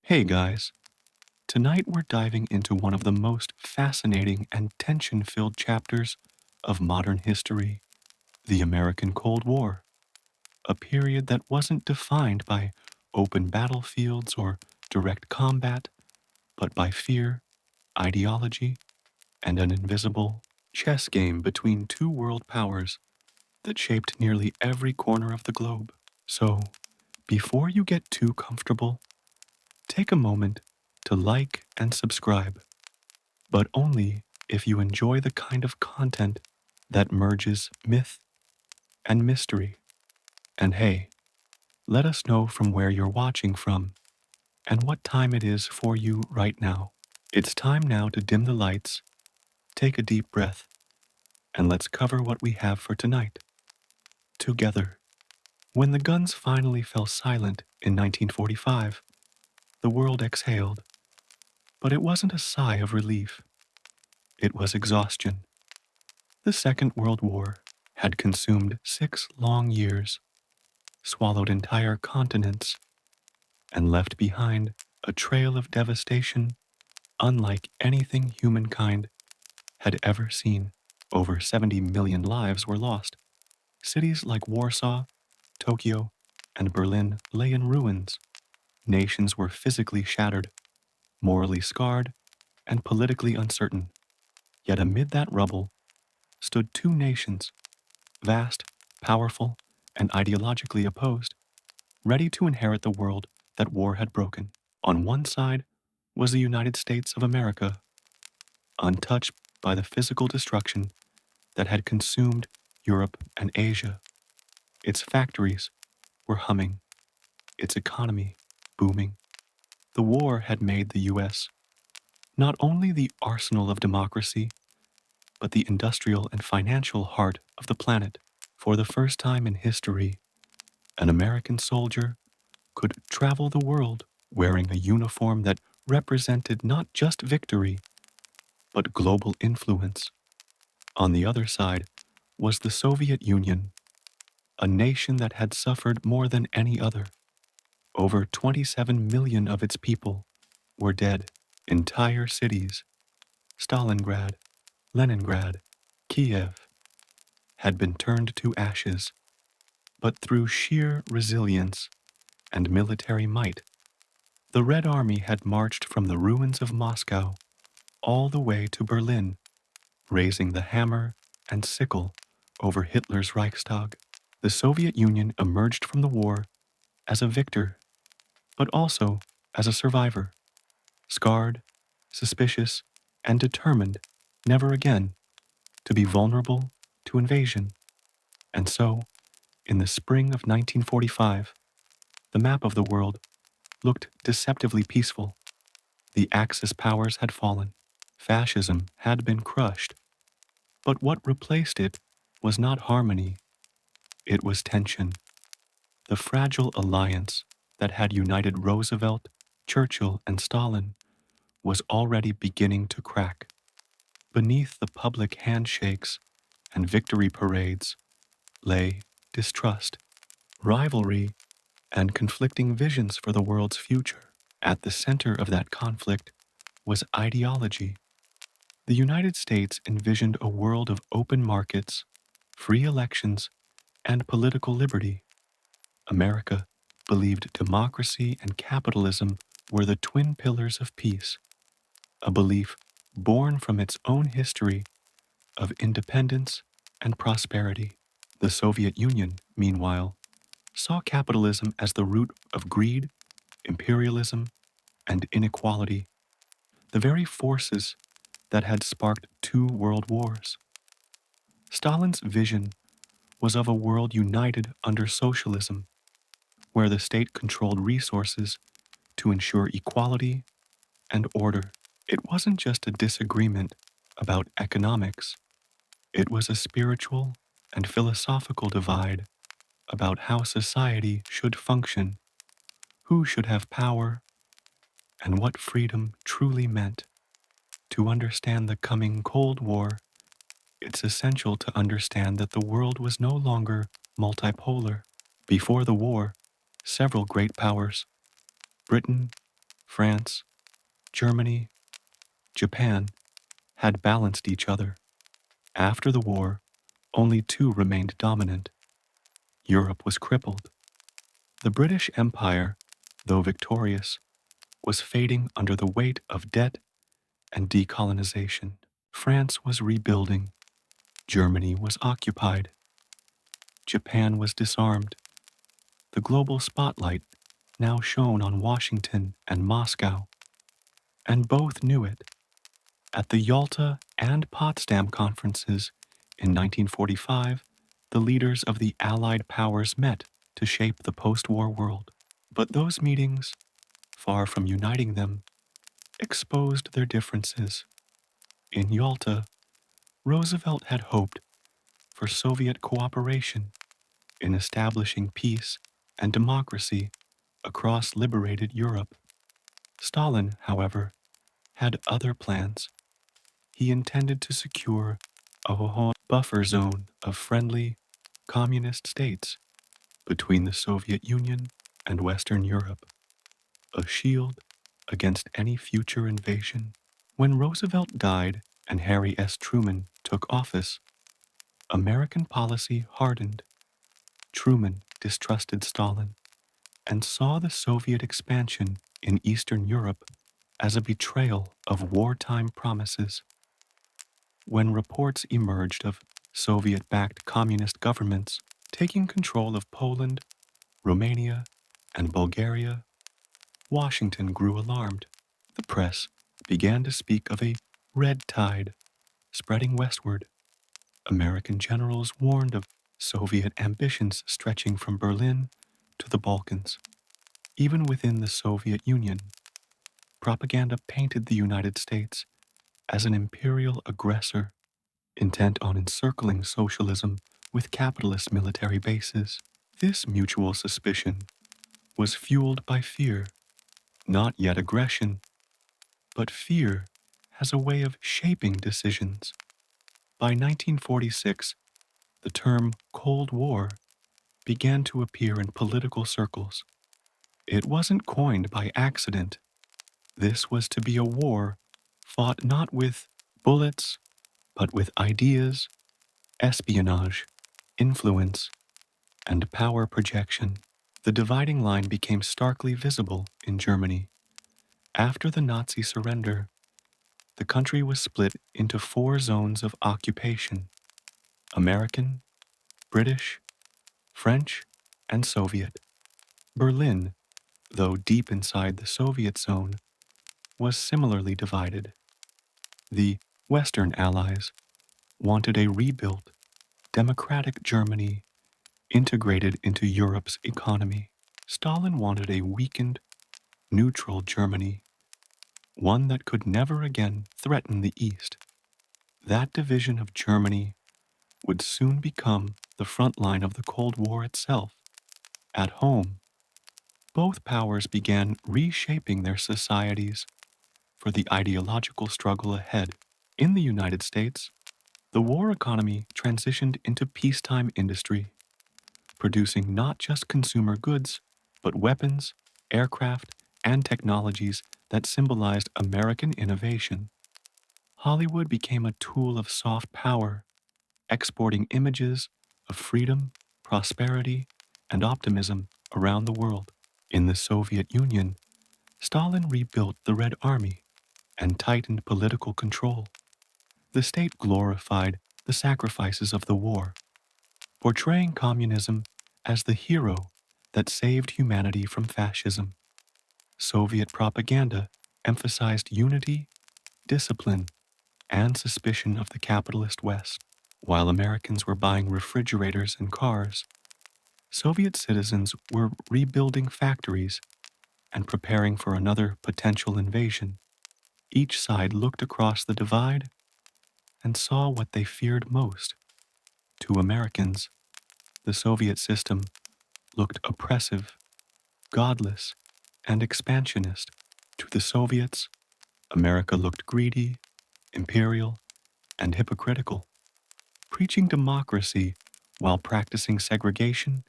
Hey guys, tonight we're diving into one of the most fascinating and tension-filled chapters of modern history, the American Cold War, a period that wasn't defined by open battlefields or direct combat, but by fear, ideology, and an invisible chess game between two world powers that shaped nearly every corner of the globe. So, before you get too comfortable, take a moment to like and subscribe, but only if you enjoy the kind of content that merges myth and mystery. And hey, let us know from where you're watching from and what time it is for you right now. It's time now to dim the lights, take a deep breath, and let's cover what we have for tonight. Together. When the guns finally fell silent in 1945, the world exhaled, but it wasn't a sigh of relief. It was exhaustion. The Second World War had consumed 6 long years, swallowed entire continents, and left behind a trail of devastation unlike anything humankind had ever seen. Over 70 million lives were lost. Cities like Warsaw, Tokyo, and Berlin lay in ruins. Nations were physically shattered, morally scarred, and politically uncertain. Yet amid that rubble stood two nations, vast, powerful, and ideologically opposed, ready to inherit the world that war had broken. On one side was the United States of America, untouched by the physical destruction that had consumed Europe and Asia. Its factories were humming, its economy booming. The war had made the U.S. not only the arsenal of democracy, but the industrial and financial heart of the planet. For the first time in history, an American soldier could travel the world wearing a uniform that represented not just victory, but global influence. On the other side was the Soviet Union, a nation that had suffered more than any other. Over 27 million of its people were dead. Entire cities, Stalingrad, Leningrad, Kiev, had been turned to ashes. But through sheer resilience and military might, the Red Army had marched from the ruins of Moscow all the way to Berlin, raising the hammer and sickle over Hitler's Reichstag. The Soviet Union emerged from the war as a victor, but also as a survivor, scarred, suspicious, and determined never again to be vulnerable to invasion. And so, in the spring of 1945, the map of the world looked deceptively peaceful. The Axis powers had fallen. Fascism had been crushed. But what replaced it was not harmony. It was tension. The fragile alliance that had united Roosevelt, Churchill, and Stalin was already beginning to crack. Beneath the public handshakes and victory parades lay distrust, rivalry, and conflicting visions for the world's future. At the center of that conflict was ideology. The United States envisioned a world of open markets, free elections, and political liberty. America believed democracy and capitalism were the twin pillars of peace, a belief born from its own history of independence and prosperity. The Soviet Union, meanwhile, saw capitalism as the root of greed, imperialism, and inequality, the very forces that had sparked 2 world wars. Stalin's vision was of a world united under socialism, where the state controlled resources to ensure equality and order. It wasn't just a disagreement about economics. It was a spiritual and philosophical divide about how society should function, who should have power, and what freedom truly meant. To understand the coming Cold War, it's essential to understand that the world was no longer multipolar. Before the war, several great powers, Britain, France, Germany, Japan had balanced each other. After the war, only two remained dominant. Europe was crippled. The British Empire, though victorious, was fading under the weight of debt and decolonization. France was rebuilding. Germany was occupied. Japan was disarmed. The global spotlight now shone on Washington and Moscow, and both knew it. At the Yalta and Potsdam conferences in 1945, the leaders of the Allied powers met to shape the post-war world. But those meetings, far from uniting them, exposed their differences. In Yalta, Roosevelt had hoped for Soviet cooperation in establishing peace and democracy across liberated Europe. Stalin, however, had other plans. He intended to secure a buffer zone of friendly, communist states between the Soviet Union and Western Europe, a shield against any future invasion. When Roosevelt died and Harry S. Truman took office, American policy hardened. Truman distrusted Stalin and saw the Soviet expansion in Eastern Europe as a betrayal of wartime promises. When reports emerged of Soviet-backed communist governments taking control of Poland, Romania, and Bulgaria, Washington grew alarmed. The press began to speak of a red tide spreading westward. American generals warned of Soviet ambitions stretching from Berlin to the Balkans. Even within the Soviet Union, propaganda painted the United States as an imperial aggressor, intent on encircling socialism with capitalist military bases. This mutual suspicion was fueled by fear, not yet aggression, but fear has a way of shaping decisions. By 1946, the term Cold War began to appear in political circles. It wasn't coined by accident. This was to be a war fought not with bullets, but with ideas, espionage, influence, and power projection. The dividing line became starkly visible in Germany. After the Nazi surrender, the country was split into 4 zones of occupation: American, British, French, and Soviet. Berlin, though deep inside the Soviet zone, was similarly divided. The Western Allies wanted a rebuilt, democratic Germany integrated into Europe's economy. Stalin wanted a weakened, neutral Germany, one that could never again threaten the East. That division of Germany would soon become the front line of the Cold War itself. At home, both powers began reshaping their societies for the ideological struggle ahead. In the United States, the war economy transitioned into peacetime industry, producing not just consumer goods, but weapons, aircraft, and technologies that symbolized American innovation. Hollywood became a tool of soft power, exporting images of freedom, prosperity, and optimism around the world. In the Soviet Union, Stalin rebuilt the Red Army and tightened political control. The state glorified the sacrifices of the war, portraying communism as the hero that saved humanity from fascism. Soviet propaganda emphasized unity, discipline, and suspicion of the capitalist West. While Americans were buying refrigerators and cars, Soviet citizens were rebuilding factories and preparing for another potential invasion. Each side looked across the divide and saw what they feared most. To Americans, the Soviet system looked oppressive, godless, and expansionist. To the Soviets, America looked greedy, imperial, and hypocritical, preaching democracy while practicing segregation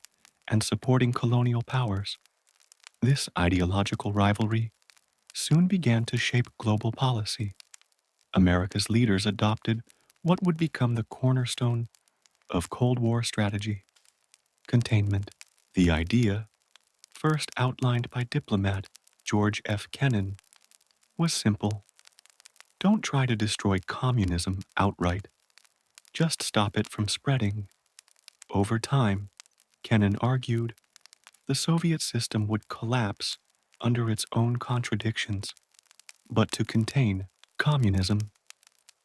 and supporting colonial powers. This ideological rivalry soon began to shape global policy. America's leaders adopted what would become the cornerstone of Cold War strategy: containment. The idea, first outlined by diplomat George F. Kennan, was simple. Don't try to destroy communism outright. Just stop it from spreading. Over time, Kennan argued, the Soviet system would collapse under its own contradictions. But to contain communism,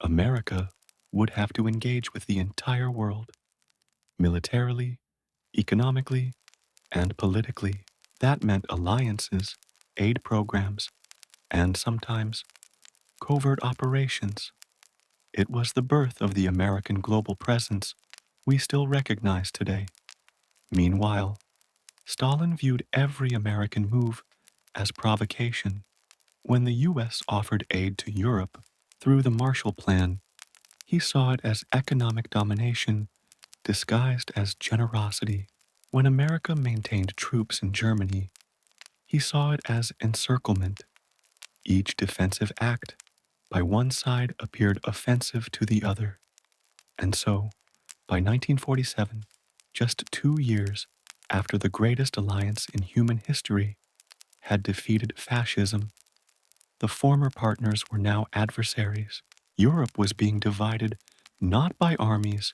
America would have to engage with the entire world, militarily, economically, and politically. That meant alliances, aid programs, and sometimes covert operations. It was the birth of the American global presence we still recognize today. Meanwhile, Stalin viewed every American move as provocation. When the U.S. offered aid to Europe through the Marshall Plan, he saw it as economic domination disguised as generosity. When America maintained troops in Germany, he saw it as encirclement. Each defensive act by one side appeared offensive to the other. And so, by 1947, just 2 years after the greatest alliance in human history had defeated fascism, the former partners were now adversaries. Europe was being divided not by armies,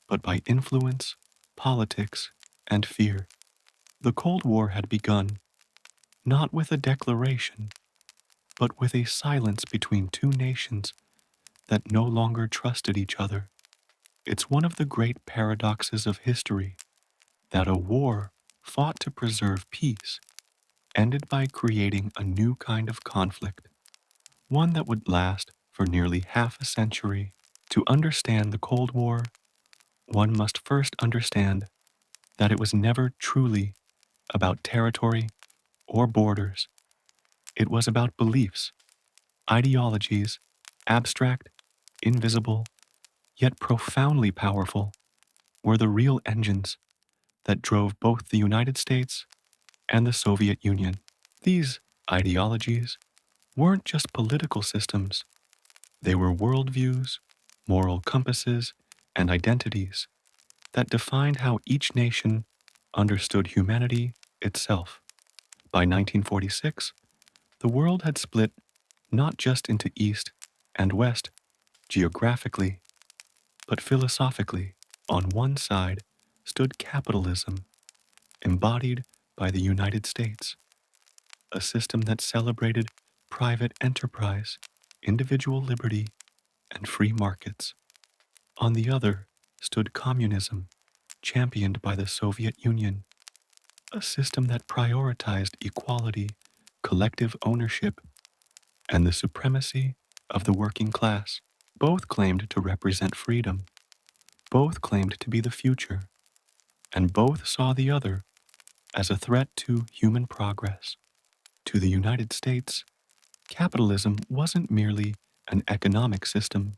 but by influence, politics, and fear. The Cold War had begun, not with a declaration, but with a silence between two nations that no longer trusted each other. It's one of the great paradoxes of history that a war fought to preserve peace ended by creating a new kind of conflict, one that would last for nearly half a century. To understand the Cold War, one must first understand that it was never truly about territory or borders. It was about beliefs, ideologies, abstract, invisible, yet profoundly powerful, were the real engines that drove both the United States and the Soviet Union. These ideologies weren't just political systems, they were worldviews, moral compasses, and identities that defined how each nation understood humanity itself. By 1946, the world had split not just into East and West geographically, but philosophically. On one side stood capitalism, embodied by the United States, a system that celebrated private enterprise, individual liberty, and free markets. On the other stood communism, championed by the Soviet Union, a system that prioritized equality, collective ownership, and the supremacy of the working class. Both claimed to represent freedom, both claimed to be the future, and both saw the other as a threat to human progress. To the United States, capitalism wasn't merely an economic system,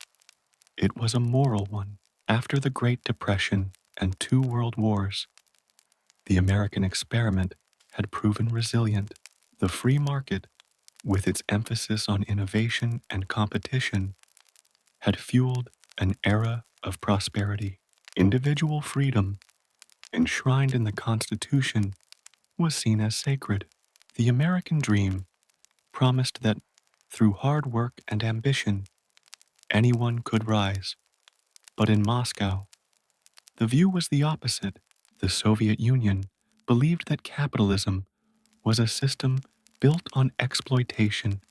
it was a moral one. After the Great Depression and 2 world wars, the American experiment had proven resilient. The free market, with its emphasis on innovation and competition, had fueled an era of prosperity. Individual freedom, enshrined in the Constitution, was seen as sacred. The American dream promised that through hard work and ambition, anyone could rise. But in Moscow, the view was the opposite. The Soviet Union believed that capitalism was a system built on exploitation,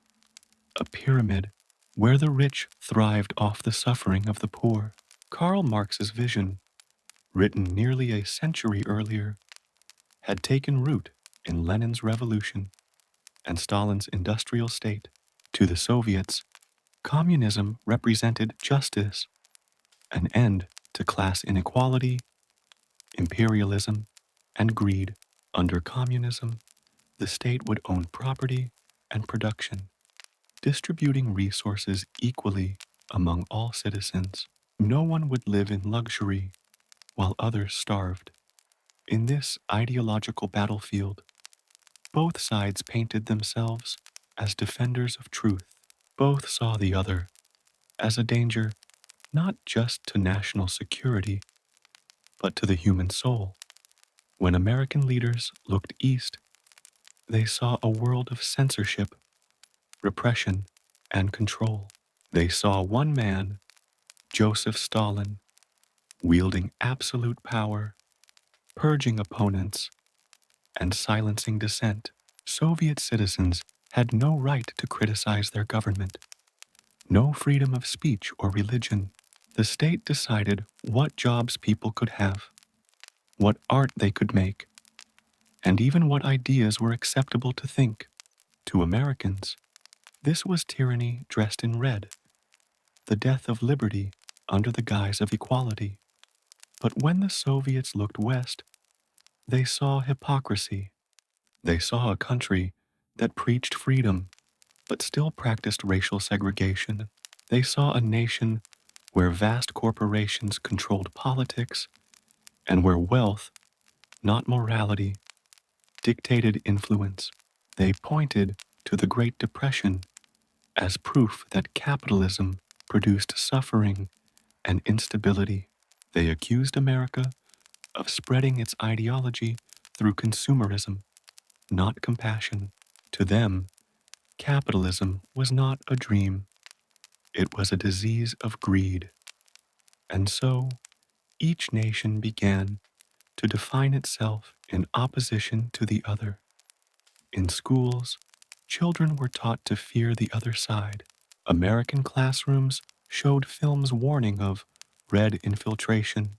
a pyramid where the rich thrived off the suffering of the poor. Karl Marx's vision, written nearly a century earlier, had taken root in Lenin's revolution and Stalin's industrial state. To the Soviets, communism represented justice, an end to class inequality, imperialism, and greed. Under communism, the state would own property and production, distributing resources equally among all citizens. No one would live in luxury while others starved. In this ideological battlefield, both sides painted themselves as defenders of truth. Both saw the other as a danger not just to national security, but to the human soul. When American leaders looked east, they saw a world of censorship, repression, and control. They saw one man, Joseph Stalin, wielding absolute power, purging opponents, and silencing dissent. Soviet citizens had no right to criticize their government, no freedom of speech or religion. The state decided what jobs people could have, what art they could make, and even what ideas were acceptable to think. To Americans, this was tyranny dressed in red, the death of liberty under the guise of equality. But when the Soviets looked west, they saw hypocrisy. They saw a country that preached freedom but still practiced racial segregation. They saw a nation where vast corporations controlled politics and where wealth, not morality, dictated influence. They pointed to the Great Depression as proof that capitalism produced suffering and instability. They accused America of spreading its ideology through consumerism, not compassion. To them, capitalism was not a dream, it was a disease of greed. And so, each nation began to define itself in opposition to the other. In schools, children were taught to fear the other side. American classrooms showed films warning of red infiltration,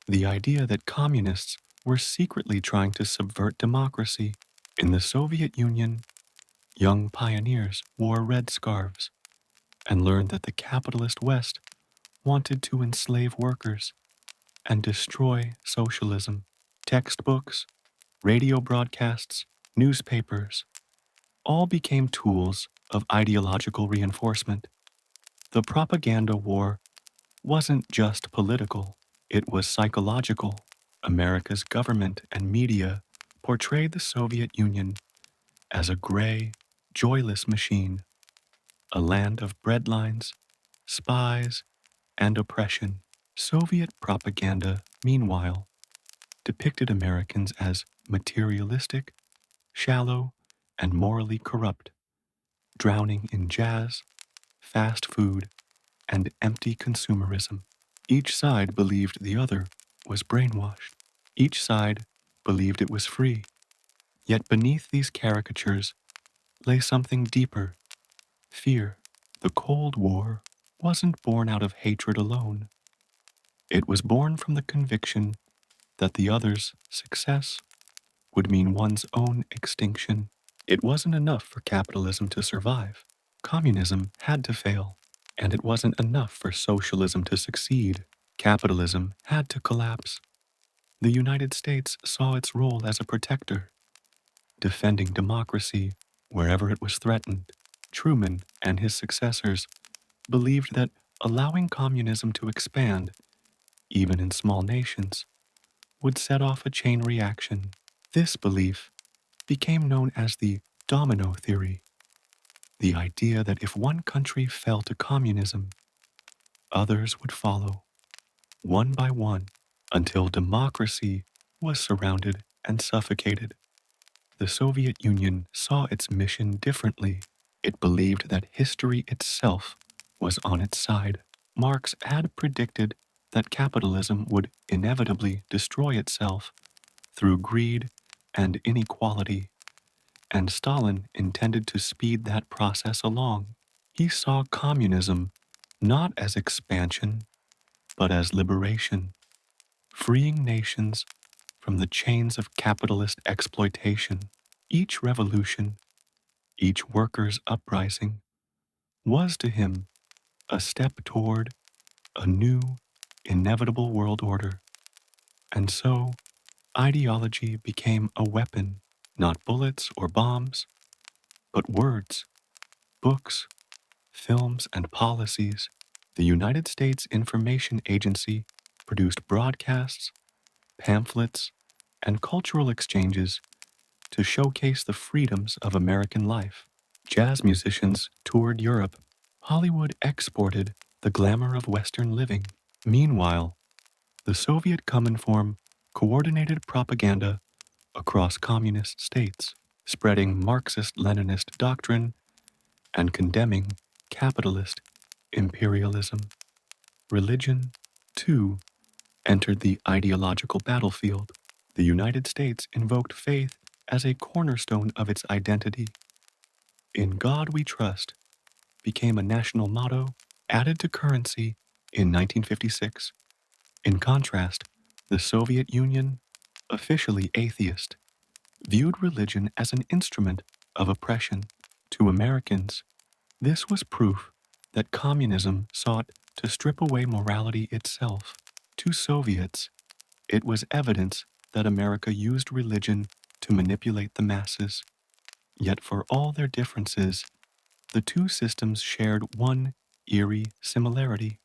the idea that communists were secretly trying to subvert democracy. In the Soviet Union, young pioneers wore red scarves and learned that the capitalist West wanted to enslave workers and destroy socialism. Textbooks, radio broadcasts, newspapers, all became tools of ideological reinforcement. The propaganda war wasn't just political, it was psychological. America's government and media portrayed the Soviet Union as a gray, joyless machine, a land of breadlines, spies, and oppression. Soviet propaganda, meanwhile, depicted Americans as materialistic, shallow, and morally corrupt, drowning in jazz, fast food, and empty consumerism. Each side believed the other was brainwashed. Each side believed it was free. Yet beneath these caricatures lay something deeper, fear. The Cold War wasn't born out of hatred alone. It was born from the conviction that the other's success would mean one's own extinction. It wasn't enough for capitalism to survive. Communism had to fail. And it wasn't enough for socialism to succeed. Capitalism had to collapse. The United States saw its role as a protector, defending democracy wherever it was threatened. Truman and his successors believed that allowing communism to expand, even in small nations, would set off a chain reaction. This belief became known as the domino theory, the idea that if one country fell to communism, others would follow, one by one, until democracy was surrounded and suffocated. The Soviet Union saw its mission differently. It believed that history itself was on its side. Marx had predicted that capitalism would inevitably destroy itself through greed and inequality, and Stalin intended to speed that process along. He saw communism not as expansion, but as liberation, freeing nations from the chains of capitalist exploitation. Each revolution, each workers' uprising, was to him a step toward a new, inevitable world order. And so, ideology became a weapon, not bullets or bombs, but words, books, films, and policies. The United States Information Agency produced broadcasts, pamphlets, and cultural exchanges to showcase the freedoms of American life. Jazz musicians toured Europe. Hollywood exported the glamour of Western living. Meanwhile, the Soviet Cominform coordinated propaganda across communist states, spreading Marxist-Leninist doctrine and condemning capitalist imperialism. Religion, too, entered the ideological battlefield. The United States invoked faith as a cornerstone of its identity. In God We Trust became a national motto added to currency in 1956. In contrast, the Soviet Union, officially atheist, viewed religion as an instrument of oppression. To Americans, this was proof that communism sought to strip away morality itself. To Soviets, it was evidence that America used religion to manipulate the masses. Yet for all their differences, the two systems shared one eerie similarity.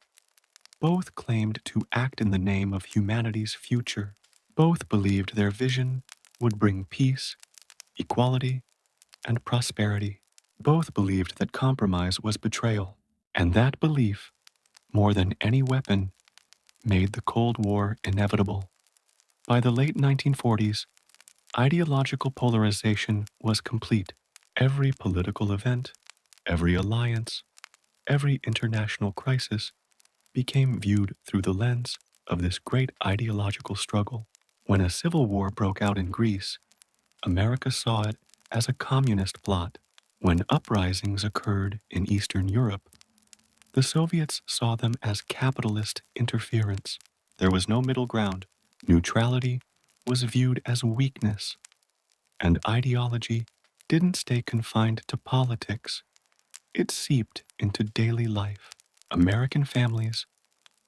Both claimed to act in the name of humanity's future. Both believed their vision would bring peace, equality, and prosperity. Both believed that compromise was betrayal, and that belief, more than any weapon, made the Cold War inevitable. By the late 1940s, ideological polarization was complete. Every political event, every alliance, every international crisis became viewed through the lens of this great ideological struggle. When a civil war broke out in Greece, America saw it as a communist plot. When uprisings occurred in Eastern Europe, the Soviets saw them as capitalist interference. There was no middle ground. Neutrality was viewed as weakness, and ideology didn't stay confined to politics. It seeped into daily life. American families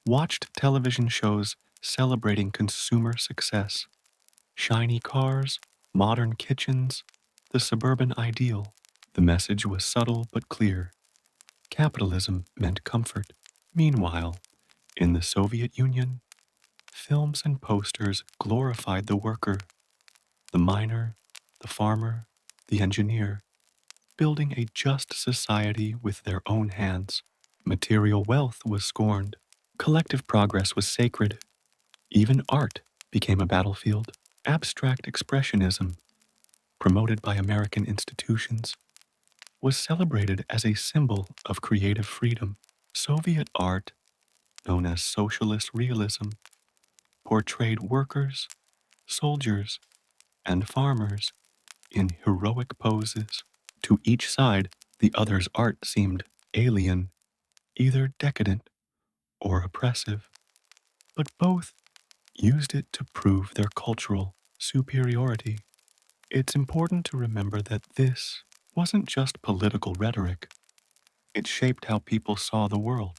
watched television shows celebrating consumer success, shiny cars, modern kitchens, the suburban ideal. The message was subtle but clear. Capitalism meant comfort. Meanwhile, in the Soviet Union, films and posters glorified the worker, the miner, the farmer, the engineer, building a just society with their own hands. Material wealth was scorned. Collective progress was sacred. Even art became a battlefield. Abstract expressionism, promoted by American institutions, was celebrated as a symbol of creative freedom. Soviet art, known as socialist realism, portrayed workers, soldiers, and farmers in heroic poses. To each side, the other's art seemed alien, either decadent or oppressive, but both used it to prove their cultural superiority. It's important to remember that this wasn't just political rhetoric. It shaped how people saw the world.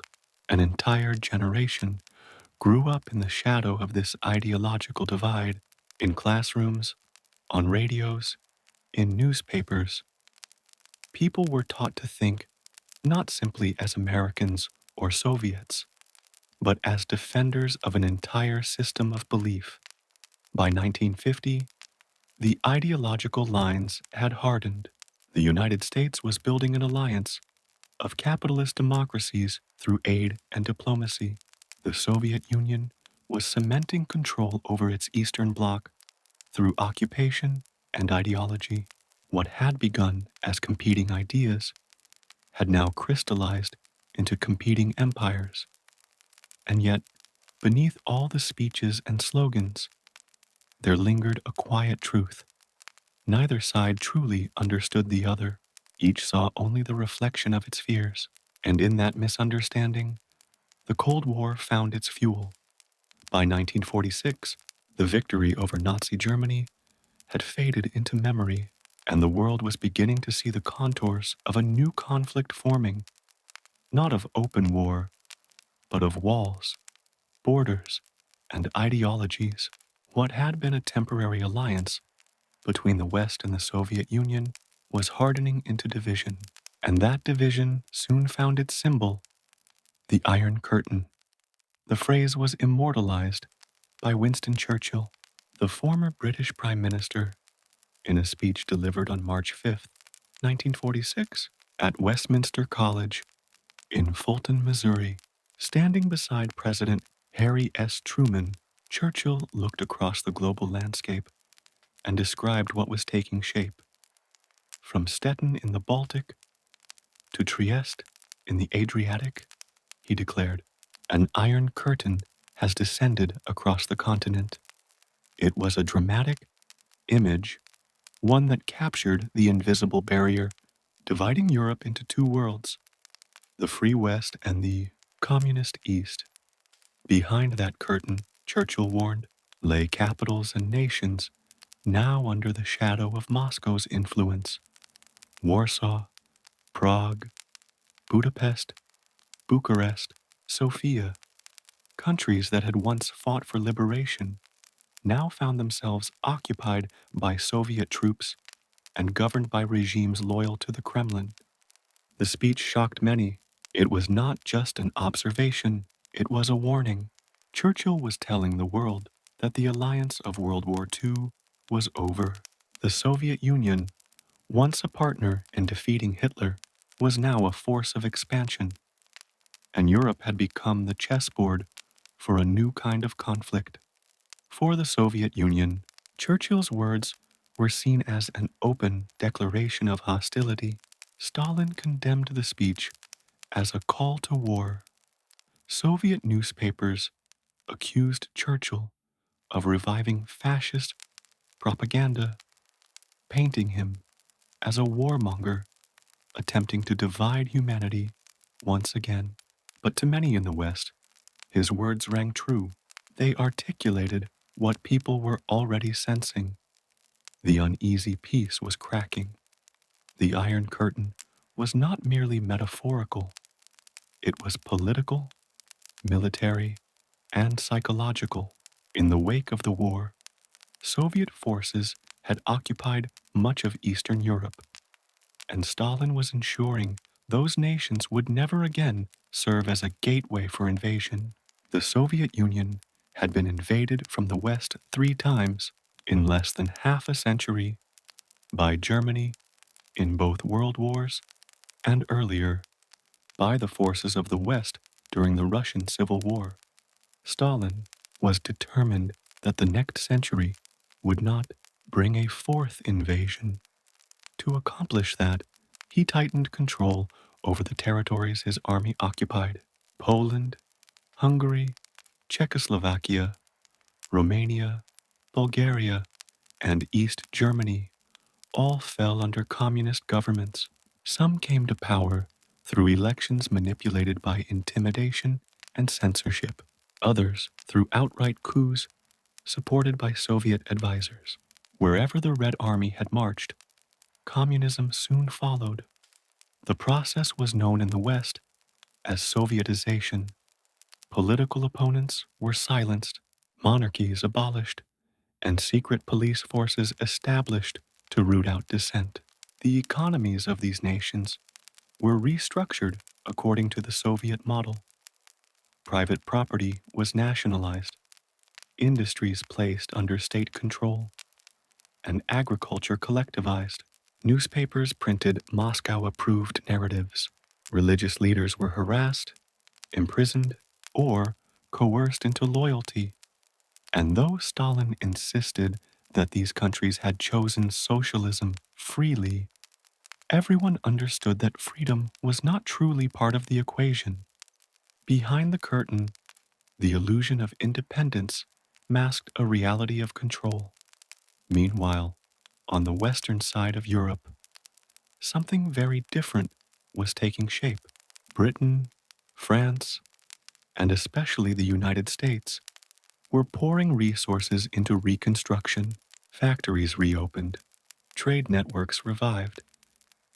An entire generation grew up in the shadow of this ideological divide, in classrooms, on radios, in newspapers. People were taught to think not simply as Americans or Soviets, but as defenders of an entire system of belief. By 1950, the ideological lines had hardened. The United States was building an alliance of capitalist democracies through aid and diplomacy. The Soviet Union was cementing control over its Eastern Bloc through occupation and ideology. What had begun as competing ideas had now crystallized into competing empires. And yet, beneath all the speeches and slogans, there lingered a quiet truth. Neither side truly understood the other. Each saw only the reflection of its fears. And in that misunderstanding, the Cold War found its fuel. By 1946, the victory over Nazi Germany had faded into memory, and the world was beginning to see the contours of a new conflict forming, not of open war, but of walls, borders, and ideologies. What had been a temporary alliance between the West and the Soviet Union was hardening into division, and that division soon found its symbol, the Iron Curtain. The phrase was immortalized by Winston Churchill, the former British Prime Minister, in a speech delivered on March 5th, 1946, at Westminster College in Fulton, Missouri, standing beside President Harry S. Truman, Churchill looked across the global landscape and described what was taking shape. From Stettin in the Baltic to Trieste in the Adriatic, he declared, an iron curtain has descended across the continent. It was a dramatic image, one that captured the invisible barrier dividing Europe into two worlds, the free West and the communist East. Behind that curtain, Churchill warned, lay capitals and nations now under the shadow of Moscow's influence. Warsaw, Prague, Budapest, Bucharest, Sofia, countries that had once fought for liberation, now found themselves occupied by Soviet troops and governed by regimes loyal to the Kremlin. The speech shocked many. It was not just an observation, it was a warning. Churchill was telling the world that the alliance of World War II was over. The Soviet Union, once a partner in defeating Hitler, was now a force of expansion, and Europe had become the chessboard for a new kind of conflict. For the Soviet Union, Churchill's words were seen as an open declaration of hostility. Stalin condemned the speech as a call to war. Soviet newspapers accused Churchill of reviving fascist propaganda, painting him as a warmonger attempting to divide humanity once again. But to many in the West, his words rang true. They articulated what people were already sensing. The uneasy peace was cracking. The Iron Curtain was not merely metaphorical, it was political, military, and psychological. In the wake of the war, Soviet forces had occupied much of Eastern Europe, and Stalin was ensuring those nations would never again serve as a gateway for invasion. The Soviet Union had been invaded from the West 3 times in less than half a century by Germany in both world wars and earlier by the forces of the West during the Russian Civil War. Stalin was determined that the next century would not bring a 4th invasion. To accomplish that, he tightened control over the territories his army occupied. Poland, Hungary, Czechoslovakia, Romania, Bulgaria, and East Germany all fell under communist governments. Some came to power through elections manipulated by intimidation and censorship. Others through outright coups supported by Soviet advisors. Wherever the Red Army had marched, communism soon followed. The process was known in the West as Sovietization. Political opponents were silenced, monarchies abolished, and secret police forces established to root out dissent. The economies of these nations were restructured according to the Soviet model. Private property was nationalized, industries placed under state control, and agriculture collectivized. Newspapers printed Moscow-approved narratives. Religious leaders were harassed, imprisoned, or coerced into loyalty. And though Stalin insisted that these countries had chosen socialism freely, everyone understood that freedom was not truly part of the equation. Behind the curtain, the illusion of independence masked a reality of control. Meanwhile, on the western side of Europe, something very different was taking shape. Britain, France, and especially the United States were pouring resources into reconstruction. Factories reopened, trade networks revived,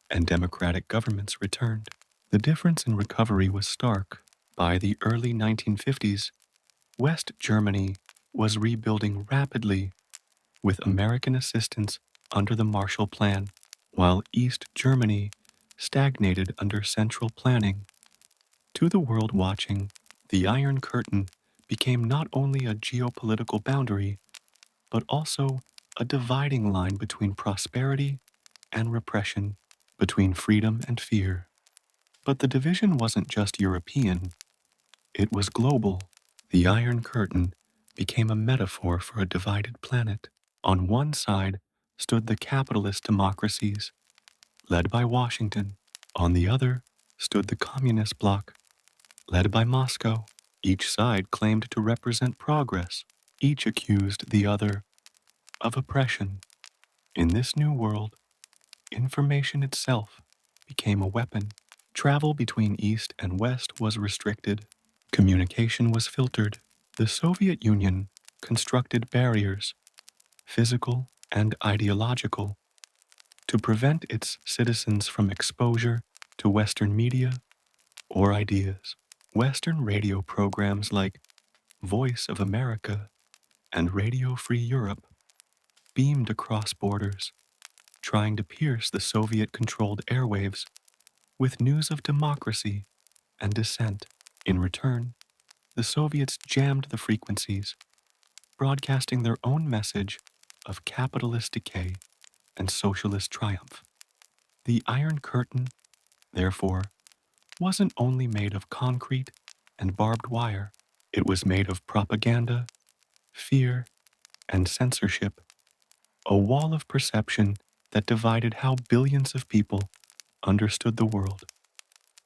and democratic governments returned. The difference in recovery was stark. By the early 1950s, West Germany was rebuilding rapidly with American assistance under the Marshall Plan, while East Germany stagnated under central planning. To the world watching, the Iron Curtain became not only a geopolitical boundary, but also a dividing line between prosperity and repression. between freedom and fear. But the division wasn't just European, it was global. The Iron Curtain became a metaphor for a divided planet. On one side stood the capitalist democracies, led by Washington. On the other stood the communist bloc, led by Moscow. Each side claimed to represent progress. Each accused the other of oppression. In this new world, information itself became a weapon. Travel between East and West was restricted. Communication was filtered. The Soviet Union constructed barriers, physical and ideological, to prevent its citizens from exposure to Western media or ideas. Western radio programs like Voice of America and Radio Free Europe beamed across borders, trying to pierce the Soviet-controlled airwaves with news of democracy and dissent. In return, the Soviets jammed the frequencies, broadcasting their own message of capitalist decay and socialist triumph. The Iron Curtain, therefore, wasn't only made of concrete and barbed wire, it was made of propaganda, fear, and censorship, a wall of perception that divided how billions of people understood the world.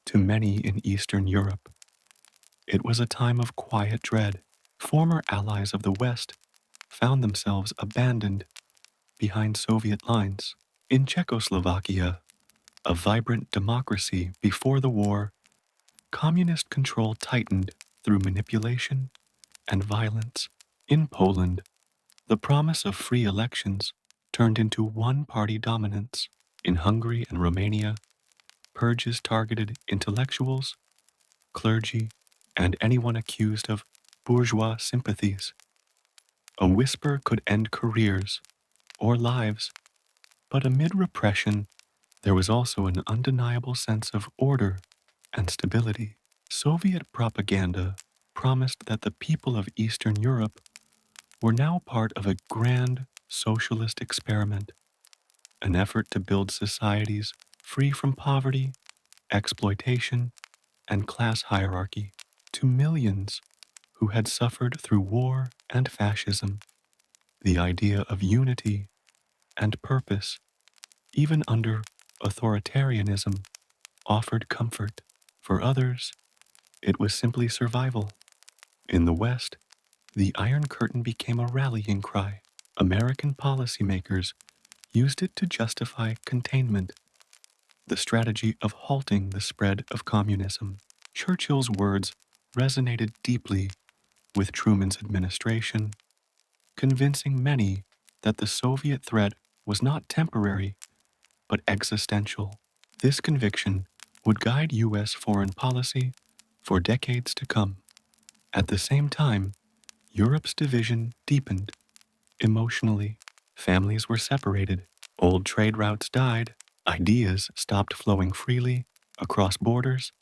To many in Eastern Europe, it was a time of quiet dread. Former allies of the West found themselves abandoned behind Soviet lines. In Czechoslovakia, a vibrant democracy before the war, communist control tightened through manipulation and violence. In Poland, the promise of free elections turned into one-party dominance. In Hungary and Romania, purges targeted intellectuals, clergy, and anyone accused of bourgeois sympathies. A whisper could end careers or lives, but amid repression, there was also an undeniable sense of order and stability. Soviet propaganda promised that the people of Eastern Europe were now part of a grand socialist experiment, an effort to build societies free from poverty, exploitation, and class hierarchy. To millions who had suffered through war and fascism, the idea of unity and purpose, even under authoritarianism, offered comfort. For others, it was simply survival. In the West, the Iron Curtain became a rallying cry. American policymakers used it to justify containment, the strategy of halting the spread of communism. Churchill's words resonated deeply with Truman's administration, convincing many that the Soviet threat was not temporary, but existential. This conviction would guide U.S. foreign policy for decades to come. At the same time, Europe's division deepened. Emotionally, families were separated, old trade routes died, ideas stopped flowing freely across borders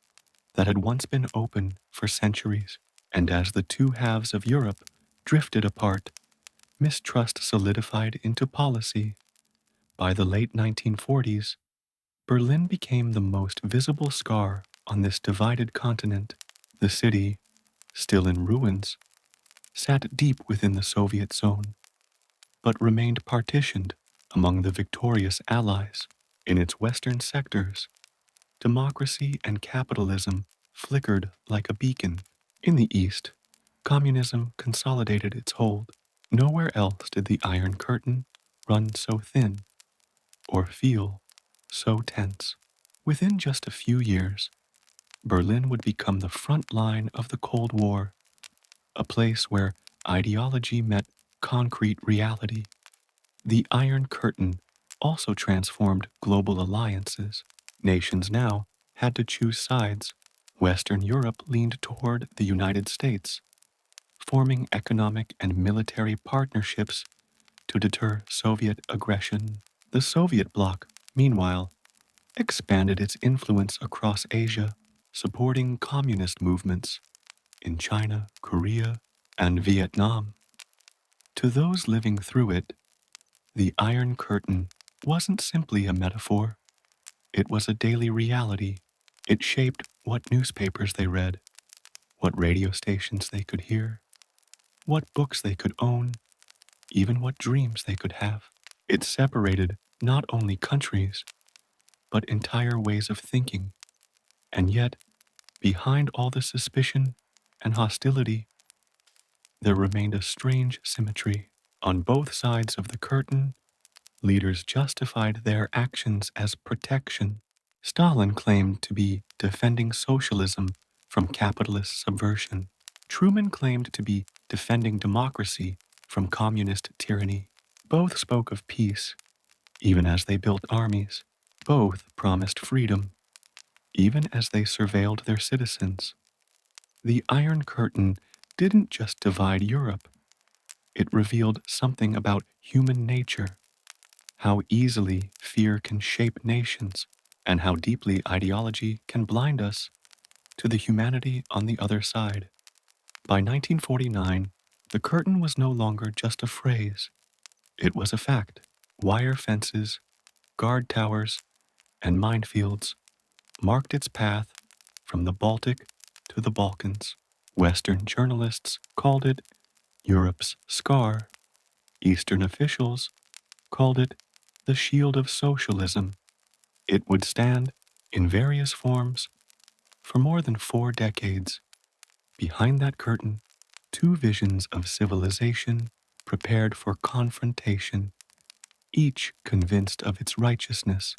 that had once been open for centuries. And as the two halves of Europe drifted apart, mistrust solidified into policy. By the late 1940s, Berlin became the most visible scar on this divided continent. The city, still in ruins, sat deep within the Soviet zone, but remained partitioned among the victorious Allies. In its western sectors, democracy and capitalism flickered like a beacon. In the East, communism consolidated its hold. Nowhere else did the Iron Curtain run so thin or feel so tense. Within just a few years, Berlin would become the front line of the Cold War, a place where ideology met concrete reality. The Iron Curtain also transformed global alliances. Nations now had to choose sides. Western Europe leaned toward the United States, forming economic and military partnerships to deter Soviet aggression. The Soviet bloc, meanwhile, expanded its influence across Asia, supporting communist movements in China, Korea, and Vietnam. To those living through it, the Iron Curtain wasn't simply a metaphor. It was a daily reality. It shaped what newspapers they read, what radio stations they could hear, what books they could own, even what dreams they could have. It separated not only countries, but entire ways of thinking. And yet, behind all the suspicion and hostility, there remained a strange symmetry. On both sides of the curtain, leaders justified their actions as protection. Stalin claimed to be defending socialism from capitalist subversion. Truman claimed to be defending democracy from communist tyranny. Both spoke of peace, even as they built armies. Both promised freedom, even as they surveilled their citizens. The Iron Curtain didn't just divide Europe. It revealed something about human nature, how easily fear can shape nations, and how deeply ideology can blind us to the humanity on the other side. By 1949, the curtain was no longer just a phrase. It was a fact. Wire fences, guard towers, and minefields marked its path from the Baltic to the Balkans. Western journalists called it Europe's scar. Eastern officials called it the shield of socialism. It would stand in various forms for more than 4 decades. Behind that curtain, two visions of civilization prepared for confrontation, each convinced of its righteousness,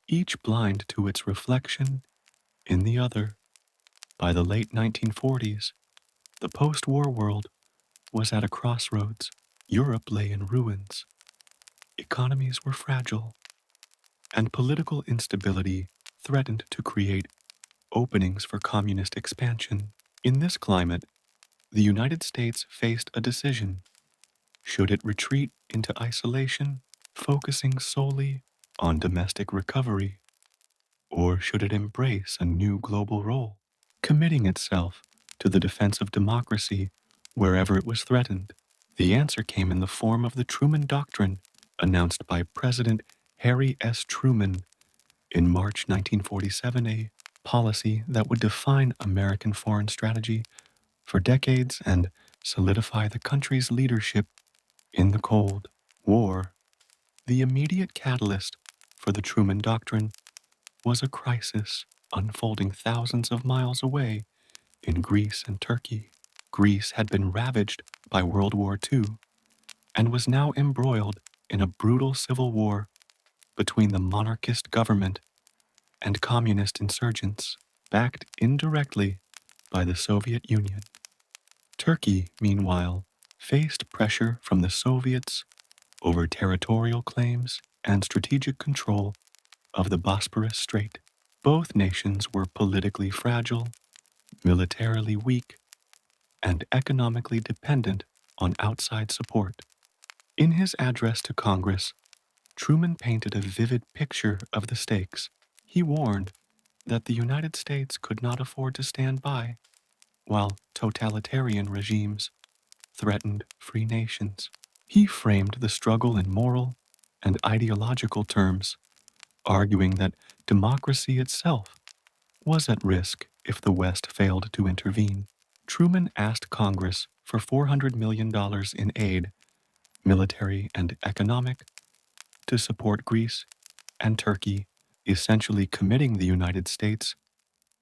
each blind to its reflection in the other. By the late 1940s, the post-war world was at a crossroads. Europe lay in ruins, economies were fragile, and political instability threatened to create openings for communist expansion. In this climate, the United States faced a decision. Should it retreat into isolation, focusing solely on domestic recovery, or should it embrace a new global role, committing itself to the defense of democracy wherever it was threatened? The answer came in the form of the Truman Doctrine, announced by President Harry S. Truman in March 1947, a policy that would define American foreign strategy for decades and solidify the country's leadership in the Cold War. The immediate catalyst for the Truman Doctrine was a crisis unfolding thousands of miles away in Greece and Turkey. Greece had been ravaged by World War II and was now embroiled in a brutal civil war between the monarchist government and communist insurgents, backed indirectly by the Soviet Union. Turkey, meanwhile, faced pressure from the Soviets over territorial claims and strategic control of the Bosporus Strait. Both nations were politically fragile, militarily weak, and economically dependent on outside support. In his address to Congress, Truman painted a vivid picture of the stakes. He warned that the United States could not afford to stand by while totalitarian regimes threatened free nations. He framed the struggle in moral and ideological terms, arguing that democracy itself was at risk if the West failed to intervene. Truman asked Congress for $400 million in aid, military and economic, to support Greece and Turkey, essentially committing the United States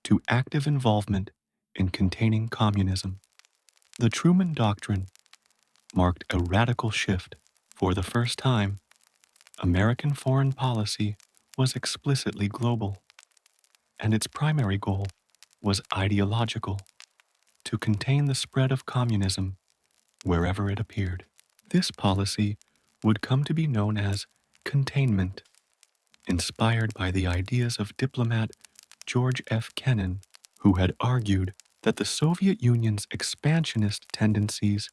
to active involvement in containing communism. The Truman Doctrine marked a radical shift. For the first time, American foreign policy was explicitly global, and its primary goal was ideological, to contain the spread of communism wherever it appeared. This policy would come to be known as containment, inspired by the ideas of diplomat George F. Kennan, who had argued that the Soviet Union's expansionist tendencies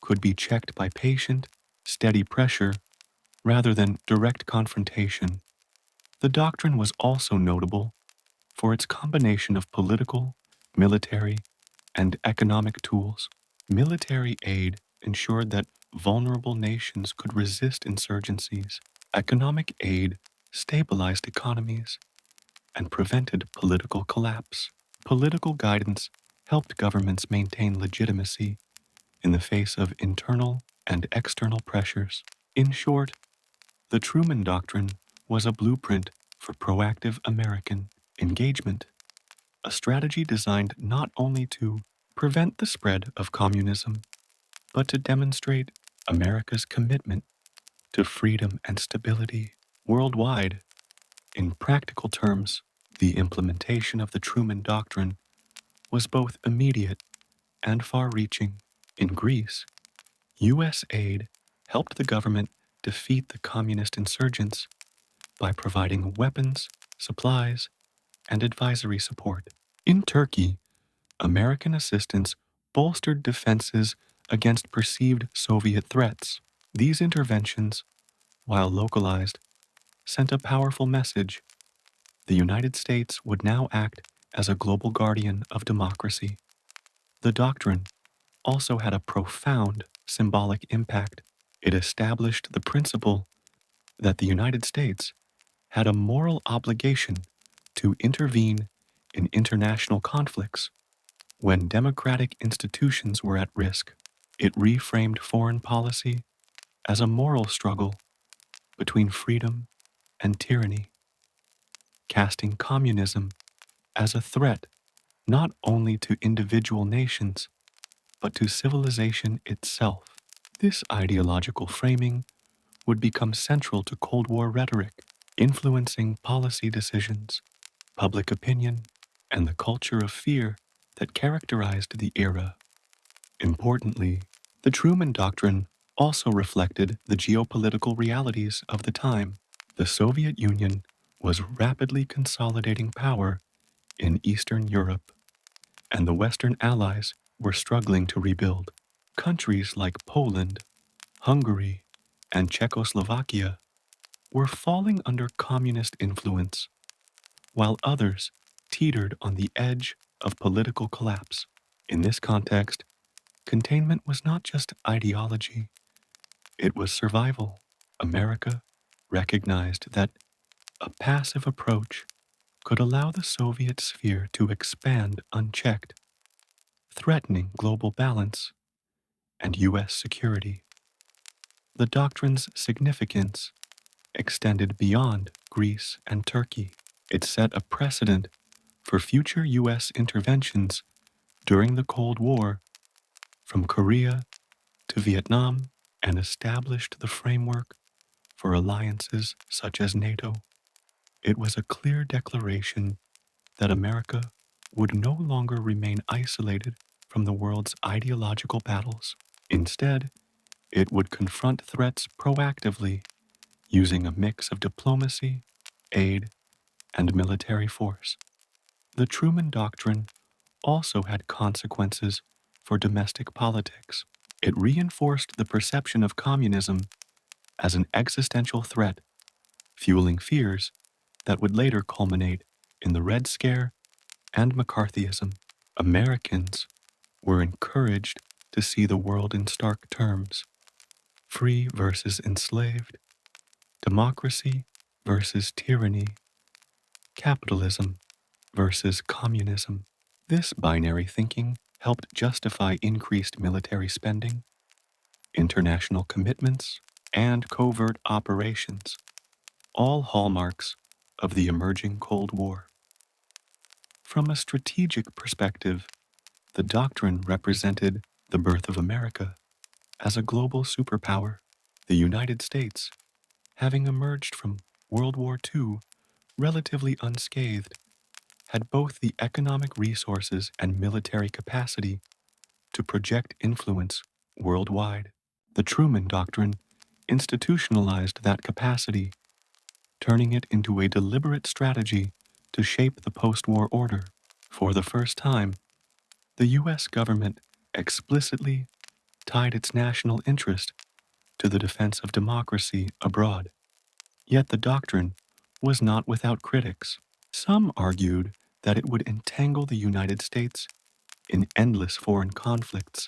could be checked by patient, steady pressure rather than direct confrontation. The doctrine was also notable for its combination of political, military, and economic tools. Military aid ensured that vulnerable nations could resist insurgencies. Economic aid stabilized economies and prevented political collapse. Political guidance helped governments maintain legitimacy in the face of internal and external pressures. In short, the Truman Doctrine was a blueprint for proactive American engagement, a strategy designed not only to prevent the spread of communism, but to demonstrate America's commitment to freedom and stability worldwide. In practical terms, the implementation of the Truman Doctrine was both immediate and far-reaching. In Greece, U.S. aid helped the government defeat the communist insurgents by providing weapons, supplies, and advisory support. In Turkey, American assistance bolstered defenses against perceived Soviet threats. These interventions, while localized, sent a powerful message. The United States would now act as a global guardian of democracy. The doctrine also had a profound symbolic impact. It established the principle that the United States had a moral obligation to intervene in international conflicts when democratic institutions were at risk. It reframed foreign policy as a moral struggle between freedom and tyranny, casting communism as a threat not only to individual nations, but to civilization itself. This ideological framing would become central to Cold War rhetoric, influencing policy decisions, public opinion, and the culture of fear that characterized the era. Importantly, the Truman Doctrine also reflected the geopolitical realities of the time. The Soviet Union was rapidly consolidating power in Eastern Europe, and the Western Allies were struggling to rebuild. Countries like Poland, Hungary, and Czechoslovakia were falling under communist influence, while others teetered on the edge of political collapse. In this context, containment was not just ideology, it was survival. America recognized that a passive approach could allow the Soviet sphere to expand unchecked, threatening global balance and U.S. security. The doctrine's significance extended beyond Greece and Turkey. It set a precedent for future U.S. interventions during the Cold War, from Korea to Vietnam, and established the framework for alliances such as NATO. It was a clear declaration that America would no longer remain isolated from the world's ideological battles. Instead, it would confront threats proactively, using a mix of diplomacy, aid, and military force. The Truman Doctrine also had consequences for domestic politics. It reinforced the perception of communism as an existential threat, fueling fears that would later culminate in the Red Scare and McCarthyism. Americans were encouraged to see the world in stark terms: free versus enslaved, democracy versus tyranny, capitalism versus communism. This binary thinking helped justify increased military spending, international commitments, and covert operations, all hallmarks of the emerging Cold War. From a strategic perspective, the doctrine represented the birth of America as a global superpower. The United States, having emerged from World War II relatively unscathed, had both the economic resources and military capacity to project influence worldwide. The Truman Doctrine institutionalized that capacity, turning it into a deliberate strategy to shape the post-war order. For the first time, the U.S. government explicitly tied its national interest to the defense of democracy abroad. Yet the doctrine was not without critics. Some argued that it would entangle the United States in endless foreign conflicts,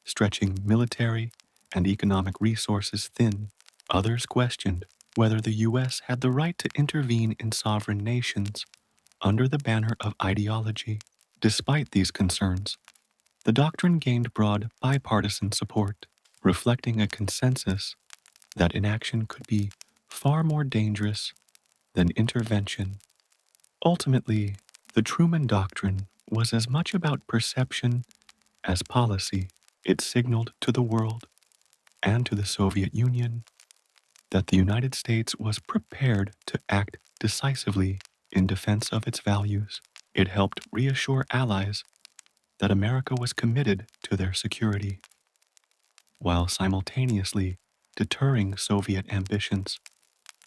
stretching military and economic resources thin. Others questioned whether the U.S. had the right to intervene in sovereign nations under the banner of ideology. Despite these concerns, the doctrine gained broad bipartisan support, reflecting a consensus that inaction could be far more dangerous than intervention. Ultimately, the Truman Doctrine was as much about perception as policy. It signaled to the world and to the Soviet Union that the United States was prepared to act decisively in defense of its values. It helped reassure allies that America was committed to their security, while simultaneously deterring Soviet ambitions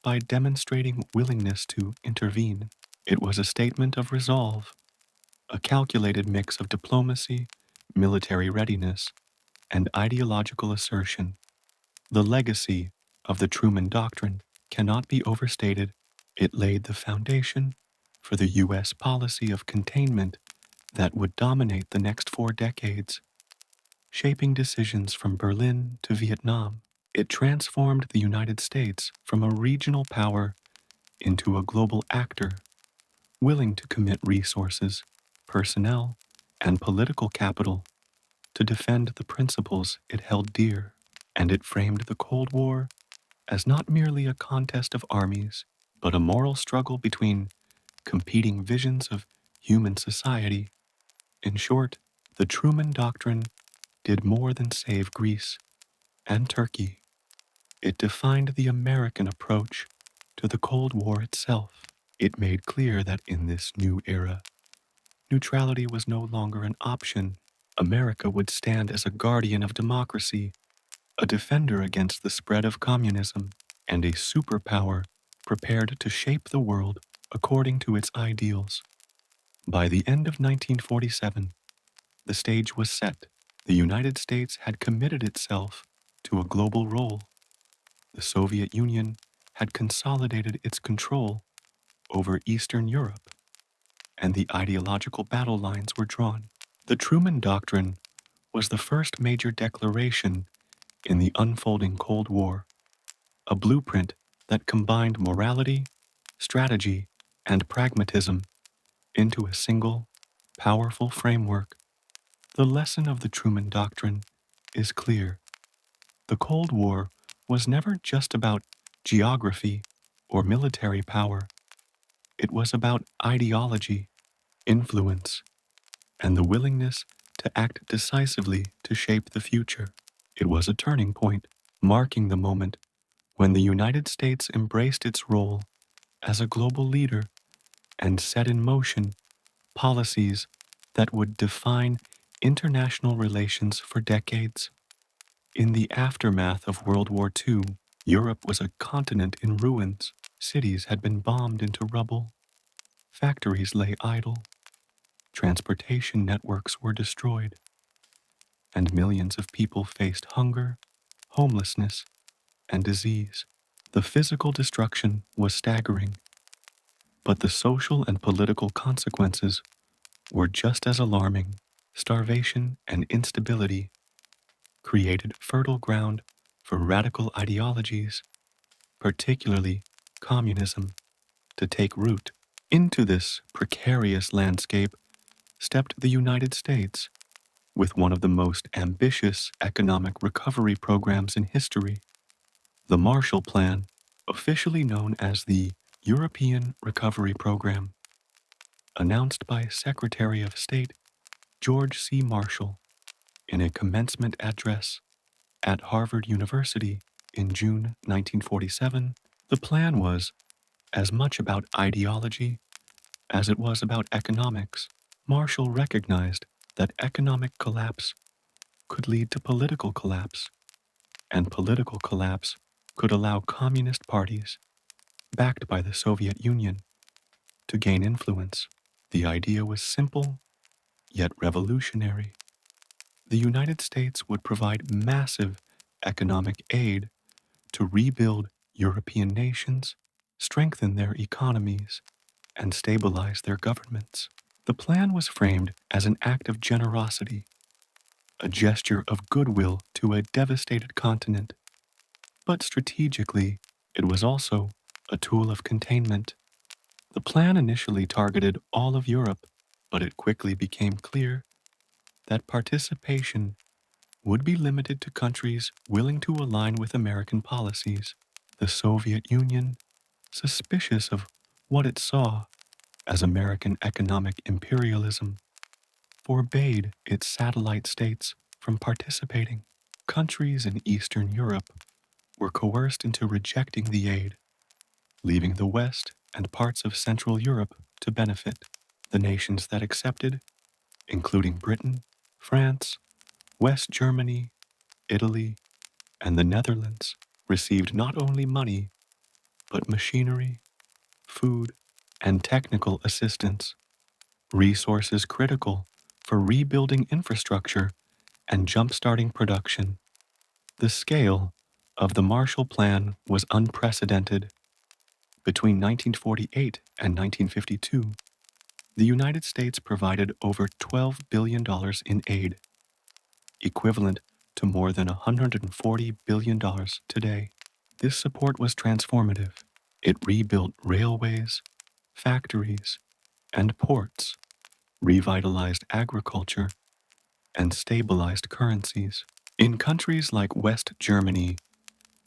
by demonstrating willingness to intervene. It was a statement of resolve, a calculated mix of diplomacy, military readiness, and ideological assertion. The legacy of the Truman Doctrine cannot be overstated. It laid the foundation for the U.S. policy of containment that would dominate the next 4 decades, shaping decisions from Berlin to Vietnam. It transformed the United States from a regional power into a global actor, willing to commit resources, personnel, and political capital to defend the principles it held dear. And it framed the Cold War as not merely a contest of armies, but a moral struggle between competing visions of human society. In short, the Truman Doctrine did more than save Greece and Turkey. It defined the American approach to the Cold War itself. It made clear that in this new era, neutrality was no longer an option. America would stand as a guardian of democracy, a defender against the spread of communism, and a superpower prepared to shape the world according to its ideals. By the end of 1947, the stage was set. The United States had committed itself to a global role. The Soviet Union had consolidated its control over Eastern Europe, and the ideological battle lines were drawn. The Truman Doctrine was the first major declaration in the unfolding Cold War, a blueprint that combined morality, strategy, and pragmatism into a single, powerful framework. The lesson of the Truman Doctrine is clear. The Cold War was never just about geography or military power. It was about ideology, influence, and the willingness to act decisively to shape the future. It was a turning point, marking the moment when the United States embraced its role as a global leader and set in motion policies that would define international relations for decades. In the aftermath of World War II, Europe was a continent in ruins. Cities had been bombed into rubble. Factories lay idle. Transportation networks were destroyed. And millions of people faced hunger, homelessness, and disease. The physical destruction was staggering, but the social and political consequences were just as alarming. Starvation and instability created fertile ground for radical ideologies, particularly communism, to take root. Into this precarious landscape stepped the United States with one of the most ambitious economic recovery programs in history, the Marshall Plan, officially known as the European Recovery Program, announced by Secretary of State George C. Marshall in a commencement address at Harvard University in June 1947. The plan was as much about ideology as it was about economics. Marshall recognized that economic collapse could lead to political collapse, and political collapse could allow communist parties, backed by the Soviet Union, to gain influence. The idea was simple, yet revolutionary. The United States would provide massive economic aid to rebuild European nations, strengthen their economies, and stabilize their governments. The plan was framed as an act of generosity, a gesture of goodwill to a devastated continent. But strategically, it was also a tool of containment. The plan initially targeted all of Europe, but it quickly became clear that participation would be limited to countries willing to align with American policies. The Soviet Union, suspicious of what it saw as American economic imperialism, forbade its satellite states from participating. Countries in Eastern Europe were coerced into rejecting the aid, leaving the West and parts of Central Europe to benefit. The nations that accepted, including Britain, France, West Germany, Italy, and the Netherlands, received not only money, but machinery, food, and technical assistance, resources critical for rebuilding infrastructure and jump-starting production. The scale of the Marshall Plan was unprecedented. Between 1948 and 1952, the United States provided over $12 billion in aid, equivalent to more than $140 billion today. This support was transformative. It rebuilt railways, factories, and ports, revitalized agriculture, and stabilized currencies. In countries like West Germany,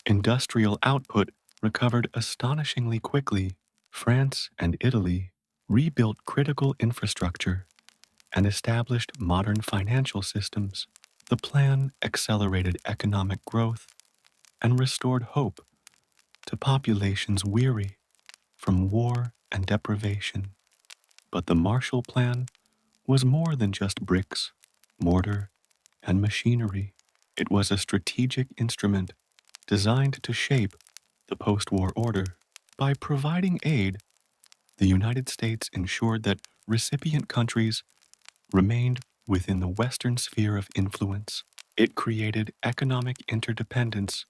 industrial output recovered astonishingly quickly. France and Italy rebuilt critical infrastructure and established modern financial systems. The plan accelerated economic growth and restored hope to populations weary from war and deprivation. But the Marshall Plan was more than just bricks, mortar, and machinery. It was a strategic instrument designed to shape the post-war order. By providing aid, the United States ensured that recipient countries remained within the Western sphere of influence. It created economic interdependence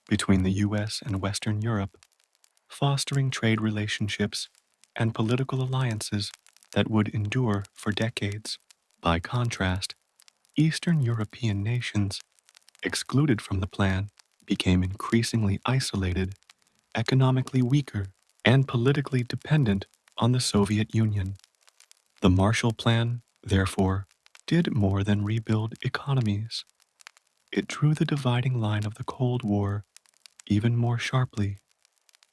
between the US and Western Europe, fostering trade relationships and political alliances that would endure for decades. By contrast, Eastern European nations, excluded from the plan, became increasingly isolated, economically weaker, and politically dependent on the Soviet Union. The Marshall Plan, therefore, did more than rebuild economies. It drew the dividing line of the Cold War even more sharply.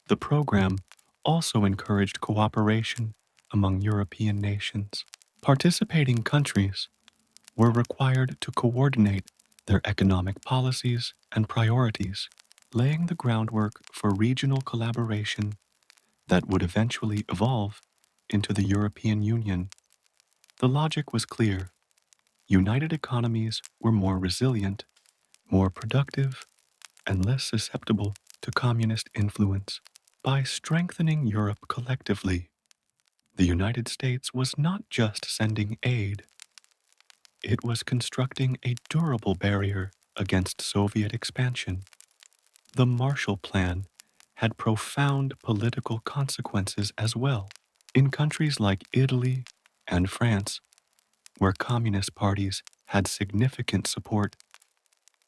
The program also encouraged cooperation among European nations. Participating countries were required to coordinate their economic policies and priorities, laying the groundwork for regional collaboration that would eventually evolve into the European Union. The logic was clear. United economies were more resilient, more productive, and less susceptible to communist influence. By strengthening Europe collectively, the United States was not just sending aid, it was constructing a durable barrier against Soviet expansion. The Marshall Plan had profound political consequences as well. In countries like Italy and France, where communist parties had significant support,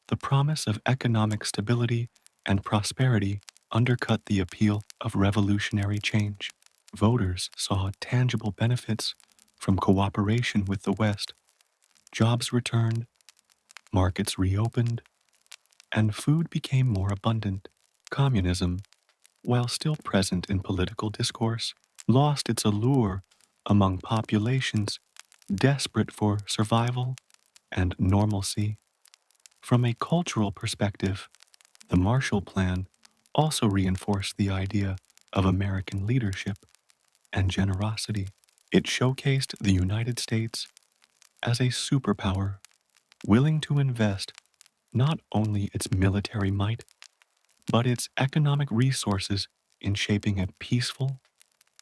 the promise of economic stability and prosperity undercut the appeal of revolutionary change. Voters saw tangible benefits from cooperation with the West. Jobs returned, markets reopened, and food became more abundant. Communism, while still present in political discourse, lost its allure among populations desperate for survival and normalcy. From a cultural perspective, the Marshall Plan also reinforced the idea of American leadership and generosity. It showcased the United States as a superpower willing to invest not only its military might, but its economic resources in shaping a peaceful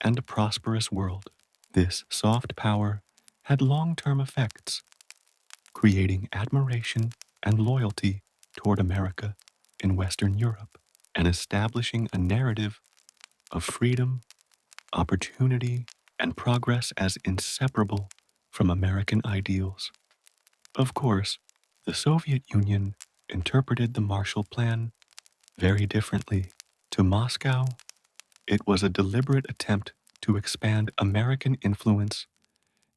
and prosperous world. This soft power had long-term effects, creating admiration and loyalty toward America in Western Europe, and establishing a narrative of freedom, opportunity, and progress as inseparable from American ideals. Of course, the Soviet Union interpreted the Marshall Plan very differently. To Moscow, it was a deliberate attempt to expand American influence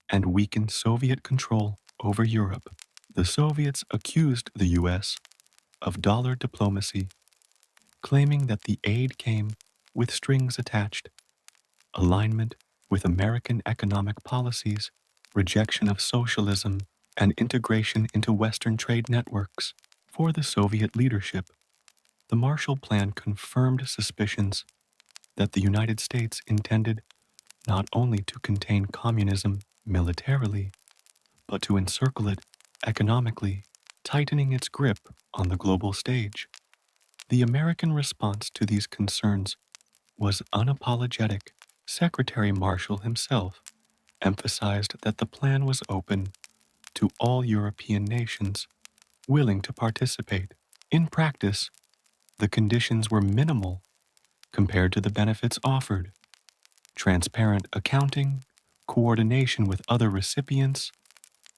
and weaken Soviet control over Europe. The Soviets accused the U.S. of dollar diplomacy, claiming that the aid came with strings attached, alignment with American economic policies, rejection of socialism, and integration into Western trade networks. For the Soviet leadership, the Marshall Plan confirmed suspicions that the United States intended not only to contain communism militarily, but to encircle it economically, tightening its grip on the global stage. The American response to these concerns was unapologetic. Secretary Marshall himself emphasized that the plan was open to all European nations willing to participate. In practice, the conditions were minimal compared to the benefits offered: transparent accounting, coordination with other recipients,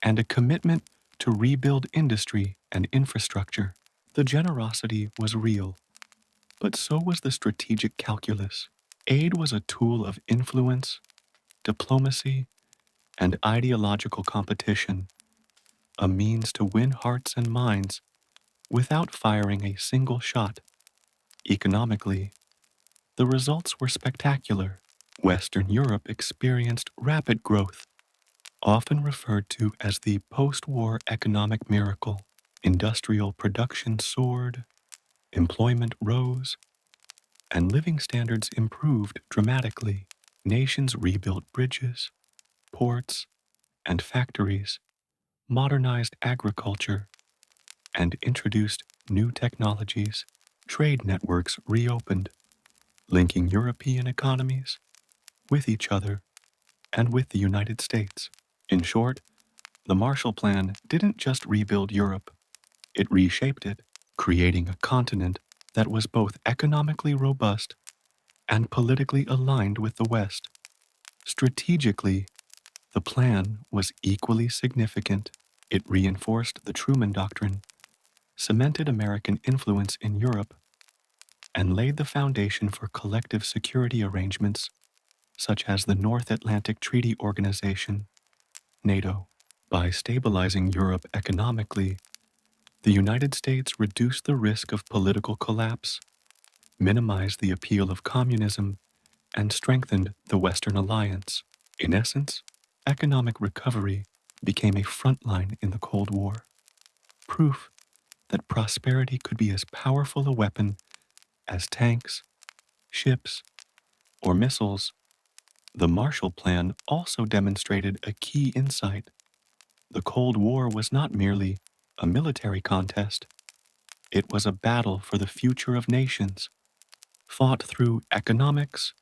and a commitment to rebuild industry and infrastructure. The generosity was real, but so was the strategic calculus. Aid was a tool of influence, diplomacy, and ideological competition, a means to win hearts and minds without firing a single shot. Economically, the results were spectacular. Western Europe experienced rapid growth, often referred to as the post-war economic miracle. Industrial production soared, employment rose, and living standards improved dramatically. Nations rebuilt bridges, ports, and factories, modernized agriculture, and introduced new technologies. Trade networks reopened, linking European economies with each other and with the United States. In short, the Marshall Plan didn't just rebuild Europe, it reshaped it, creating a continent that was both economically robust and politically aligned with the West. Strategically, the plan was equally significant. It reinforced the Truman Doctrine, cemented American influence in Europe, and laid the foundation for collective security arrangements such as the North Atlantic Treaty Organization, NATO. By stabilizing Europe economically, the United States reduced the risk of political collapse, minimized the appeal of communism, and strengthened the Western alliance. In essence, economic recovery became a front line in the Cold War, proof that prosperity could be as powerful a weapon as tanks, ships, or missiles. The Marshall Plan also demonstrated a key insight. The Cold War was not merely a military contest, it was a battle for the future of nations, fought through economics,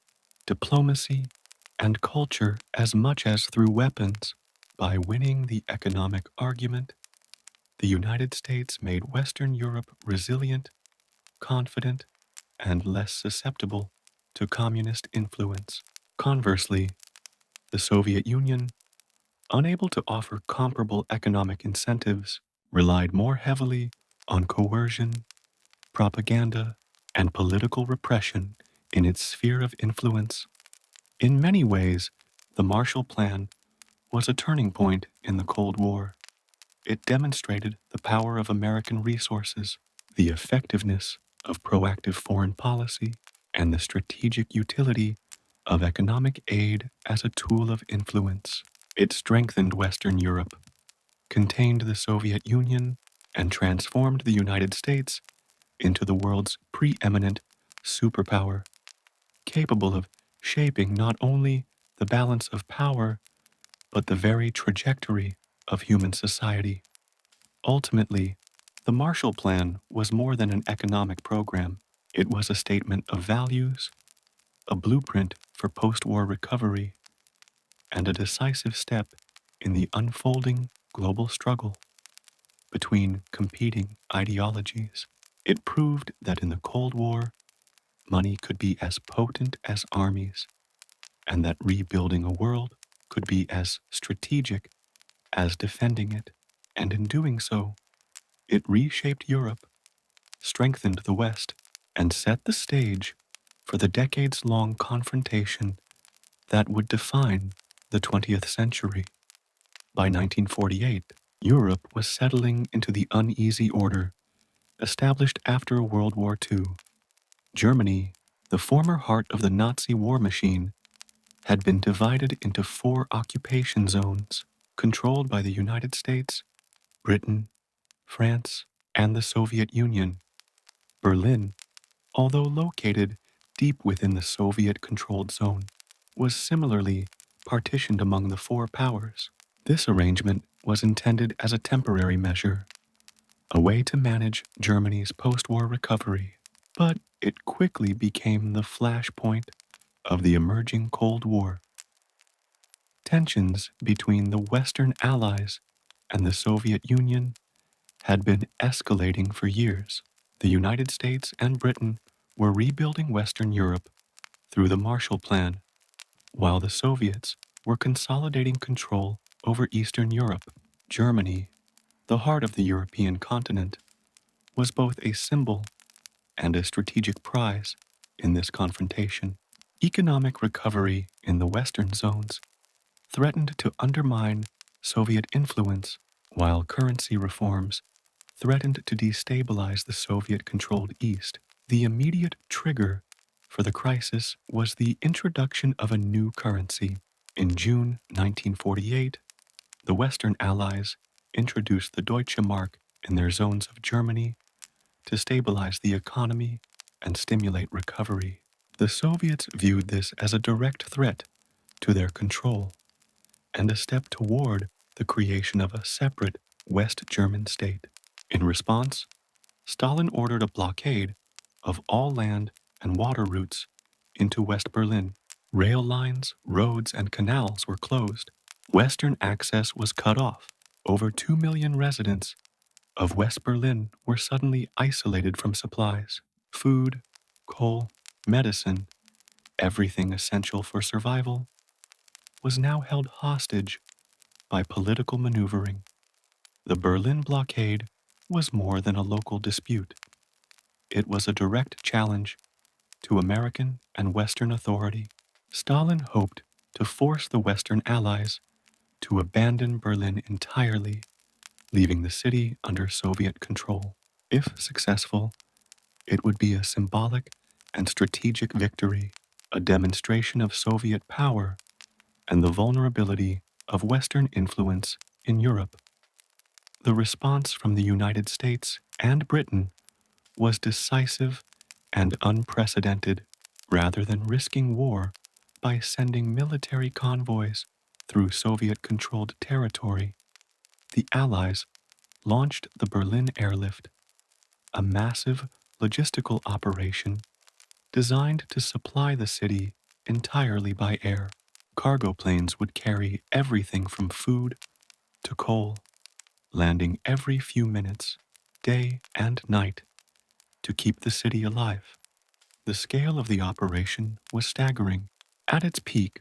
diplomacy, and culture as much as through weapons. By winning the economic argument, the United States made Western Europe resilient, confident, and less susceptible to communist influence. Conversely, the Soviet Union, unable to offer comparable economic incentives, relied more heavily on coercion, propaganda, and political repression in its sphere of influence. In many ways, the Marshall Plan was a turning point in the Cold War. It demonstrated the power of American resources, the effectiveness of proactive foreign policy, and the strategic utility of economic aid as a tool of influence. It strengthened Western Europe, contained the Soviet Union, and transformed the United States into the world's preeminent superpower, capable of shaping not only the balance of power, but the very trajectory of human society. Ultimately, the Marshall Plan was more than an economic program. It was a statement of values, a blueprint for post-war recovery, and a decisive step in the unfolding global struggle between competing ideologies. It proved that in the Cold War, money could be as potent as armies, and that rebuilding a world could be as strategic as defending it. And in doing so, it reshaped Europe, strengthened the West, and set the stage for the decades-long confrontation that would define the 20th century. By 1948, Europe was settling into the uneasy order established after World War II. Germany, the former heart of the Nazi war machine, had been divided into 4 occupation zones controlled by the United States, Britain, France, and the Soviet Union. Berlin, although located deep within the Soviet-controlled zone, was similarly partitioned among the 4 powers. This arrangement was intended as a temporary measure, a way to manage Germany's post-war recovery, but it quickly became the flashpoint of the emerging Cold War. Tensions between the Western Allies and the Soviet Union had been escalating for years. The United States and Britain were rebuilding Western Europe through the Marshall Plan, while the Soviets were consolidating control over Eastern Europe. Germany, the heart of the European continent, was both a symbol and a strategic prize in this confrontation. Economic recovery in the Western zones threatened to undermine Soviet influence, while currency reforms threatened to destabilize the Soviet-controlled East. The immediate trigger for the crisis was the introduction of a new currency. In June 1948, the Western Allies introduced the Deutsche Mark in their zones of Germany to stabilize the economy and stimulate recovery. The Soviets viewed this as a direct threat to their control and a step toward the creation of a separate West German state. In response, Stalin ordered a blockade of all land and water routes into West Berlin. Rail lines, roads, and canals were closed. Western access was cut off. Over 2 million residents of West Berlin were suddenly isolated from supplies. Food, coal, medicine, everything essential for survival, was now held hostage by political maneuvering. The Berlin blockade was more than a local dispute. It was a direct challenge to American and Western authority. Stalin hoped to force the Western Allies to abandon Berlin entirely, leaving the city under Soviet control. If successful, it would be a symbolic and strategic victory, a demonstration of Soviet power and the vulnerability of Western influence in Europe. The response from the United States and Britain was decisive and unprecedented. Rather than risking war by sending military convoys through Soviet-controlled territory, the Allies launched the Berlin Airlift, a massive logistical operation designed to supply the city entirely by air. Cargo planes would carry everything from food to coal, landing every few minutes, day and night, to keep the city alive. The scale of the operation was staggering. At its peak,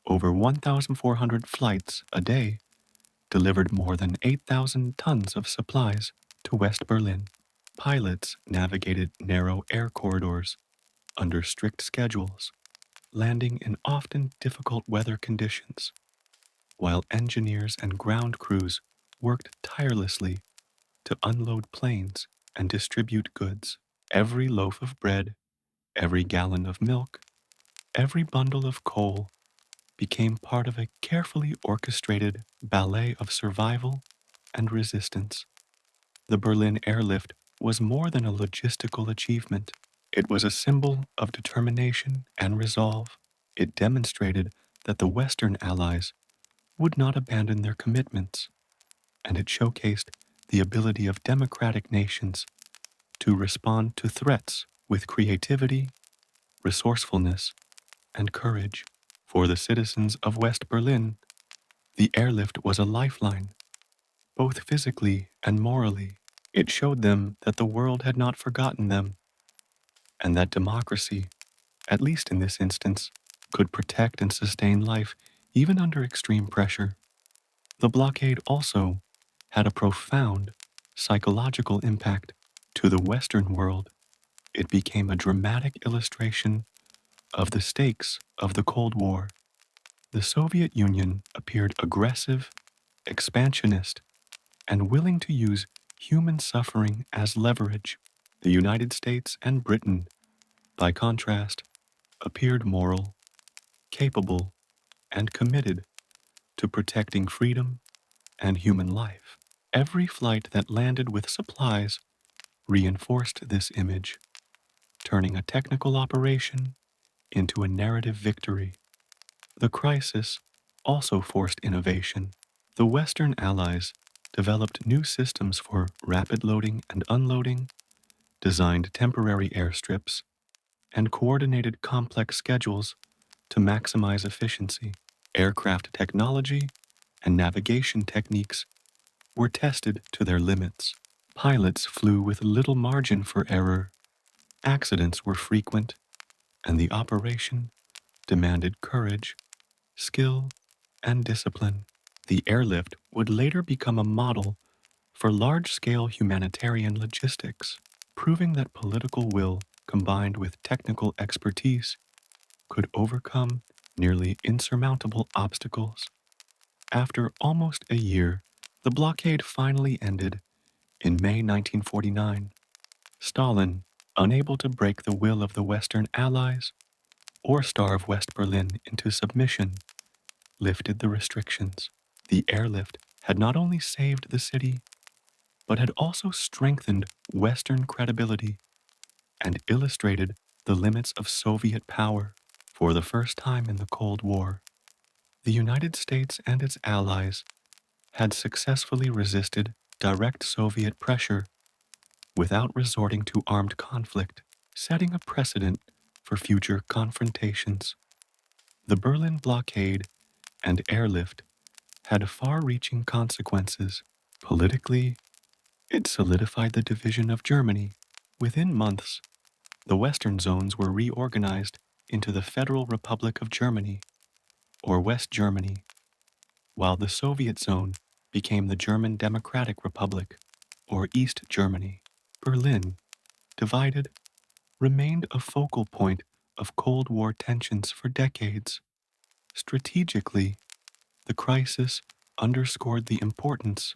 over 1,400 flights a day delivered more than 8,000 tons of supplies to West Berlin. Pilots navigated narrow air corridors under strict schedules, landing in often difficult weather conditions, while engineers and ground crews worked tirelessly to unload planes and distribute goods. Every loaf of bread, every gallon of milk, every bundle of coal became part of a carefully orchestrated ballet of survival and resistance. The Berlin Airlift was more than a logistical achievement. It was a symbol of determination and resolve. It demonstrated that the Western Allies would not abandon their commitments, and it showcased the ability of democratic nations to respond to threats with creativity, resourcefulness, and courage. For the citizens of West Berlin, the airlift was a lifeline, both physically and morally. It showed them that the world had not forgotten them, and that democracy, at least in this instance, could protect and sustain life even under extreme pressure. The blockade also had a profound psychological impact to the Western world. It became a dramatic illustration of the stakes of the Cold War. The Soviet Union appeared aggressive, expansionist, and willing to use human suffering as leverage. The United States and Britain, by contrast, appeared moral, capable, and committed to protecting freedom and human life. Every flight that landed with supplies reinforced this image, turning a technical operation into a narrative victory. The crisis also forced innovation. The Western Allies developed new systems for rapid loading and unloading, designed temporary airstrips, and coordinated complex schedules to maximize efficiency. Aircraft technology and navigation techniques were tested to their limits. Pilots flew with little margin for error. Accidents were frequent, and the operation demanded courage, skill, and discipline. The airlift would later become a model for large-scale humanitarian logistics, proving that political will combined with technical expertise could overcome nearly insurmountable obstacles. After almost a year, the blockade finally ended in May 1949. Stalin, unable to break the will of the Western Allies or starve West Berlin into submission, lifted the restrictions. The airlift had not only saved the city, but had also strengthened Western credibility and illustrated the limits of Soviet power. For the first time in the Cold War, the United States and its allies had successfully resisted direct Soviet pressure without resorting to armed conflict, setting a precedent for future confrontations. The Berlin blockade and airlift had far-reaching consequences. Politically, it solidified the division of Germany. Within months, the Western zones were reorganized into the Federal Republic of Germany, or West Germany, while the Soviet zone became the German Democratic Republic, or East Germany. Berlin, divided, remained a focal point of Cold War tensions for decades. Strategically, the crisis underscored the importance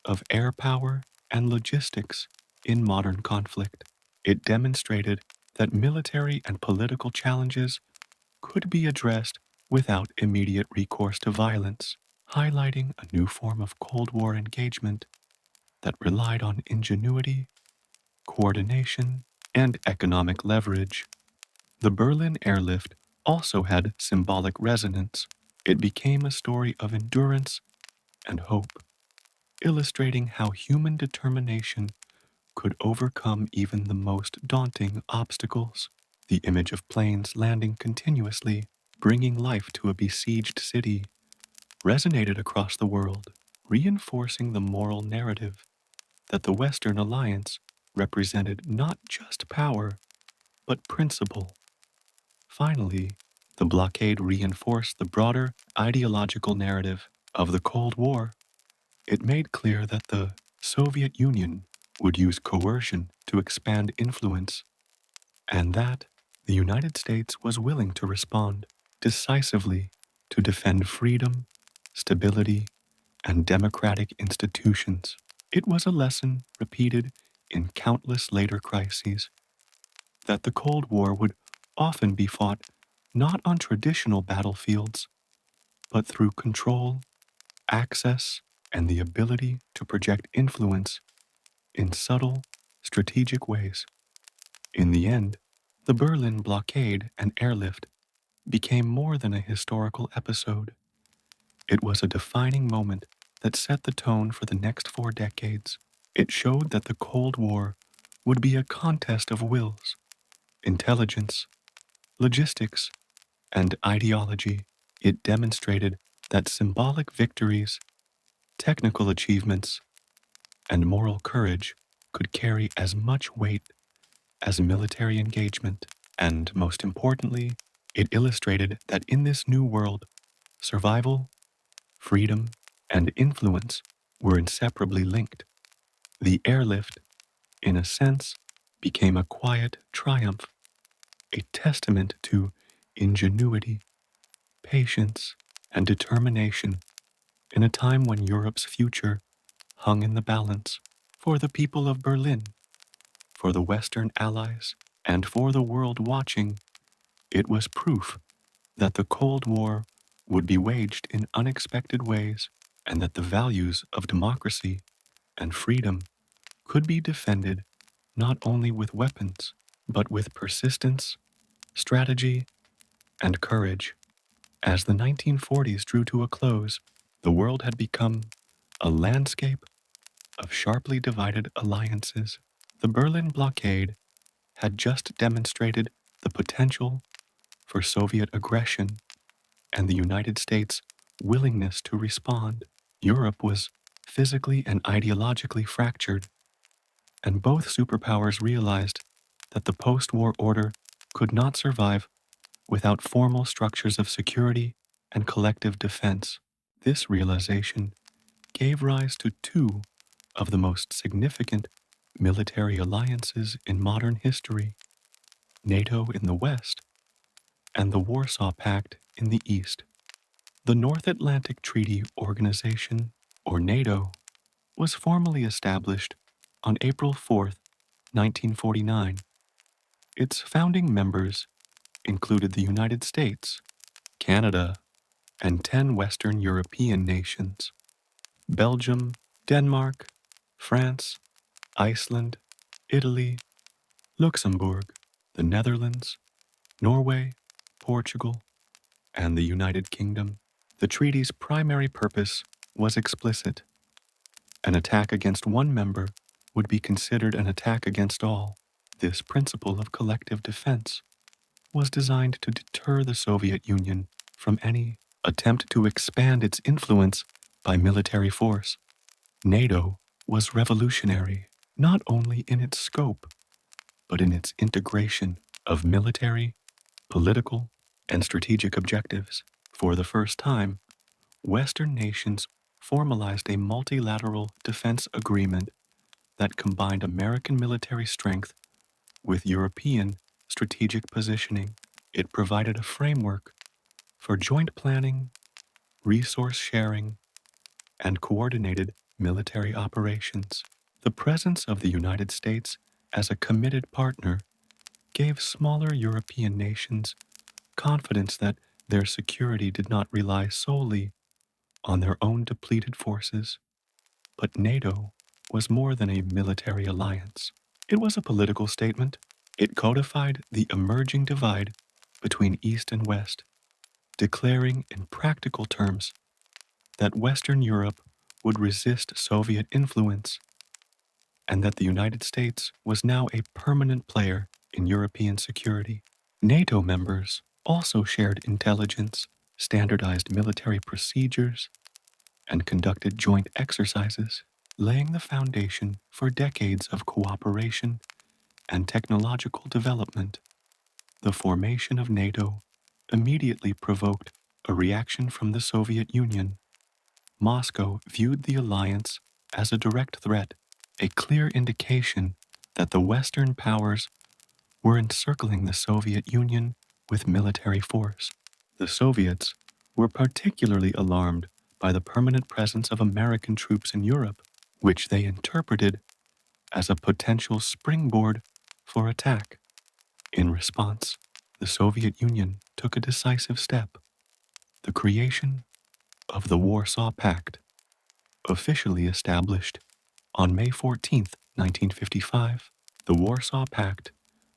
of air power and logistics in modern conflict. It demonstrated that military and political challenges could be addressed without immediate recourse to violence, highlighting a new form of Cold War engagement that relied on ingenuity, coordination, and economic leverage. The Berlin airlift also had symbolic resonance. It became a story of endurance and hope, illustrating how human determination could overcome even the most daunting obstacles. The image of planes landing continuously, bringing life to a besieged city, resonated across the world, reinforcing the moral narrative that the Western alliance represented not just power, but principle. Finally, the blockade reinforced the broader ideological narrative of the Cold War. It made clear that the Soviet Union would use coercion to expand influence, and that the United States was willing to respond decisively to defend freedom, stability, and democratic institutions. It was a lesson repeated in countless later crises that the Cold War would often be fought not on traditional battlefields, but through control, access, and the ability to project influence in subtle, strategic ways. In the end, the Berlin blockade and airlift became more than a historical episode. It was a defining moment that set the tone for the next 4 decades. It showed that the Cold War would be a contest of wills, intelligence, logistics, and ideology. It demonstrated that symbolic victories, technical achievements, and moral courage could carry as much weight as military engagement. And most importantly, it illustrated that in this new world, survival, freedom, and influence were inseparably linked. The airlift, in a sense, became a quiet triumph, a testament to ingenuity, patience, and determination in a time when Europe's future hung in the balance. For the people of Berlin, for the Western allies, and for the world watching, it was proof that the Cold War would be waged in unexpected ways and that the values of democracy and freedom could be defended not only with weapons, but with persistence, strategy, and courage. As the 1940s drew to a close, the world had become a landscape of sharply divided alliances. The Berlin blockade had just demonstrated the potential for Soviet aggression and the United States' willingness to respond. Europe was physically and ideologically fractured, and both superpowers realized that the post-war order could not survive without formal structures of security and collective defense. This realization gave rise to two of the most significant military alliances in modern history: NATO in the West and the Warsaw Pact in the East. The North Atlantic Treaty Organization, or NATO, was formally established on April 4, 1949. Its founding members included the United States, Canada, and 10 Western European nations: Belgium, Denmark, France, Iceland, Italy, Luxembourg, the Netherlands, Norway, Portugal, and the United Kingdom. The treaty's primary purpose was explicit. An attack against one member would be considered an attack against all. This principle of collective defense was designed to deter the Soviet Union from any attempt to expand its influence by military force. NATO was revolutionary, not only in its scope, but in its integration of military, political, and strategic objectives. For the first time, Western nations formalized a multilateral defense agreement that combined American military strength with European strategic positioning. It provided a framework for joint planning, resource sharing, and coordinated military operations. The presence of the United States as a committed partner gave smaller European nations confidence that their security did not rely solely on their own depleted forces. But NATO was more than a military alliance. It was a political statement. It codified the emerging divide between East and West, declaring in practical terms that Western Europe would resist Soviet influence and that the United States was now a permanent player in European security. NATO members also shared intelligence, standardized military procedures, and conducted joint exercises, laying the foundation for decades of cooperation and technological development. The formation of NATO immediately provoked a reaction from the Soviet Union. Moscow viewed the alliance as a direct threat, a clear indication that the Western powers were encircling the Soviet Union with military force. The Soviets were particularly alarmed by the permanent presence of American troops in Europe, which they interpreted as a potential springboard for attack. In response, the Soviet Union took a decisive step: the creation of the Warsaw Pact. Officially established on May 14, 1955, the Warsaw Pact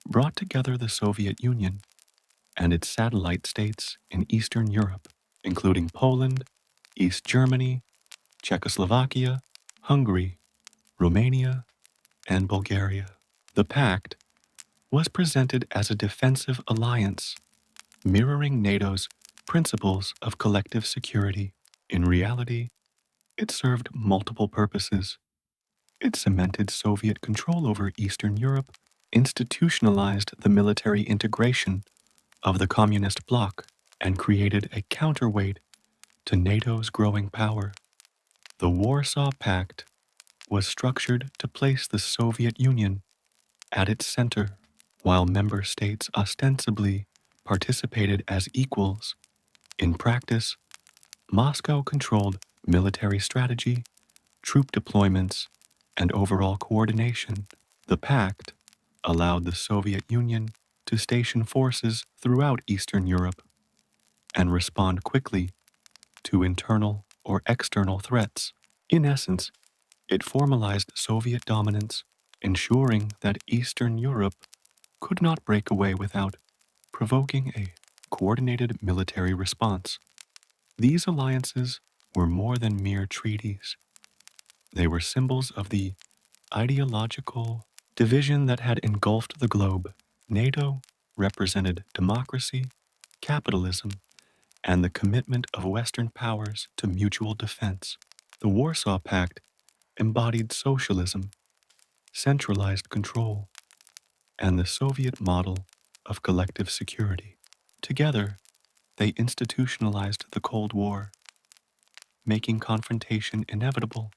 brought together the Soviet Union and its satellite states in Eastern Europe, including Poland, East Germany, Czechoslovakia, Hungary, Romania, and Bulgaria. The pact was presented as a defensive alliance, mirroring NATO's principles of collective security. In reality, it served multiple purposes. It cemented Soviet control over Eastern Europe, institutionalized the military integration of the communist bloc, and created a counterweight to NATO's growing power. The Warsaw Pact was structured to place the Soviet Union at its center, while member states ostensibly participated as equals. In practice, Moscow controlled military strategy, troop deployments, and overall coordination. The Pact allowed the Soviet Union to station forces throughout Eastern Europe and respond quickly to internal or external threats. In essence, it formalized Soviet dominance, ensuring that Eastern Europe could not break away without provoking a coordinated military response. These alliances were more than mere treaties. They were symbols of the ideological division that had engulfed the globe. NATO represented democracy, capitalism, and the commitment of Western powers to mutual defense. The Warsaw Pact embodied socialism, centralized control, and the Soviet model of collective security. Together, they institutionalized the Cold War, making confrontation inevitable,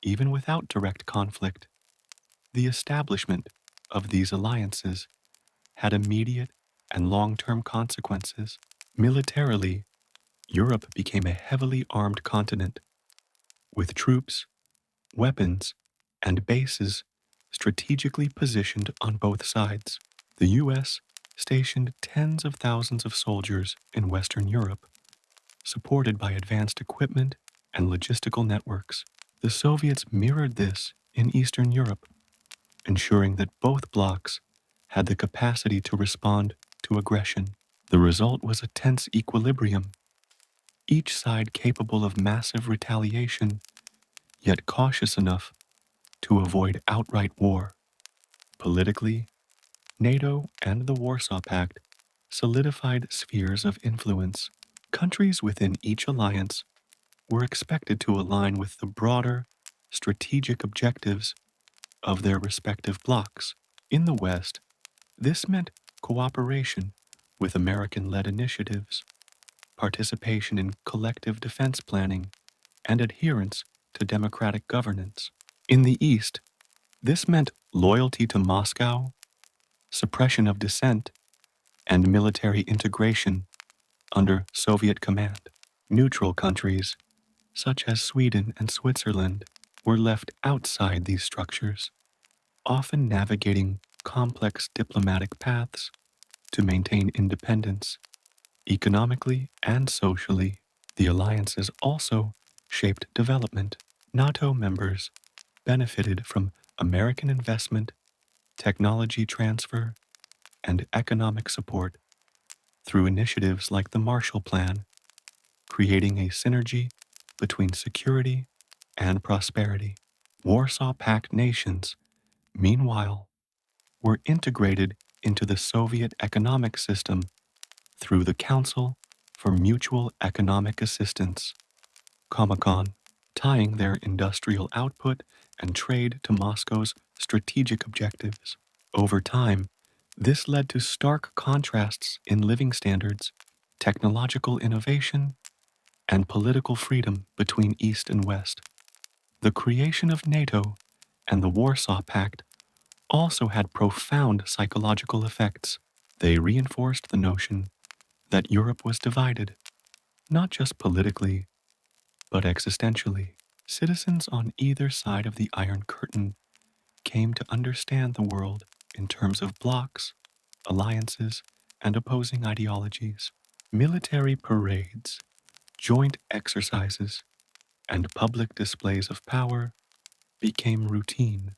even without direct conflict. The establishment of these alliances had immediate and long-term consequences. Militarily, Europe became a heavily armed continent, with troops, weapons, and bases strategically positioned on both sides. The U.S. stationed tens of thousands of soldiers in Western Europe, supported by advanced equipment and logistical networks. The Soviets mirrored this in Eastern Europe, ensuring that both blocs had the capacity to respond to aggression. The result was a tense equilibrium, each side capable of massive retaliation, yet cautious enough to avoid outright war. Politically, NATO and the Warsaw Pact solidified spheres of influence. Countries within each alliance were expected to align with the broader strategic objectives of their respective blocs. In the West, this meant cooperation with American-led initiatives, participation in collective defense planning, and adherence to democratic governance. In the East, this meant loyalty to Moscow, suppression of dissent, and military integration under Soviet command. Neutral countries, such as Sweden and Switzerland, were left outside these structures, often navigating complex diplomatic paths to maintain independence. Economically and socially, the alliances also shaped development. NATO members benefited from American investment, technology transfer, and economic support through initiatives like the Marshall Plan, creating a synergy between security and prosperity. Warsaw Pact nations, meanwhile, were integrated into the Soviet economic system through the Council for Mutual Economic Assistance, Comecon, tying their industrial output and trade to Moscow's strategic objectives. Over time, this led to stark contrasts in living standards, technological innovation, and political freedom between East and West. The creation of NATO and the Warsaw Pact also had profound psychological effects. They reinforced the notion that Europe was divided, not just politically, but existentially. Citizens on either side of the Iron Curtain came to understand the world in terms of blocs, alliances, and opposing ideologies. Military parades, joint exercises, and public displays of power became routine,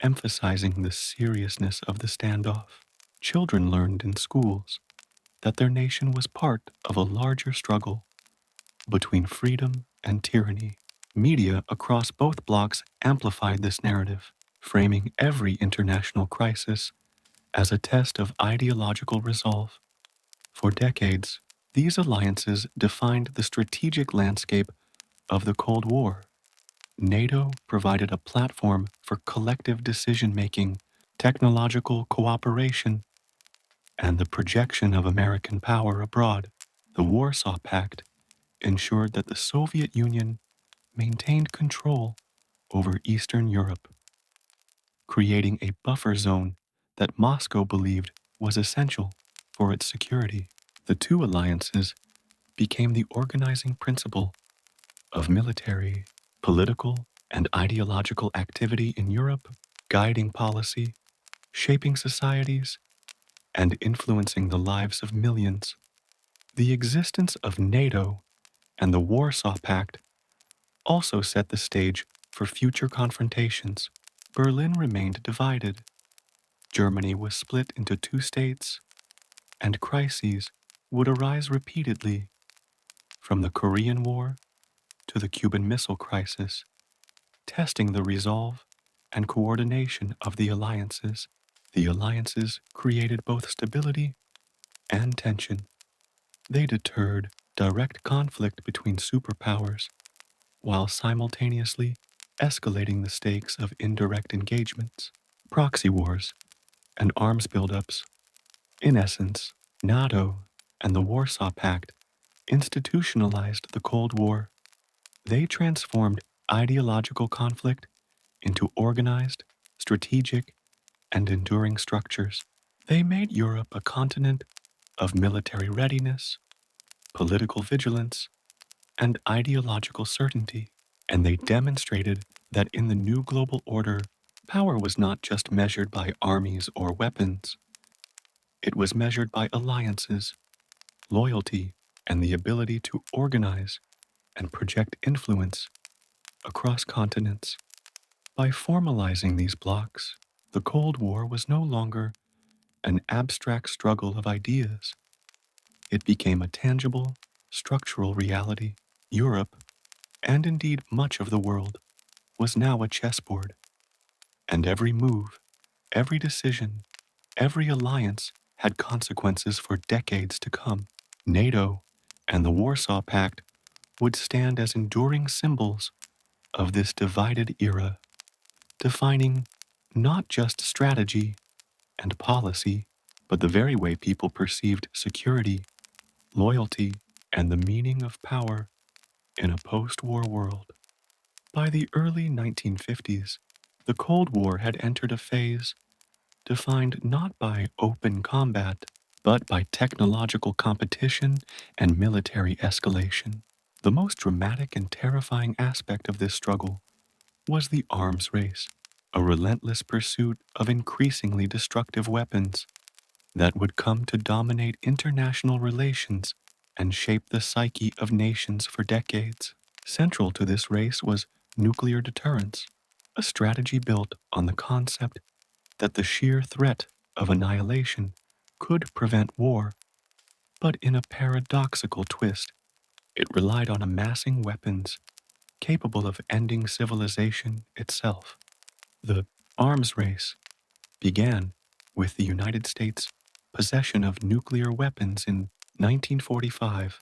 emphasizing the seriousness of the standoff. Children learned in schools that their nation was part of a larger struggle between freedom and tyranny. Media across both blocs amplified this narrative, framing every international crisis as a test of ideological resolve. For decades, these alliances defined the strategic landscape of the Cold War. NATO provided a platform for collective decision-making, technological cooperation, and the projection of American power abroad. The Warsaw Pact ensured that the Soviet Union maintained control over Eastern Europe, creating a buffer zone that Moscow believed was essential for its security. The two alliances became the organizing principle of military, political, and ideological activity in Europe, guiding policy, shaping societies, and influencing the lives of millions. The existence of NATO and the Warsaw Pact also set the stage for future confrontations. Berlin remained divided. Germany was split into two states, and crises would arise repeatedly, from the Korean War to the Cuban Missile Crisis, testing the resolve and coordination of the alliances. The alliances created both stability and tension. They deterred direct conflict between superpowers while simultaneously escalating the stakes of indirect engagements, proxy wars, and arms buildups. In essence, NATO and the Warsaw Pact institutionalized the Cold War. They transformed ideological conflict into organized, strategic, and enduring structures. They made Europe a continent of military readiness, political vigilance, and ideological certainty. And they demonstrated that in the new global order, power was not just measured by armies or weapons, it was measured by alliances, loyalty, and the ability to organize and project influence across continents. By formalizing these blocks, the Cold War was no longer an abstract struggle of ideas. It became a tangible, structural reality. Europe, and indeed much of the world, was now a chessboard, and every move, every decision, every alliance had consequences for decades to come. NATO and the Warsaw Pact would stand as enduring symbols of this divided era, defining not just strategy and policy, but the very way people perceived security, loyalty, and the meaning of power in a post-war world. By the early 1950s, the Cold War had entered a phase defined not by open combat, but by technological competition and military escalation. The most dramatic and terrifying aspect of this struggle was the arms race, a relentless pursuit of increasingly destructive weapons that would come to dominate international relations and shape the psyche of nations for decades. Central to this race was nuclear deterrence, a strategy built on the concept that the sheer threat of annihilation could prevent war, but in a paradoxical twist, it relied on amassing weapons capable of ending civilization itself. The arms race began with the United States' possession of nuclear weapons in 1945.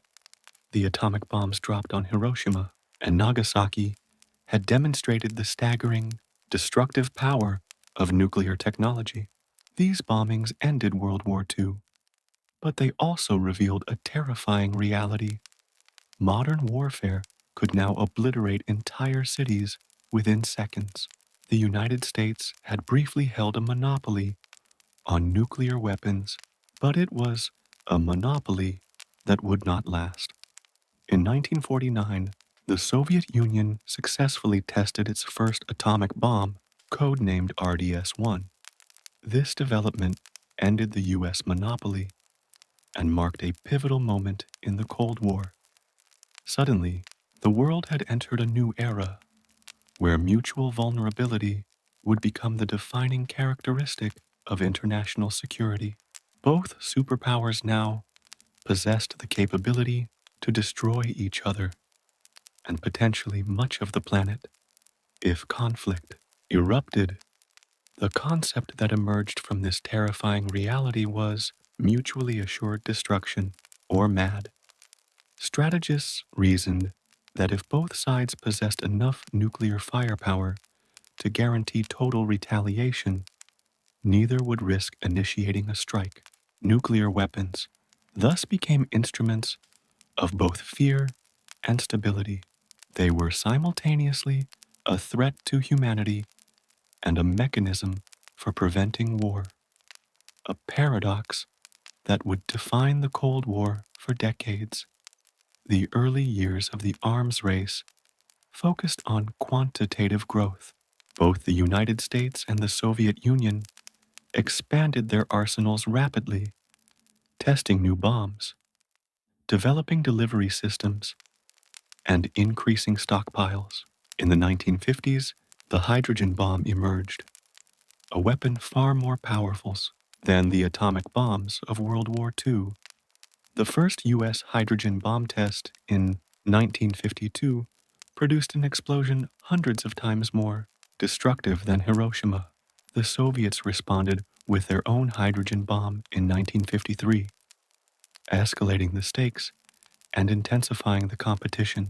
The atomic bombs dropped on Hiroshima and Nagasaki had demonstrated the staggering, destructive power of nuclear technology. These bombings ended World War II, but they also revealed a terrifying reality. Modern warfare could now obliterate entire cities within seconds. The United States had briefly held a monopoly on nuclear weapons, but it was a monopoly that would not last. In 1949, the Soviet Union successfully tested its first atomic bomb, codenamed RDS-1. This development ended the U.S. monopoly and marked a pivotal moment in the Cold War. Suddenly, the world had entered a new era, where mutual vulnerability would become the defining characteristic of international security. Both superpowers now possessed the capability to destroy each other and potentially much of the planet if conflict erupted. The concept that emerged from this terrifying reality was mutually assured destruction, or MAD. Strategists reasoned that if both sides possessed enough nuclear firepower to guarantee total retaliation, neither would risk initiating a strike. Nuclear weapons thus became instruments of both fear and stability. They were simultaneously a threat to humanity and a mechanism for preventing war, a paradox that would define the Cold War for decades. The early years of the arms race focused on quantitative growth. Both the United States and the Soviet Union expanded their arsenals rapidly, testing new bombs, developing delivery systems, and increasing stockpiles. In the 1950s, the hydrogen bomb emerged, a weapon far more powerful than the atomic bombs of World War II. The first U.S. hydrogen bomb test in 1952 produced an explosion hundreds of times more destructive than Hiroshima. The Soviets responded with their own hydrogen bomb in 1953, escalating the stakes and intensifying the competition.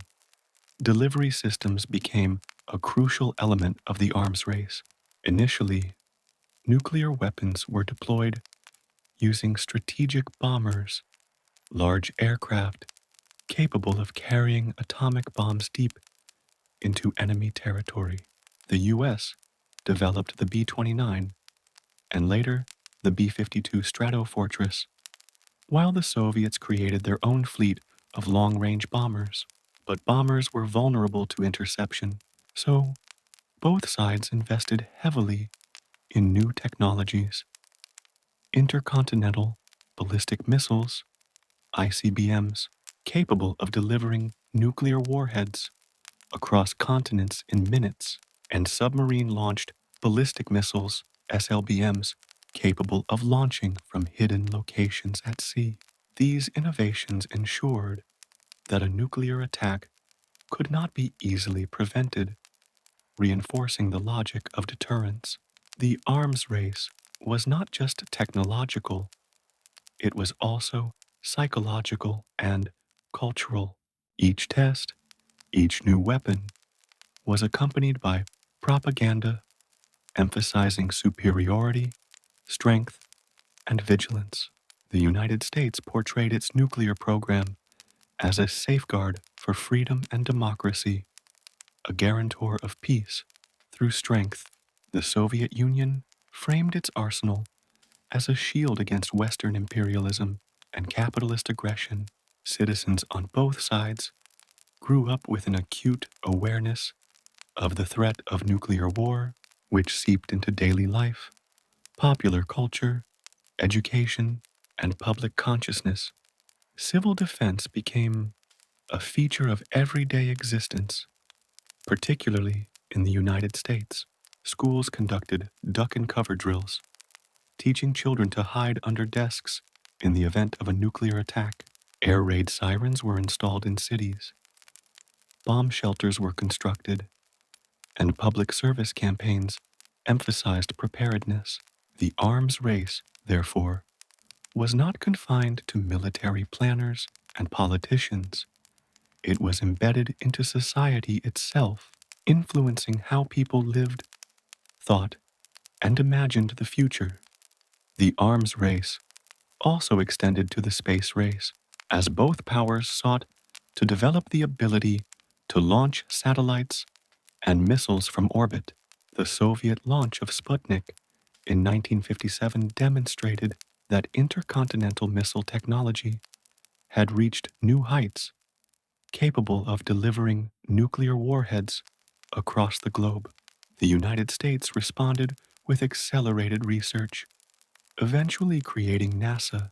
Delivery systems became a crucial element of the arms race. Initially, nuclear weapons were deployed using strategic bombers, large aircraft capable of carrying atomic bombs deep into enemy territory. The U.S. developed the B-29 and later the B-52 Stratofortress, while the Soviets created their own fleet of long-range bombers. But bombers were vulnerable to interception, so both sides invested heavily in new technologies. Intercontinental ballistic missiles, ICBMs, capable of delivering nuclear warheads across continents in minutes, and submarine-launched ballistic missiles, SLBMs, capable of launching from hidden locations at sea. These innovations ensured that a nuclear attack could not be easily prevented, reinforcing the logic of deterrence. The arms race was not just technological, it was also psychological and cultural. Each test, each new weapon, was accompanied by propaganda emphasizing superiority, strength, and vigilance. The United States portrayed its nuclear program as a safeguard for freedom and democracy, a guarantor of peace through strength. The Soviet Union framed its arsenal as a shield against Western imperialism and capitalist aggression. Citizens on both sides grew up with an acute awareness of the threat of nuclear war, which seeped into daily life, popular culture, education, and public consciousness. Civil defense became a feature of everyday existence, particularly in the United States. Schools conducted duck and cover drills, teaching children to hide under desks in the event of a nuclear attack. Air raid sirens were installed in cities. Bomb shelters were constructed, and public service campaigns emphasized preparedness. The arms race, therefore, was not confined to military planners and politicians. It was embedded into society itself, influencing how people lived, thought, and imagined the future. The arms race also extended to the space race, as both powers sought to develop the ability to launch satellites and missiles from orbit. The Soviet launch of Sputnik in 1957 demonstrated that intercontinental missile technology had reached new heights, capable of delivering nuclear warheads across the globe. The United States responded with accelerated research, eventually creating NASA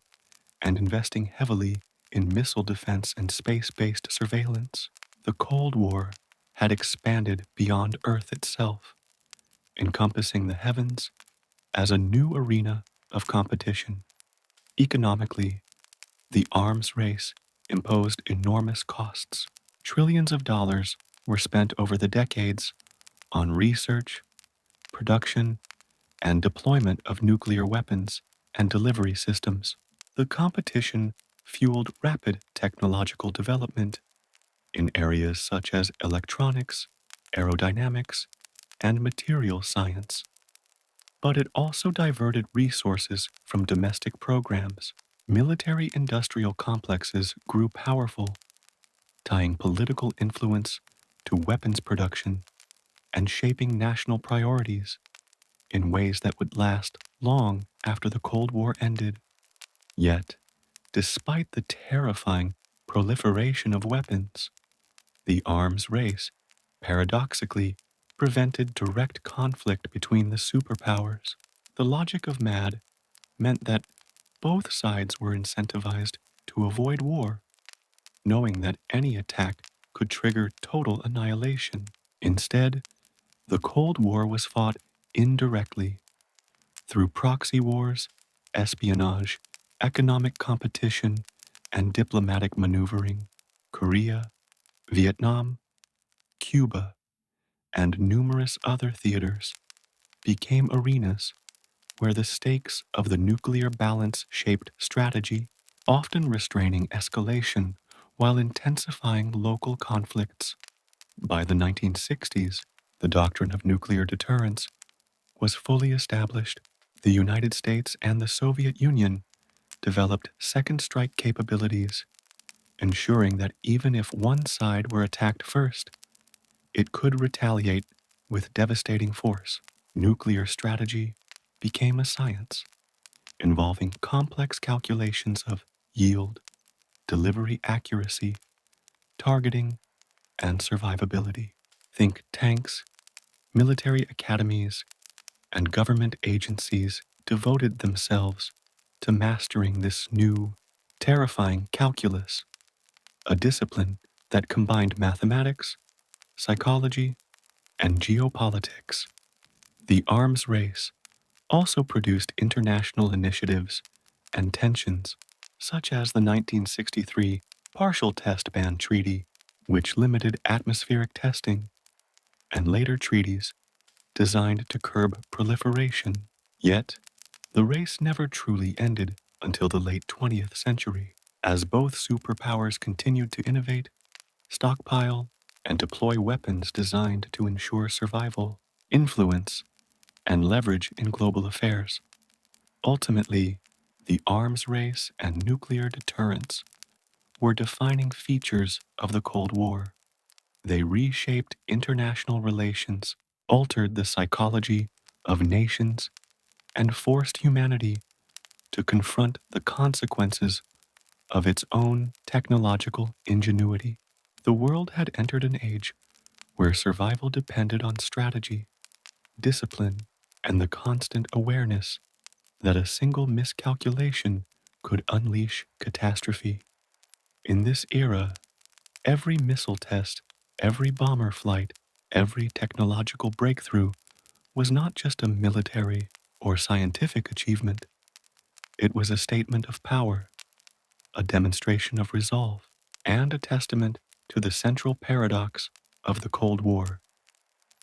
and investing heavily in missile defense and space-based surveillance. The Cold War had expanded beyond Earth itself, encompassing the heavens as a new arena of competition. Economically, the arms race imposed enormous costs. Trillions of dollars were spent over the decades on research, production, and deployment of nuclear weapons and delivery systems. The competition fueled rapid technological development in areas such as electronics, aerodynamics, and material science. But it also diverted resources from domestic programs. Military-industrial complexes grew powerful, tying political influence to weapons production and shaping national priorities in ways that would last long after the Cold War ended. Yet, despite the terrifying proliferation of weapons. The arms race, paradoxically, prevented direct conflict between the superpowers. The logic of MAD meant that both sides were incentivized to avoid war, knowing that any attack could trigger total annihilation. Instead, the Cold War was fought indirectly through proxy wars, espionage, economic competition, and diplomatic maneuvering. Korea, Vietnam, Cuba, and numerous other theaters became arenas where the stakes of the nuclear balance shaped strategy, often restraining escalation while intensifying local conflicts. By the 1960s, the doctrine of nuclear deterrence was fully established. The United States and the Soviet Union developed second strike capabilities, ensuring that even if one side were attacked first, it could retaliate with devastating force. Nuclear strategy became a science involving complex calculations of yield, delivery accuracy, targeting, and survivability. Think tanks, military academies, and government agencies devoted themselves to mastering this new, terrifying calculus, a discipline that combined mathematics, psychology, and geopolitics. The arms race also produced international initiatives and tensions, such as the 1963 Partial Test Ban Treaty, which limited atmospheric testing, and later treaties designed to curb proliferation. Yet, the race never truly ended until the late 20th century, as both superpowers continued to innovate, stockpile, and deploy weapons designed to ensure survival, influence, and leverage in global affairs. Ultimately, the arms race and nuclear deterrence were defining features of the Cold War. They reshaped international relations, altered the psychology of nations, and forced humanity to confront the consequences of its own technological ingenuity. The world had entered an age where survival depended on strategy, discipline, and the constant awareness that a single miscalculation could unleash catastrophe. In this era, every missile test, every bomber flight, every technological breakthrough was not just a military or scientific achievement. It was a statement of power, a demonstration of resolve, and a testament to the central paradox of the Cold War,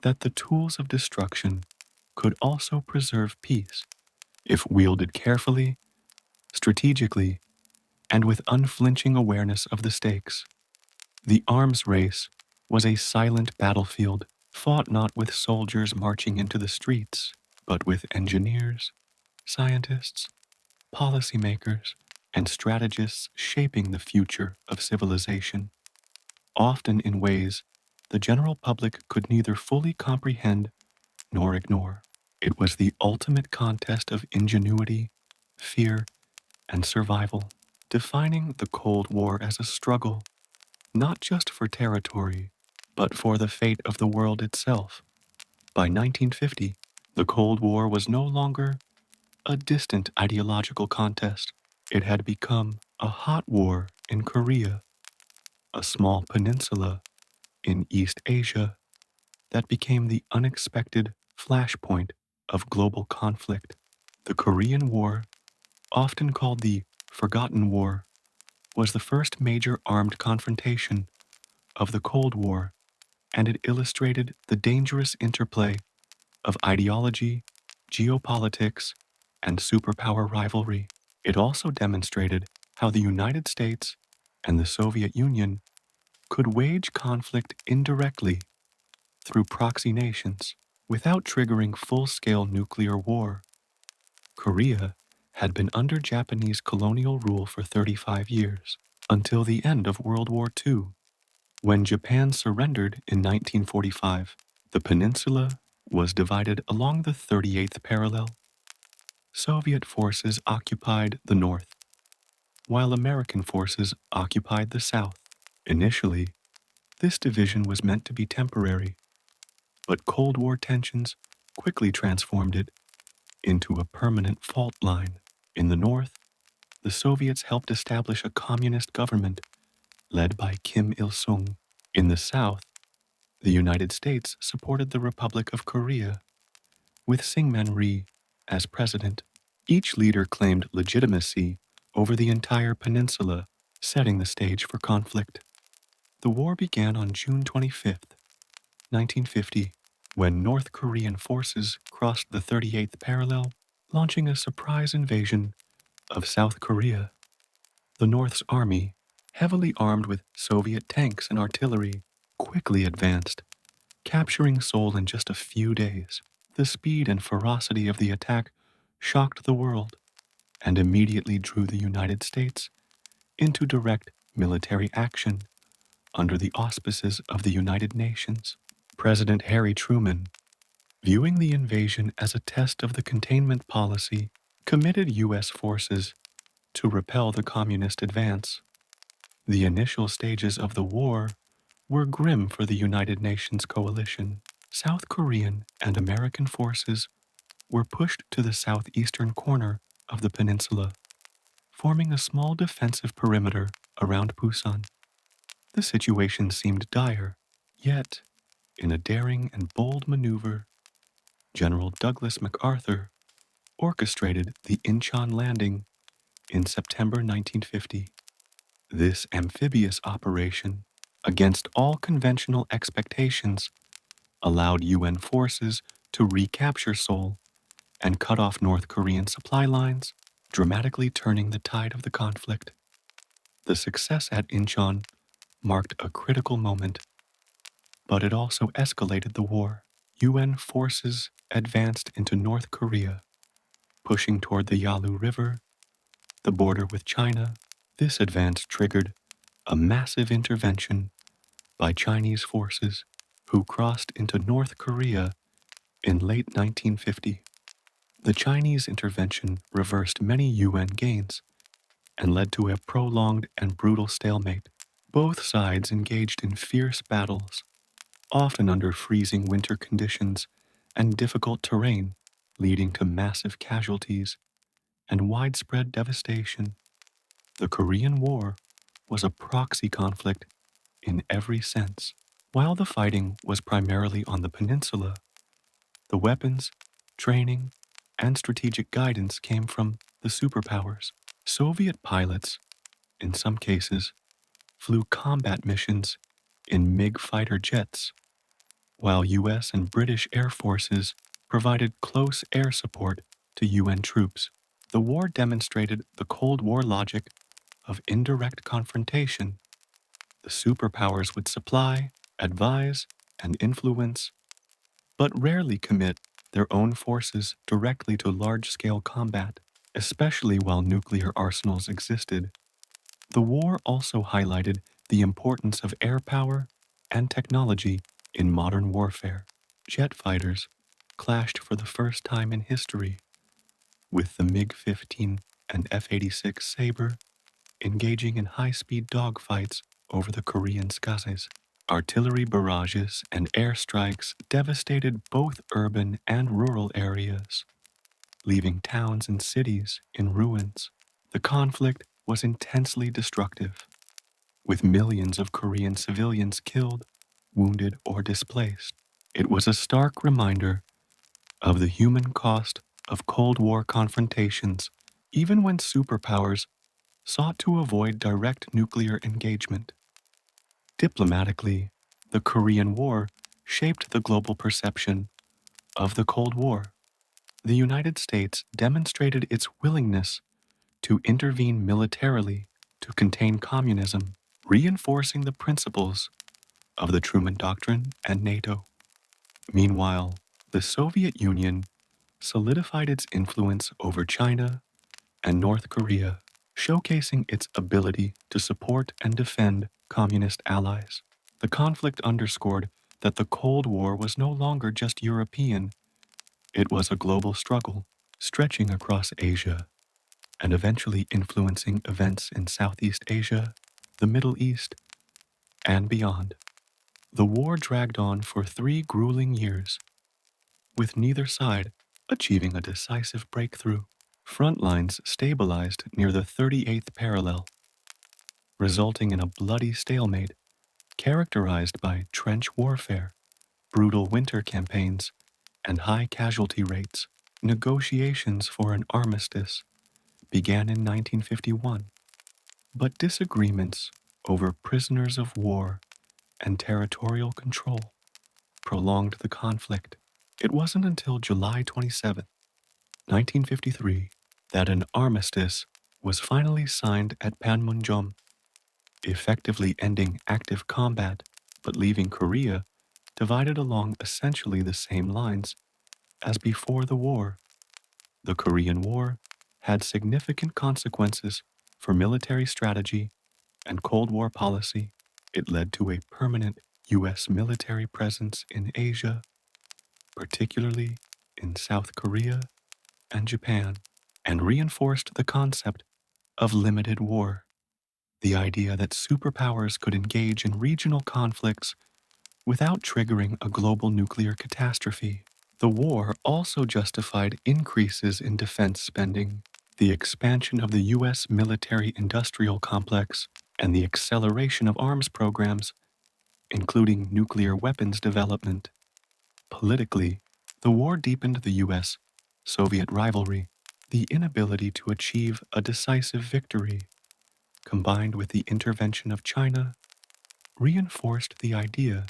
that the tools of destruction could also preserve peace if wielded carefully, strategically, and with unflinching awareness of the stakes. The arms race was a silent battlefield, fought not with soldiers marching into the streets, but with engineers, scientists, policymakers, and strategists shaping the future of civilization, often in ways the general public could neither fully comprehend nor ignore. It was the ultimate contest of ingenuity, fear, and survival, defining the Cold War as a struggle, not just for territory, but for the fate of the world itself. By 1950, the Cold War was no longer a distant ideological contest. It had become a hot war in Korea, a small peninsula in East Asia that became the unexpected flashpoint of global conflict. The Korean War, often called the Forgotten War, was the first major armed confrontation of the Cold War, and it illustrated the dangerous interplay of ideology, geopolitics, and superpower rivalry. It also demonstrated how the United States and the Soviet Union could wage conflict indirectly through proxy nations without triggering full-scale nuclear war. Korea had been under Japanese colonial rule for 35 years, until the end of World War II. When Japan surrendered in 1945, the peninsula was divided along the 38th parallel. Soviet forces occupied the north, while American forces occupied the South. Initially, this division was meant to be temporary, but Cold War tensions quickly transformed it into a permanent fault line. In the North, the Soviets helped establish a communist government led by Kim Il-sung. In the South, the United States supported the Republic of Korea, with Syngman Rhee as president. Each leader claimed legitimacy over the entire peninsula, setting the stage for conflict. The war began on June 25, 1950, when North Korean forces crossed the 38th parallel, launching a surprise invasion of South Korea. The North's army, heavily armed with Soviet tanks and artillery, quickly advanced, capturing Seoul in just a few days. The speed and ferocity of the attack shocked the world and immediately drew the United States into direct military action under the auspices of the United Nations. President Harry Truman, viewing the invasion as a test of the containment policy, committed U.S. forces to repel the communist advance. The initial stages of the war were grim for the United Nations coalition. South Korean and American forces were pushed to the southeastern corner of the peninsula, forming a small defensive perimeter around Busan. The situation seemed dire, yet, in a daring and bold maneuver, General Douglas MacArthur orchestrated the Incheon landing in September 1950. This amphibious operation, against all conventional expectations, allowed UN forces to recapture Seoul and cut off North Korean supply lines, dramatically turning the tide of the conflict. The success at Incheon marked a critical moment, but it also escalated the war. UN forces advanced into North Korea, pushing toward the Yalu River, the border with China. This advance triggered a massive intervention by Chinese forces who crossed into North Korea in late 1950. The Chinese intervention reversed many UN gains and led to a prolonged and brutal stalemate. Both sides engaged in fierce battles, often under freezing winter conditions and difficult terrain, leading to massive casualties and widespread devastation. The Korean War was a proxy conflict in every sense. While the fighting was primarily on the peninsula, the weapons, training, and strategic guidance came from the superpowers. Soviet pilots, in some cases, flew combat missions in MiG fighter jets, while US and British air forces provided close air support to UN troops. The war demonstrated the Cold War logic of indirect confrontation. The superpowers would supply, advise, and influence, but rarely commit their own forces directly to large-scale combat, especially while nuclear arsenals existed. The war also highlighted the importance of air power and technology in modern warfare. Jet fighters clashed for the first time in history, with the MiG-15 and F-86 Sabre engaging in high-speed dogfights over the Korean skies. Artillery barrages and airstrikes devastated both urban and rural areas, leaving towns and cities in ruins. The conflict was intensely destructive, with millions of Korean civilians killed, wounded, or displaced. It was a stark reminder of the human cost of Cold War confrontations, even when superpowers sought to avoid direct nuclear engagement. Diplomatically, the Korean War shaped the global perception of the Cold War. The United States demonstrated its willingness to intervene militarily to contain communism, reinforcing the principles of the Truman Doctrine and NATO. Meanwhile, the Soviet Union solidified its influence over China and North Korea, showcasing its ability to support and defend communist allies. The conflict underscored that the Cold War was no longer just European, it was a global struggle, stretching across Asia, and eventually influencing events in Southeast Asia, the Middle East, and beyond. The war dragged on for 3 grueling years, with neither side achieving a decisive breakthrough. Front lines stabilized near the 38th parallel, resulting in a bloody stalemate characterized by trench warfare, brutal winter campaigns, and high casualty rates. Negotiations for an armistice began in 1951, but disagreements over prisoners of war and territorial control prolonged the conflict. It wasn't until July 27, 1953, that an armistice was finally signed at Panmunjom, effectively ending active combat but leaving Korea divided along essentially the same lines as before the war. The Korean War had significant consequences for military strategy and Cold War policy. It led to a permanent U.S. military presence in Asia, particularly in South Korea and Japan, and reinforced the concept of limited war, the idea that superpowers could engage in regional conflicts without triggering a global nuclear catastrophe. The war also justified increases in defense spending, the expansion of the U.S. military-industrial complex, and the acceleration of arms programs, including nuclear weapons development. Politically, the war deepened the U.S.-Soviet rivalry. The inability to achieve a decisive victory, combined with the intervention of China, reinforced the idea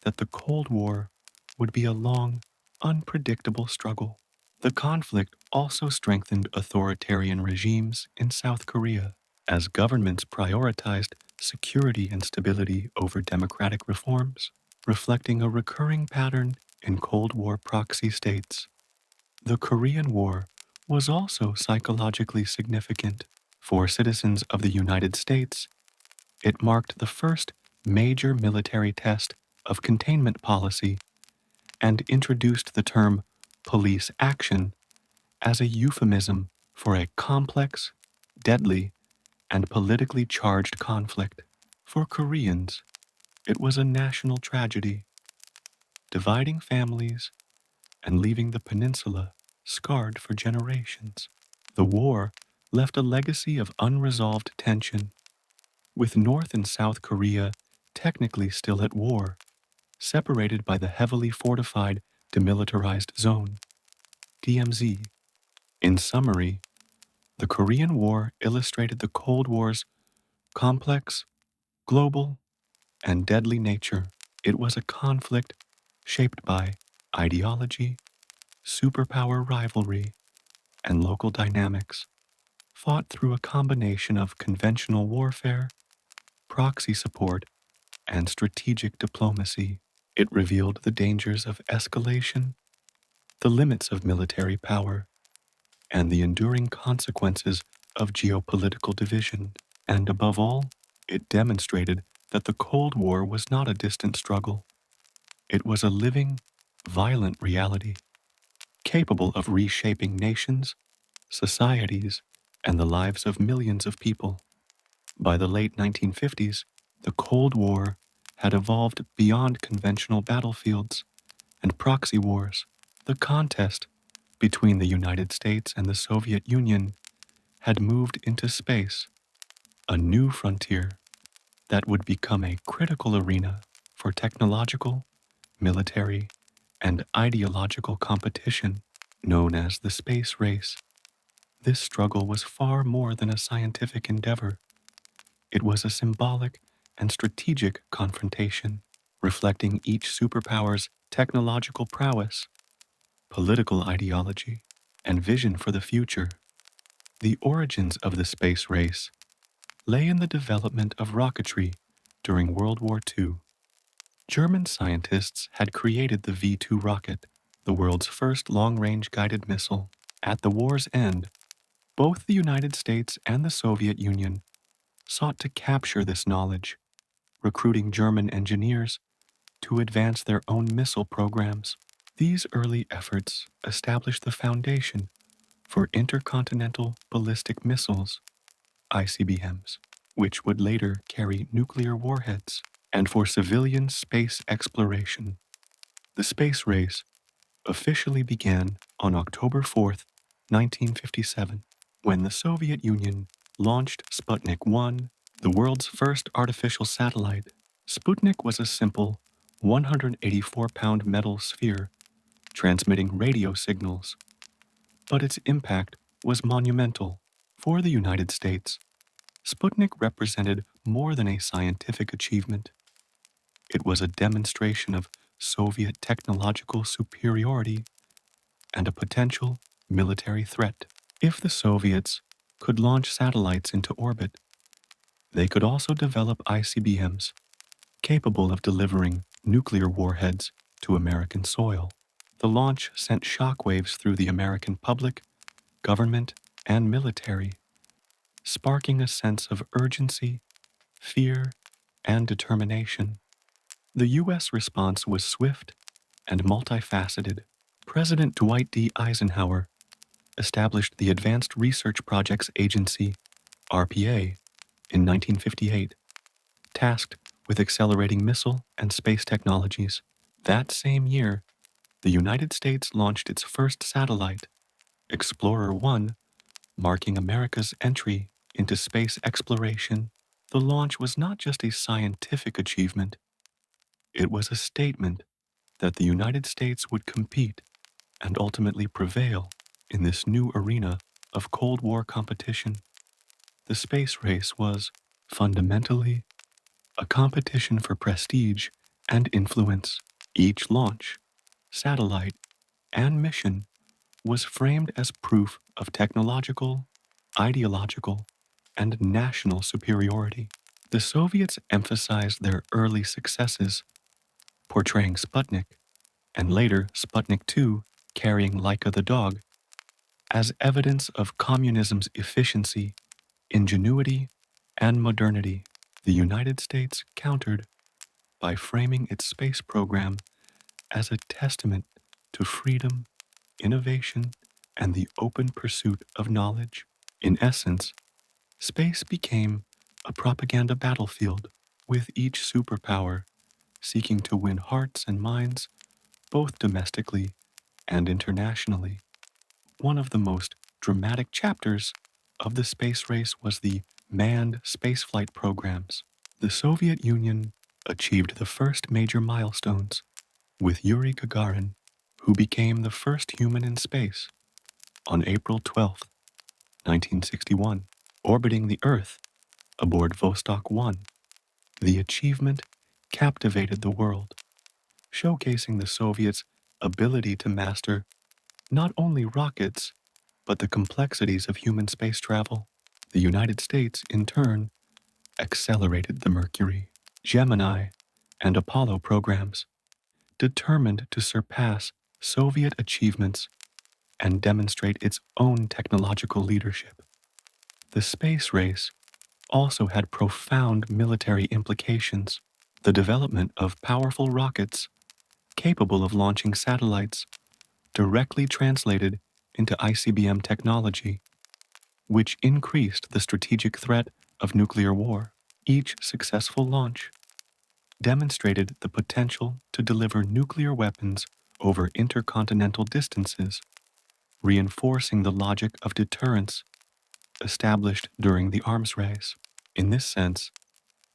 that the Cold War would be a long, unpredictable struggle. The conflict also strengthened authoritarian regimes in South Korea, as governments prioritized security and stability over democratic reforms, reflecting a recurring pattern in Cold War proxy states. The Korean War was also psychologically significant. For citizens of the United States, it marked the first major military test of containment policy and introduced the term police action as a euphemism for a complex, deadly, and politically charged conflict. For Koreans, it was a national tragedy, dividing families and leaving the peninsula scarred for generations. The war left a legacy of unresolved tension, with North and South Korea technically still at war, separated by the heavily fortified Demilitarized Zone, DMZ. In summary, the Korean War illustrated the Cold War's complex, global, and deadly nature. It was a conflict shaped by ideology, superpower rivalry, and local dynamics, fought through a combination of conventional warfare, proxy support, and strategic diplomacy. It revealed the dangers of escalation, the limits of military power, and the enduring consequences of geopolitical division. And above all, it demonstrated that the Cold War was not a distant struggle. It was a living, violent reality, capable of reshaping nations, societies, and the lives of millions of people. By the late 1950s, the Cold War had evolved beyond conventional battlefields and proxy wars. The contest between the United States and the Soviet Union had moved into space, a new frontier that would become a critical arena for technological, military, and ideological competition known as the space race. This struggle was far more than a scientific endeavor. It was a symbolic and strategic confrontation, reflecting each superpower's technological prowess, political ideology, and vision for the future. The origins of the space race lay in the development of rocketry during World War II. German scientists had created the V-2 rocket, the world's first long-range guided missile. At the war's end, both the United States and the Soviet Union sought to capture this knowledge, recruiting German engineers to advance their own missile programs. These early efforts established the foundation for intercontinental ballistic missiles, ICBMs, which would later carry nuclear warheads, and for civilian space exploration. The space race officially began on October 4th, 1957, when the Soviet Union launched Sputnik 1, the world's first artificial satellite. Sputnik was a simple 184-pound metal sphere transmitting radio signals, but its impact was monumental. For the United States, Sputnik represented more than a scientific achievement. It was a demonstration of Soviet technological superiority and a potential military threat. If the Soviets could launch satellites into orbit, they could also develop ICBMs capable of delivering nuclear warheads to American soil. The launch sent shockwaves through the American public, government, and military, sparking a sense of urgency, fear, and determination. The U.S. response was swift and multifaceted. President Dwight D. Eisenhower established the Advanced Research Projects Agency, RPA, in 1958, tasked with accelerating missile and space technologies. That same year, the United States launched its first satellite, Explorer 1, marking America's entry into space exploration. The launch was not just a scientific achievement, it was a statement that the United States would compete and ultimately prevail in this new arena of Cold War competition. The space race was, fundamentally, a competition for prestige and influence. Each launch, satellite, and mission was framed as proof of technological, ideological, and national superiority. The Soviets emphasized their early successes, portraying Sputnik, and later Sputnik 2 carrying Laika the dog, as evidence of communism's efficiency, ingenuity, and modernity. The United States countered by framing its space program as a testament to freedom, innovation, and the open pursuit of knowledge. In essence, space became a propaganda battlefield, with each superpower seeking to win hearts and minds both domestically and internationally. One of the most dramatic chapters of the space race was the manned spaceflight programs. The Soviet Union achieved the first major milestones, with Yuri Gagarin, who became the first human in space on April 12, 1961, orbiting the Earth aboard Vostok 1. The achievement captivated the world, showcasing the Soviets' ability to master not only rockets, but the complexities of human space travel. The United States, in turn, accelerated the Mercury, Gemini, and Apollo programs, determined to surpass Soviet achievements and demonstrate its own technological leadership. The space race also had profound military implications. The development of powerful rockets capable of launching satellites directly translated into ICBM technology, which increased the strategic threat of nuclear war. Each successful launch demonstrated the potential to deliver nuclear weapons over intercontinental distances, reinforcing the logic of deterrence established during the arms race. In this sense,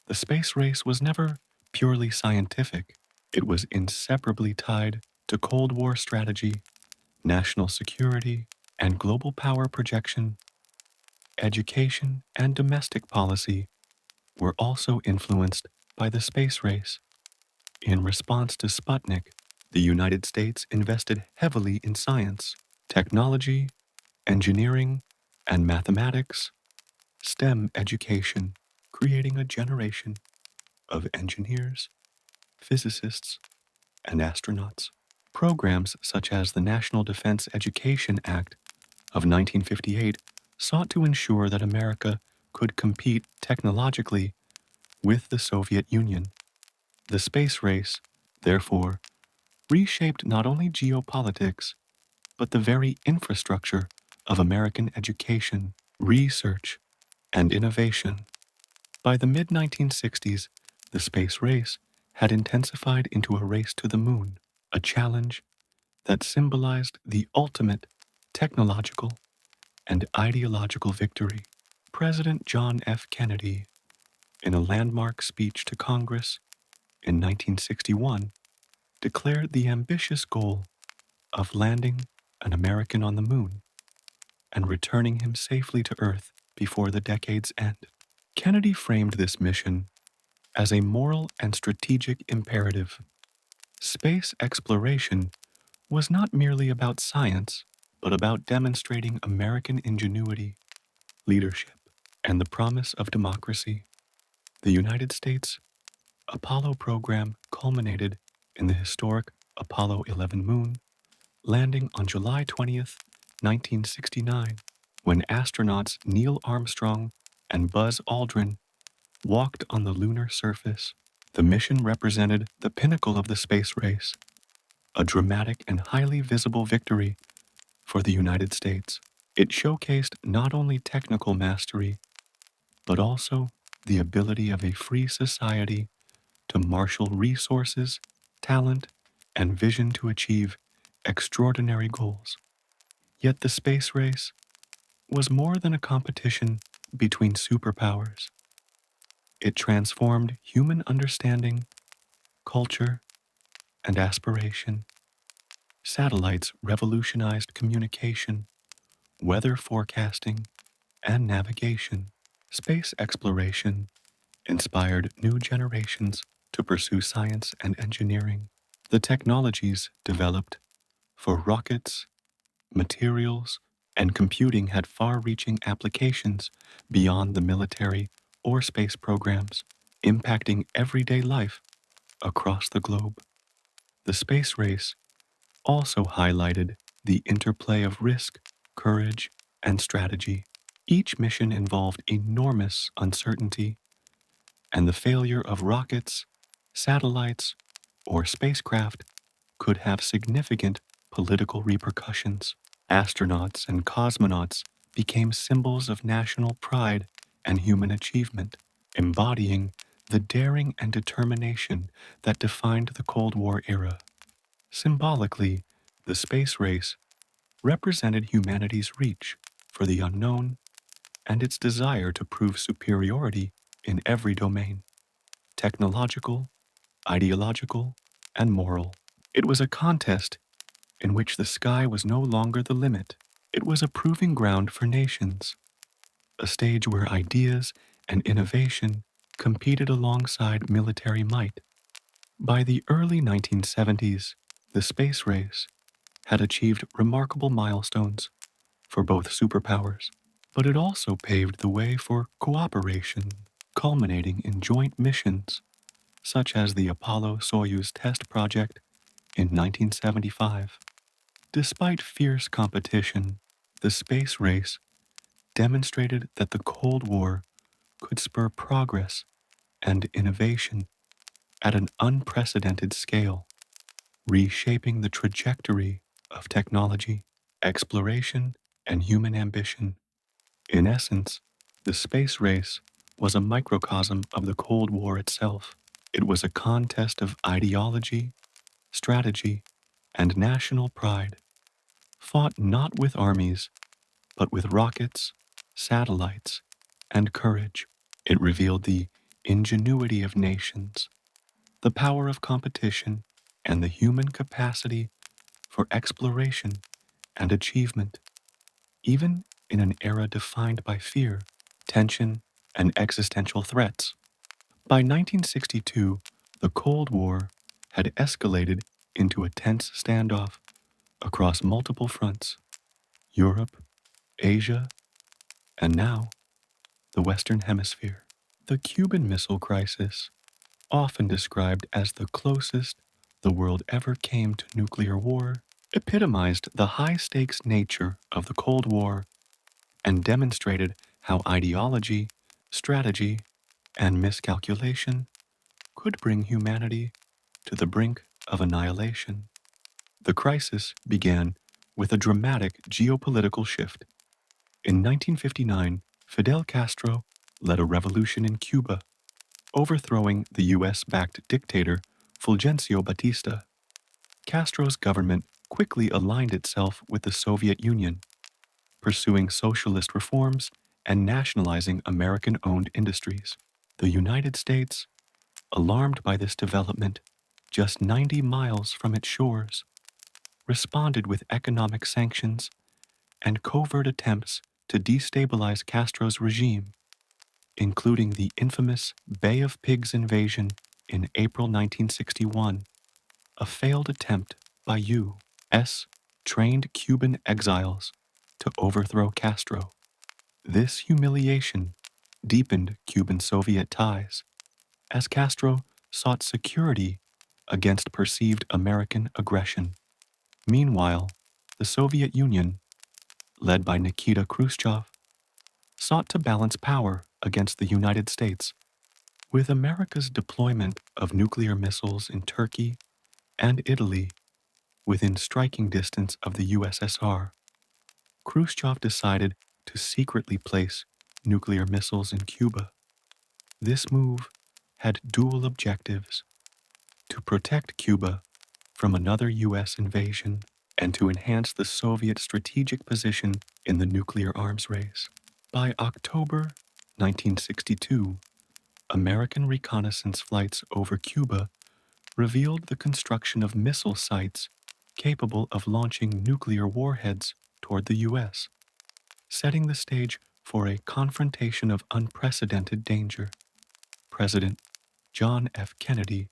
the space race was never purely scientific. It was inseparably tied to Cold War strategy, national security, and global power projection. Education and domestic policy were also influenced by the space race. In response to Sputnik, the United States invested heavily in science, technology, engineering, and mathematics, STEM education, creating a generation of engineers, physicists, and astronauts. Programs such as the National Defense Education Act of 1958 sought to ensure that America could compete technologically with the Soviet Union. The space race, therefore, reshaped not only geopolitics, but the very infrastructure of American education, research, and innovation. By the mid-1960s, the space race had intensified into a race to the moon, a challenge that symbolized the ultimate technological and ideological victory. President John F. Kennedy, in a landmark speech to Congress in 1961, declared the ambitious goal of landing an American on the moon and returning him safely to Earth before the decade's end. Kennedy framed this mission as a moral and strategic imperative. Space exploration was not merely about science, but about demonstrating American ingenuity, leadership, and the promise of democracy. The United States Apollo program culminated in the historic Apollo 11 moon landing on July 20th, 1969, when astronauts Neil Armstrong and Buzz Aldrin walked on the lunar surface. The mission represented the pinnacle of the space race, a dramatic and highly visible victory for the United States. It showcased not only technical mastery, but also the ability of a free society to marshal resources, talent, and vision to achieve extraordinary goals. Yet the space race was more than a competition between superpowers. It transformed human understanding, culture, and aspiration. Satellites revolutionized communication, weather forecasting, and navigation. Space exploration inspired new generations to pursue science and engineering. The technologies developed for rockets, materials, and computing had far-reaching applications beyond the military or space programs, impacting everyday life across the globe. The space race also highlighted the interplay of risk, courage, and strategy. Each mission involved enormous uncertainty, and the failure of rockets, satellites, or spacecraft could have significant political repercussions. Astronauts and cosmonauts became symbols of national pride and human achievement, embodying the daring and determination that defined the Cold War era. Symbolically, the space race represented humanity's reach for the unknown and its desire to prove superiority in every domain: technological, ideological, and moral. It was a contest in which the sky was no longer the limit. It was a proving ground for nations, a stage where ideas and innovation competed alongside military might. By the early 1970s, the space race had achieved remarkable milestones for both superpowers, but it also paved the way for cooperation, culminating in joint missions such as the Apollo-Soyuz test project in 1975. Despite fierce competition, the space race demonstrated that the Cold War could spur progress and innovation at an unprecedented scale, reshaping the trajectory of technology, exploration, and human ambition. In essence, the space race was a microcosm of the Cold War itself. It was a contest of ideology, strategy, and national pride, fought not with armies, but with rockets, satellites, and courage. It revealed the ingenuity of nations, the power of competition, and the human capacity for exploration and achievement, even in an era defined by fear, tension, and existential threats. By 1962, the Cold War had escalated into a tense standoff across multiple fronts: Europe, Asia, and now the Western Hemisphere. The Cuban Missile Crisis, often described as the closest the world ever came to nuclear war, epitomized the high-stakes nature of the Cold War and demonstrated how ideology, strategy, and miscalculation could bring humanity to the brink of annihilation. The crisis began with a dramatic geopolitical shift. In 1959, Fidel Castro led a revolution in Cuba, overthrowing the US-backed dictator Fulgencio Batista. Castro's government quickly aligned itself with the Soviet Union, pursuing socialist reforms and nationalizing American-owned industries. The United States, alarmed by this development, just 90 miles from its shores, responded with economic sanctions and covert attempts to destabilize Castro's regime, including the infamous Bay of Pigs invasion in April 1961, a failed attempt by U.S. trained Cuban exiles to overthrow Castro. This humiliation deepened Cuban-Soviet ties, as Castro sought security against perceived American aggression. Meanwhile, the Soviet Union, led by Nikita Khrushchev, sought to balance power against the United States. With America's deployment of nuclear missiles in Turkey and Italy within striking distance of the USSR, Khrushchev decided to secretly place nuclear missiles in Cuba. This move had dual objectives: to protect Cuba from another U.S. invasion and to enhance the Soviet strategic position in the nuclear arms race. By October 1962, American reconnaissance flights over Cuba revealed the construction of missile sites capable of launching nuclear warheads toward the U.S., setting the stage for a confrontation of unprecedented danger. President John F. Kennedy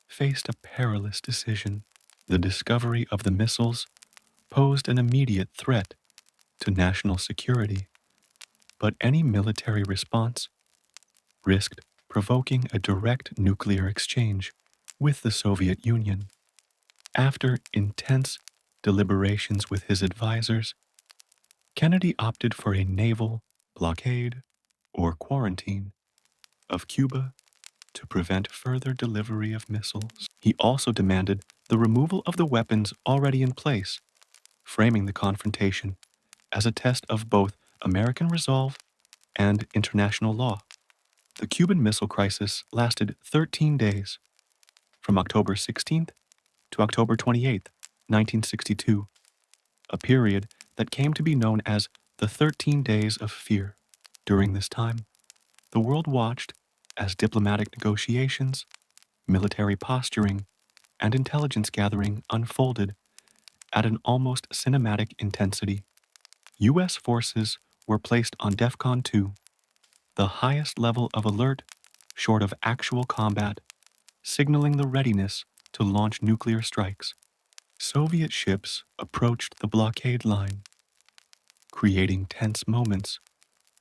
faced a perilous decision. The discovery of the missiles posed an immediate threat to national security, but any military response risked provoking a direct nuclear exchange with the Soviet Union. After intense deliberations with his advisors, Kennedy opted for a naval blockade or quarantine of Cuba to prevent further delivery of missiles. He also demanded the removal of the weapons already in place, framing the confrontation as a test of both American resolve and international law. The Cuban Missile Crisis lasted 13 days, from October 16th to October 28th, 1962, a period that came to be known as the 13 Days of Fear. During this time, the world watched as diplomatic negotiations, military posturing, and intelligence gathering unfolded at an almost cinematic intensity. U.S. forces were placed on DEFCON 2, the highest level of alert short of actual combat, signaling the readiness to launch nuclear strikes. Soviet ships approached the blockade line, creating tense moments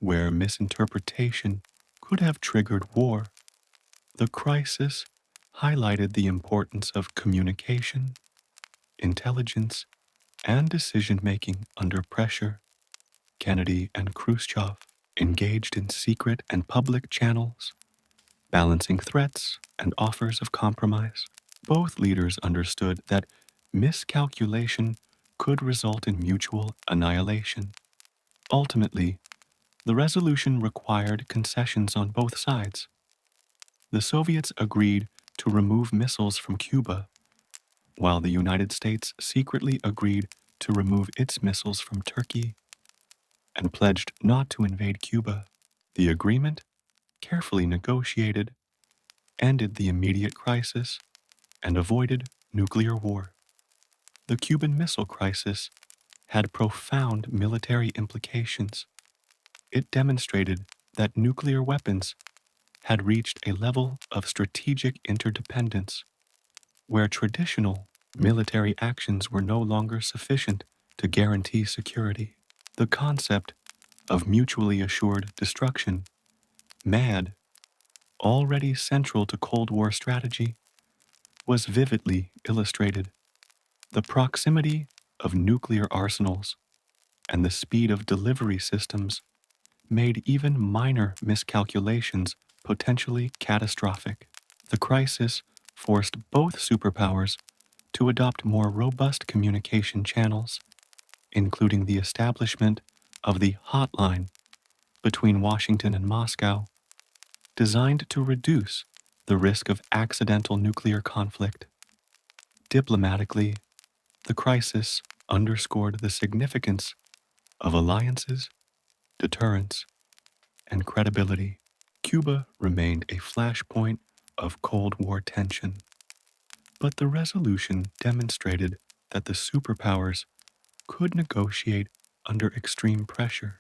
where misinterpretation could have triggered war. The crisis highlighted the importance of communication, intelligence, and decision-making under pressure. Kennedy and Khrushchev engaged in secret and public channels, balancing threats and offers of compromise. Both leaders understood that miscalculation could result in mutual annihilation. Ultimately, the resolution required concessions on both sides. The Soviets agreed to remove missiles from Cuba, while the United States secretly agreed to remove its missiles from Turkey and pledged not to invade Cuba. The agreement, carefully negotiated, ended the immediate crisis and avoided nuclear war. The Cuban Missile Crisis had profound military implications. It demonstrated that nuclear weapons had reached a level of strategic interdependence where traditional military actions were no longer sufficient to guarantee security. The concept of mutually assured destruction, MAD, already central to Cold War strategy, was vividly illustrated. The proximity of nuclear arsenals and the speed of delivery systems made even minor miscalculations potentially catastrophic. The crisis forced both superpowers to adopt more robust communication channels including the establishment of the hotline between Washington and Moscow, designed to reduce the risk of accidental nuclear conflict. Diplomatically, the crisis underscored the significance of alliances, deterrence, and credibility. Cuba remained a flashpoint of Cold War tension, but the resolution demonstrated that the superpowers could negotiate under extreme pressure.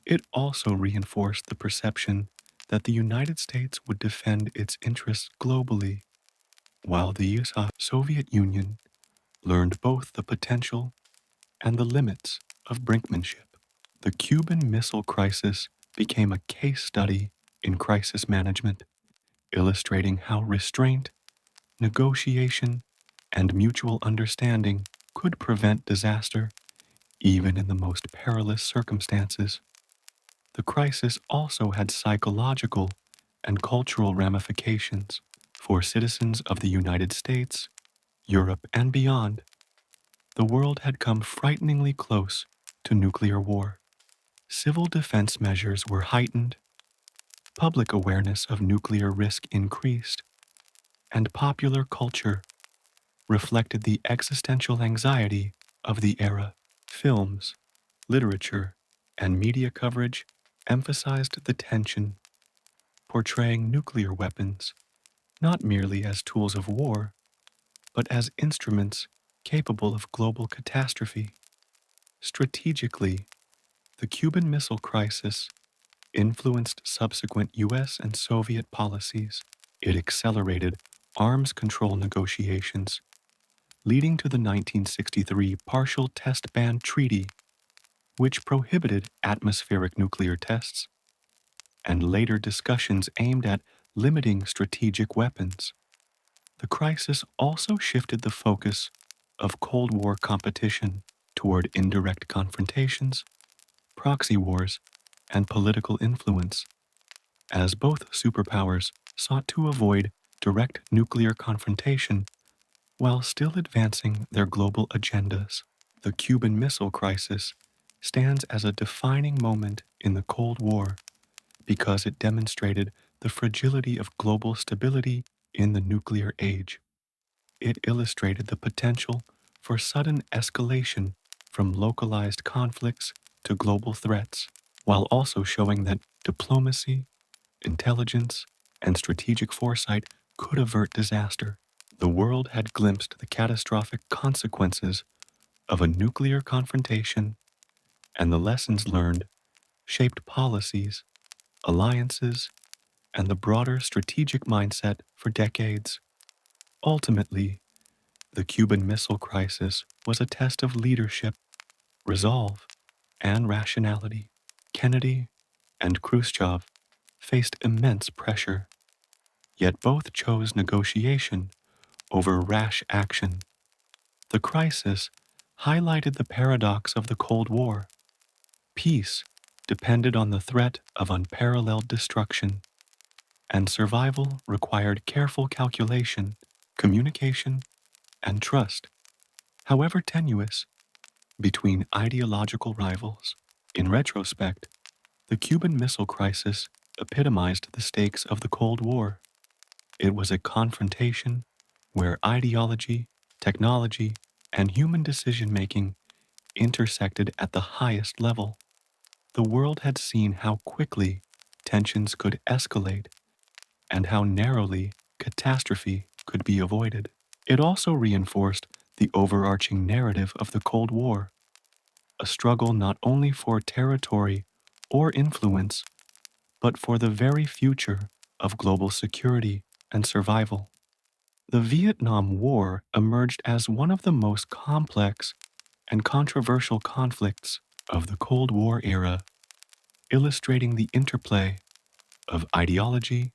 It also reinforced the perception that the United States would defend its interests globally, while the Soviet Union learned both the potential and the limits of brinkmanship. The Cuban Missile Crisis became a case study in crisis management, illustrating how restraint, negotiation, and mutual understanding could prevent disaster even in the most perilous circumstances. The crisis also had psychological and cultural ramifications for citizens of the United States, Europe, and beyond. The world had come frighteningly close to nuclear war. Civil defense measures were heightened, public awareness of nuclear risk increased, and popular culture reflected the existential anxiety of the era. Films, literature, and media coverage emphasized the tension, portraying nuclear weapons not merely as tools of war, but as instruments capable of global catastrophe. Strategically, the Cuban Missile Crisis influenced subsequent US and Soviet policies. It accelerated arms control negotiations, leading to the 1963 Partial Test Ban Treaty, which prohibited atmospheric nuclear tests, and later discussions aimed at limiting strategic weapons. The crisis also shifted the focus of Cold War competition toward indirect confrontations, proxy wars, and political influence, as both superpowers sought to avoid direct nuclear confrontation while still advancing their global agendas. The Cuban Missile Crisis stands as a defining moment in the Cold War because it demonstrated the fragility of global stability in the nuclear age. It illustrated the potential for sudden escalation from localized conflicts to global threats, while also showing that diplomacy, intelligence, and strategic foresight could avert disaster. The world had glimpsed the catastrophic consequences of a nuclear confrontation, and the lessons learned shaped policies, alliances, and the broader strategic mindset for decades. Ultimately, the Cuban Missile Crisis was a test of leadership, resolve, and rationality. Kennedy and Khrushchev faced immense pressure, yet both chose negotiation over rash action. The crisis highlighted the paradox of the Cold War. Peace depended on the threat of unparalleled destruction, and survival required careful calculation, communication, and trust, however tenuous, between ideological rivals. In retrospect, the Cuban Missile Crisis epitomized the stakes of the Cold War. It was a confrontation where ideology, technology, and human decision-making intersected at the highest level. The world had seen how quickly tensions could escalate and how narrowly catastrophe could be avoided. It also reinforced the overarching narrative of the Cold War, a struggle not only for territory or influence, but for the very future of global security and survival. The Vietnam War emerged as one of the most complex and controversial conflicts of the Cold War era, illustrating the interplay of ideology,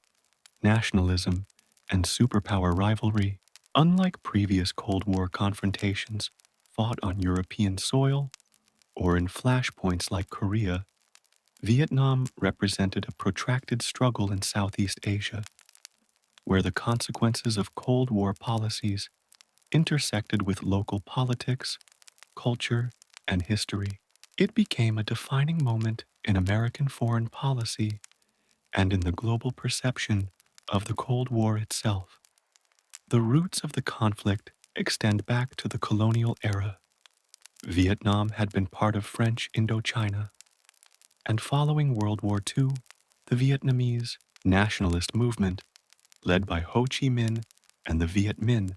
nationalism, and superpower rivalry. Unlike previous Cold War confrontations fought on European soil or in flashpoints like Korea, Vietnam represented a protracted struggle in Southeast Asia, where the consequences of Cold War policies intersected with local politics, culture, and history. It became a defining moment in American foreign policy and in the global perception of the Cold War itself. The roots of the conflict extend back to the colonial era. Vietnam had been part of French Indochina, and following World War II, the Vietnamese nationalist movement, led by Ho Chi Minh and the Viet Minh,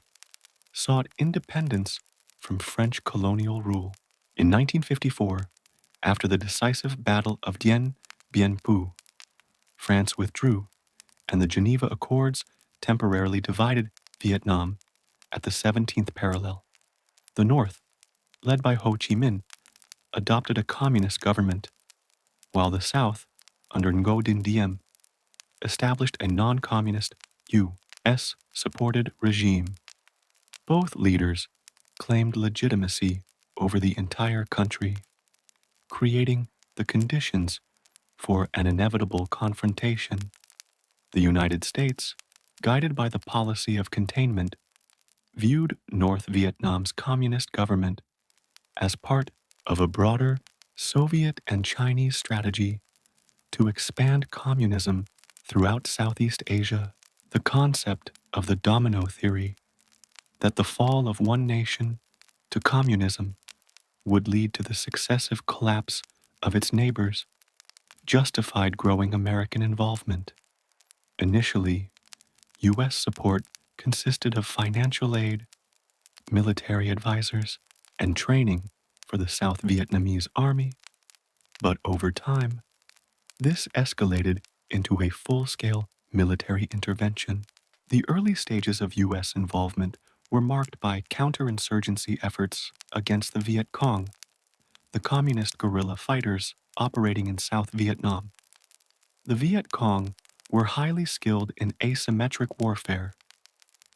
sought independence from French colonial rule. In 1954, after the decisive Battle of Dien Bien Phu, France withdrew, and the Geneva Accords temporarily divided Vietnam at the 17th parallel. The North, led by Ho Chi Minh, adopted a communist government, while the South, under Ngo Dinh Diem, established a non-communist U.S.-supported regime. Both leaders claimed legitimacy over the entire country, creating the conditions for an inevitable confrontation. The United States, guided by the policy of containment, viewed North Vietnam's communist government as part of a broader Soviet and Chinese strategy to expand communism throughout Southeast Asia. The concept of the domino theory, that the fall of one nation to communism would lead to the successive collapse of its neighbors, justified growing American involvement. Initially, U.S. support consisted of financial aid, military advisors, and training for the South Vietnamese Army, but over time, this escalated into a full-scale military intervention. The early stages of U.S. involvement were marked by counterinsurgency efforts against the Viet Cong, the communist guerrilla fighters operating in South Vietnam. The Viet Cong were highly skilled in asymmetric warfare,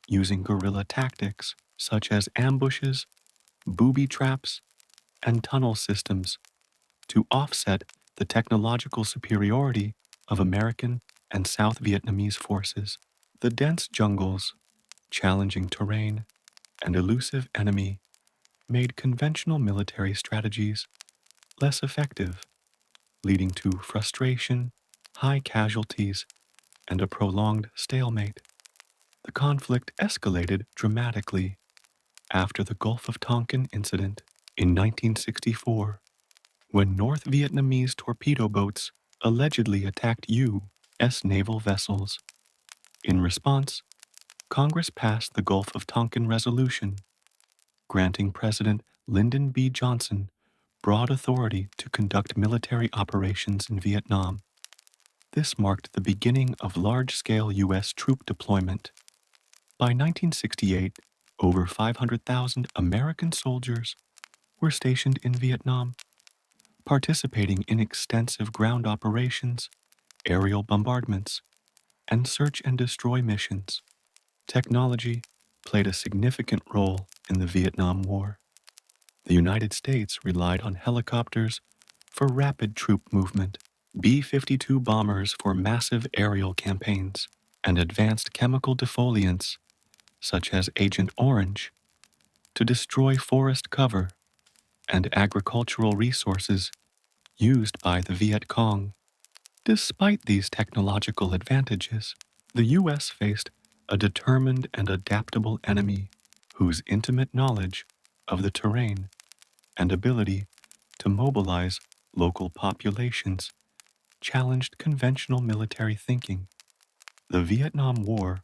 using guerrilla tactics such as ambushes, booby traps, and tunnel systems to offset the technological superiority of American and South Vietnamese forces. The dense jungles, challenging terrain, and elusive enemy made conventional military strategies less effective, leading to frustration, high casualties, and a prolonged stalemate. The conflict escalated dramatically after the Gulf of Tonkin incident in 1964, when North Vietnamese torpedo boats allegedly attacked U.S. naval vessels. In response, Congress passed the Gulf of Tonkin Resolution, granting President Lyndon B. Johnson broad authority to conduct military operations in Vietnam. This marked the beginning of large-scale U.S. troop deployment. By 1968, over 500,000 American soldiers were stationed in Vietnam, participating in extensive ground operations, aerial bombardments, and search and destroy missions. Technology played a significant role in the Vietnam War. The United States relied on helicopters for rapid troop movement, B-52 bombers for massive aerial campaigns, and advanced chemical defoliants, such as Agent Orange, to destroy forest cover and agricultural resources used by the Viet Cong. Despite these technological advantages, the U.S. faced a determined and adaptable enemy whose intimate knowledge of the terrain and ability to mobilize local populations challenged conventional military thinking. The Vietnam War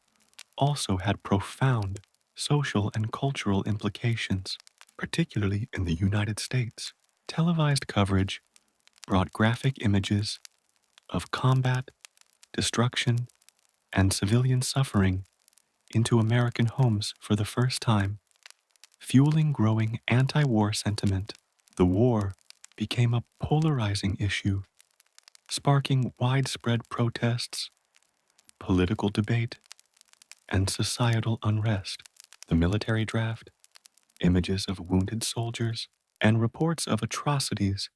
also had profound social and cultural implications, particularly in the United States. Televised coverage brought graphic images of combat, destruction, and civilian suffering into American homes for the first time, fueling growing anti-war sentiment. The war became a polarizing issue, sparking widespread protests, political debate, and societal unrest. The military draft, images of wounded soldiers, and reports of atrocities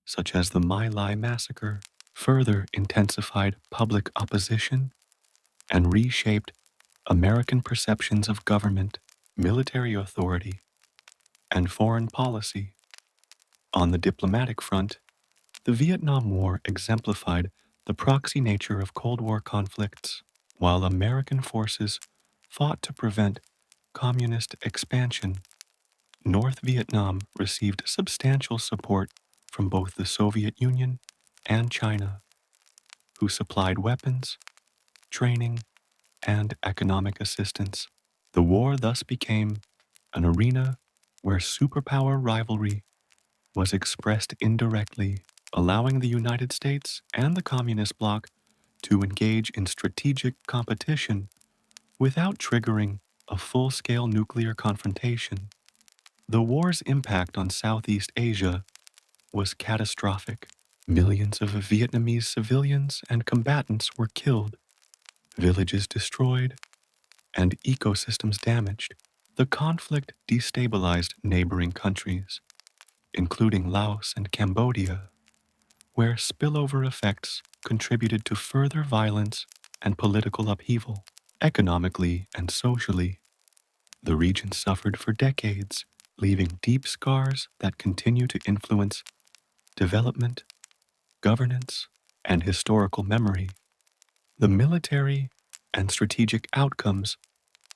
such as the My Lai massacre further intensified public opposition and reshaped American perceptions of government, military authority, and foreign policy. On the diplomatic front, the Vietnam War exemplified the proxy nature of Cold War conflicts, while American forces fought to prevent communist expansion. North Vietnam received substantial support from both the Soviet Union and China, who supplied weapons, training, and economic assistance. The war thus became an arena where superpower rivalry was expressed indirectly, allowing the United States and the Communist bloc to engage in strategic competition without triggering a full-scale nuclear confrontation. The war's impact on Southeast Asia was catastrophic. Millions of Vietnamese civilians and combatants were killed, villages destroyed, and ecosystems damaged. The conflict destabilized neighboring countries, including Laos and Cambodia, where spillover effects contributed to further violence and political upheaval. Economically and socially, the region suffered for decades, leaving deep scars that continue to influence development, governance, and historical memory. The military and strategic outcomes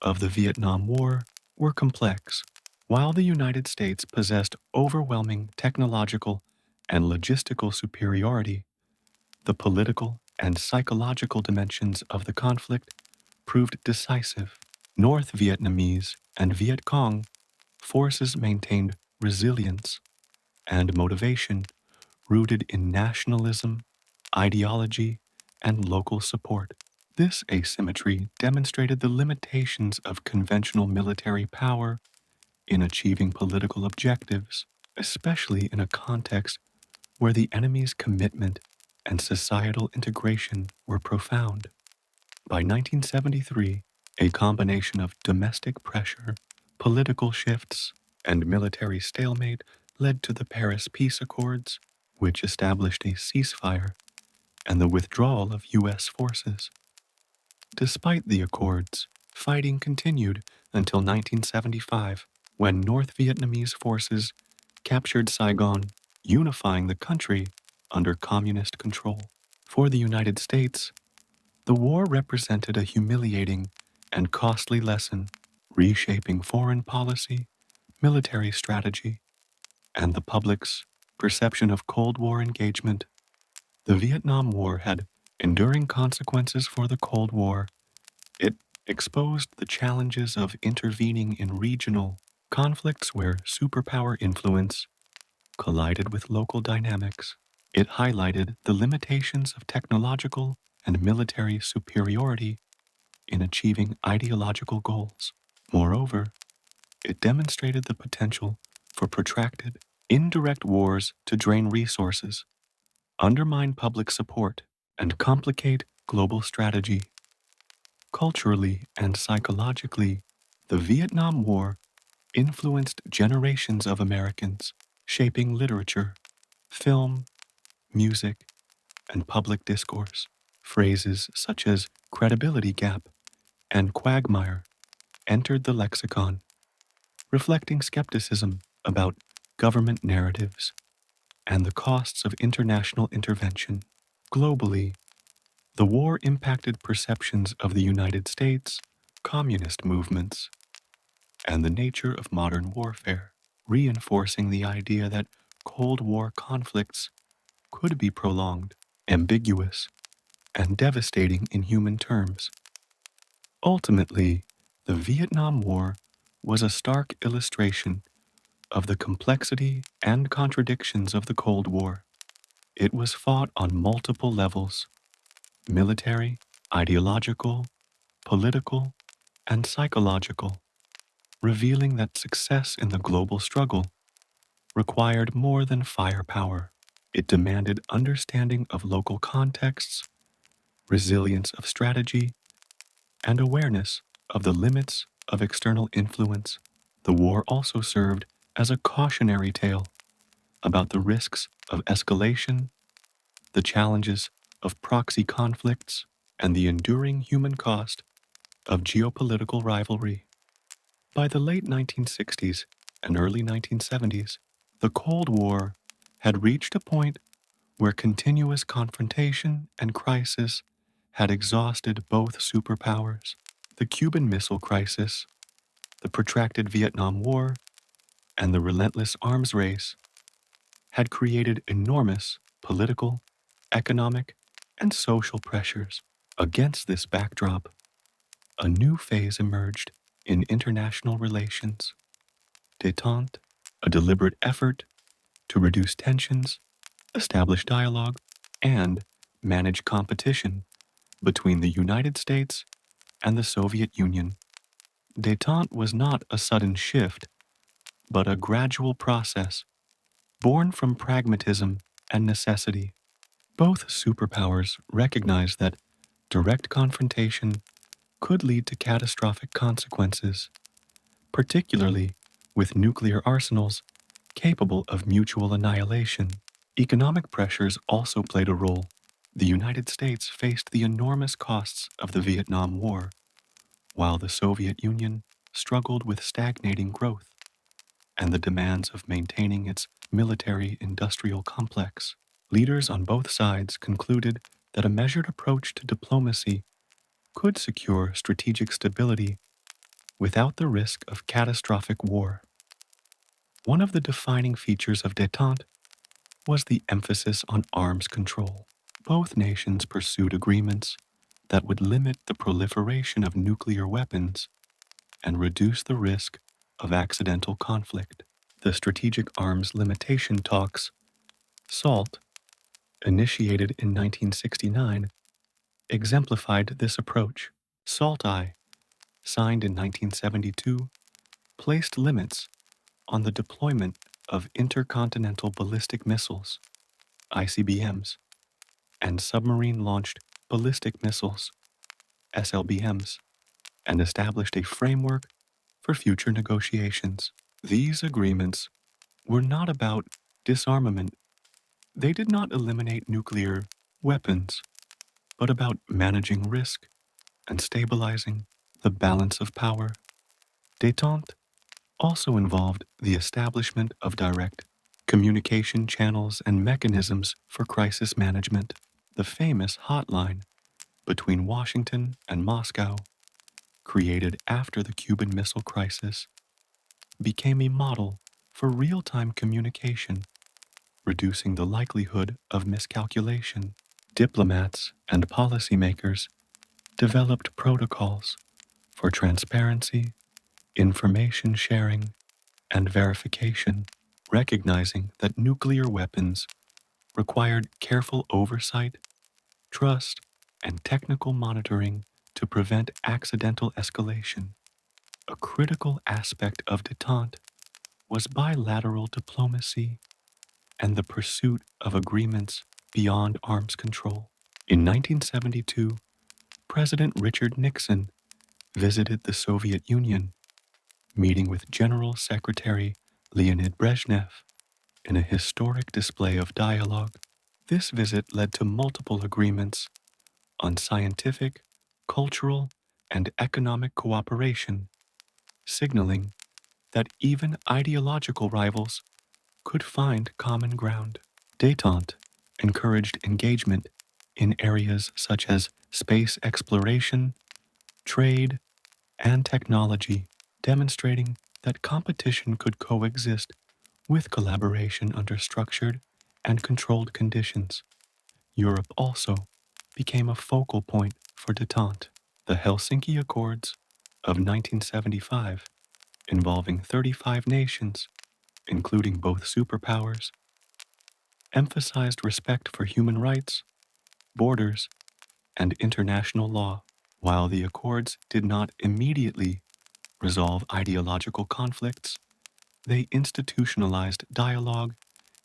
of the Vietnam War were complex. While the United States possessed overwhelming technological and logistical superiority, the political and psychological dimensions of the conflict proved decisive. North Vietnamese and Viet Cong forces maintained resilience and motivation rooted in nationalism, ideology, and local support. This asymmetry demonstrated the limitations of conventional military power in achieving political objectives, especially in a context where the enemy's commitment and societal integration were profound. By 1973, a combination of domestic pressure, political shifts, and military stalemate led to the Paris Peace Accords, which established a ceasefire and the withdrawal of U.S. forces. Despite the accords, fighting continued until 1975, when North Vietnamese forces captured Saigon, unifying the country under communist control. For the United States, the war represented a humiliating and costly lesson, reshaping foreign policy, military strategy, and the public's perception of Cold War engagement. The Vietnam War had enduring consequences for the Cold War. It exposed the challenges of intervening in regional conflicts where superpower influence collided with local dynamics. It highlighted the limitations of technological and military superiority in achieving ideological goals. Moreover, it demonstrated the potential for protracted, indirect wars to drain resources, undermine public support, and complicate global strategy. Culturally and psychologically, the Vietnam War influenced generations of Americans, shaping literature, film, music, and public discourse. Phrases such as credibility gap and quagmire entered the lexicon, reflecting skepticism about government narratives and the costs of international intervention. Globally, the war impacted perceptions of the United States, communist movements, and the nature of modern warfare, reinforcing the idea that Cold War conflicts could be prolonged, ambiguous, and devastating in human terms. Ultimately, the Vietnam War was a stark illustration of the complexity and contradictions of the Cold War. It was fought on multiple levels: military, ideological, political, and psychological, revealing that success in the global struggle required more than firepower. It demanded understanding of local contexts, resilience of strategy, and awareness of the limits of external influence. The war also served as a cautionary tale about the risks of escalation, the challenges of proxy conflicts, and the enduring human cost of geopolitical rivalry. By the late 1960s and early 1970s, the Cold War had reached a point where continuous confrontation and crisis had exhausted both superpowers. The Cuban Missile Crisis, the protracted Vietnam War, and the relentless arms race had created enormous political, economic, and social pressures. Against this backdrop, a new phase emerged in international relations. Détente, a deliberate effort to reduce tensions, establish dialogue, and manage competition between the United States and the Soviet Union. Détente was not a sudden shift, but a gradual process born from pragmatism and necessity. Both superpowers recognized that direct confrontation could lead to catastrophic consequences, particularly with nuclear arsenals capable of mutual annihilation. Economic pressures also played a role. The United States faced the enormous costs of the Vietnam War, while the Soviet Union struggled with stagnating growth and the demands of maintaining its military-industrial complex. Leaders on both sides concluded that a measured approach to diplomacy could secure strategic stability without the risk of catastrophic war. One of the defining features of détente was the emphasis on arms control. Both nations pursued agreements that would limit the proliferation of nuclear weapons and reduce the risk of accidental conflict. The Strategic Arms Limitation Talks, SALT, initiated in 1969, exemplified this approach. SALT-I, signed in 1972, placed limits on the deployment of intercontinental ballistic missiles, ICBMs, and submarine-launched ballistic missiles, SLBMs, and established a framework for future negotiations. These agreements were not about disarmament. They did not eliminate nuclear weapons, but about managing risk and stabilizing the balance of power. Détente also involved the establishment of direct communication channels and mechanisms for crisis management. The famous hotline between Washington and Moscow, created after the Cuban Missile Crisis, became a model for real-time communication, reducing the likelihood of miscalculation. Diplomats and policymakers developed protocols for transparency, information sharing, and verification, recognizing that nuclear weapons required careful oversight, trust, and technical monitoring to prevent accidental escalation. A critical aspect of détente was bilateral diplomacy and the pursuit of agreements beyond arms control. In 1972, President Richard Nixon visited the Soviet Union, meeting with General Secretary Leonid Brezhnev in a historic display of dialogue. This visit led to multiple agreements on scientific, cultural, and economic cooperation, signaling that even ideological rivals could find common ground. Détente encouraged engagement in areas such as space exploration, trade, and technology, demonstrating that competition could coexist with collaboration under structured and controlled conditions. Europe also became a focal point for détente. The Helsinki Accords of 1975, involving 35 nations, including both superpowers, emphasized respect for human rights, borders, and international law. While the accords did not immediately resolve ideological conflicts, they institutionalized dialogue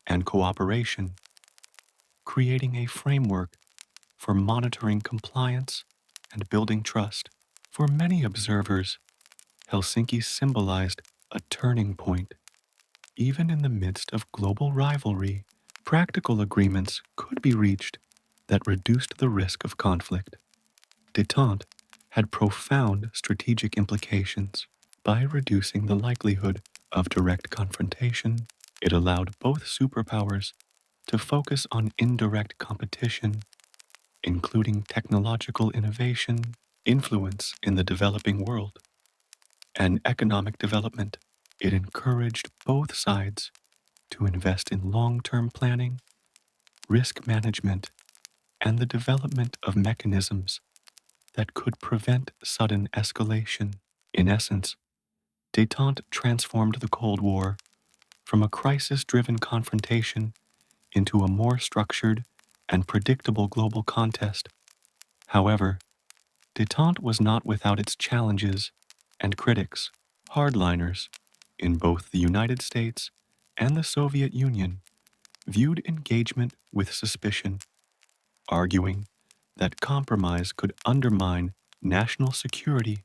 and cooperation, creating a framework for monitoring compliance and building trust. For many observers, Helsinki symbolized a turning point. Even in the midst of global rivalry, practical agreements could be reached that reduced the risk of conflict. Détente had profound strategic implications. By reducing the likelihood of direct confrontation, it allowed both superpowers to focus on indirect competition, including technological innovation, influence in the developing world, and economic development. It encouraged both sides to invest in long-term planning, risk management, and the development of mechanisms that could prevent sudden escalation. In essence, Détente transformed the Cold War from a crisis-driven confrontation into a more structured and predictable global contest. However, Détente was not without its challenges and critics. Hardliners in both the United States and the Soviet Union viewed engagement with suspicion, arguing that compromise could undermine national security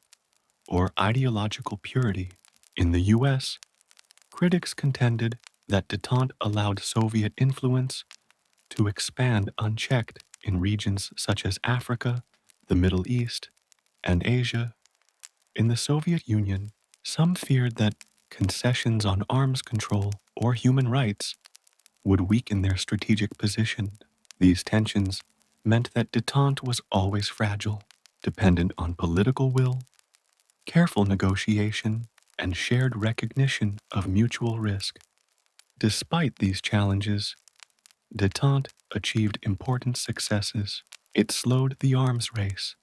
or ideological purity. In the US, critics contended that Détente allowed Soviet influence to expand unchecked in regions such as Africa, the Middle East, and Asia. In the Soviet Union, some feared that concessions on arms control or human rights would weaken their strategic position. These tensions meant that Détente was always fragile, dependent on political will, careful negotiation, and shared recognition of mutual risk. Despite these challenges, Détente achieved important successes. It slowed the arms race,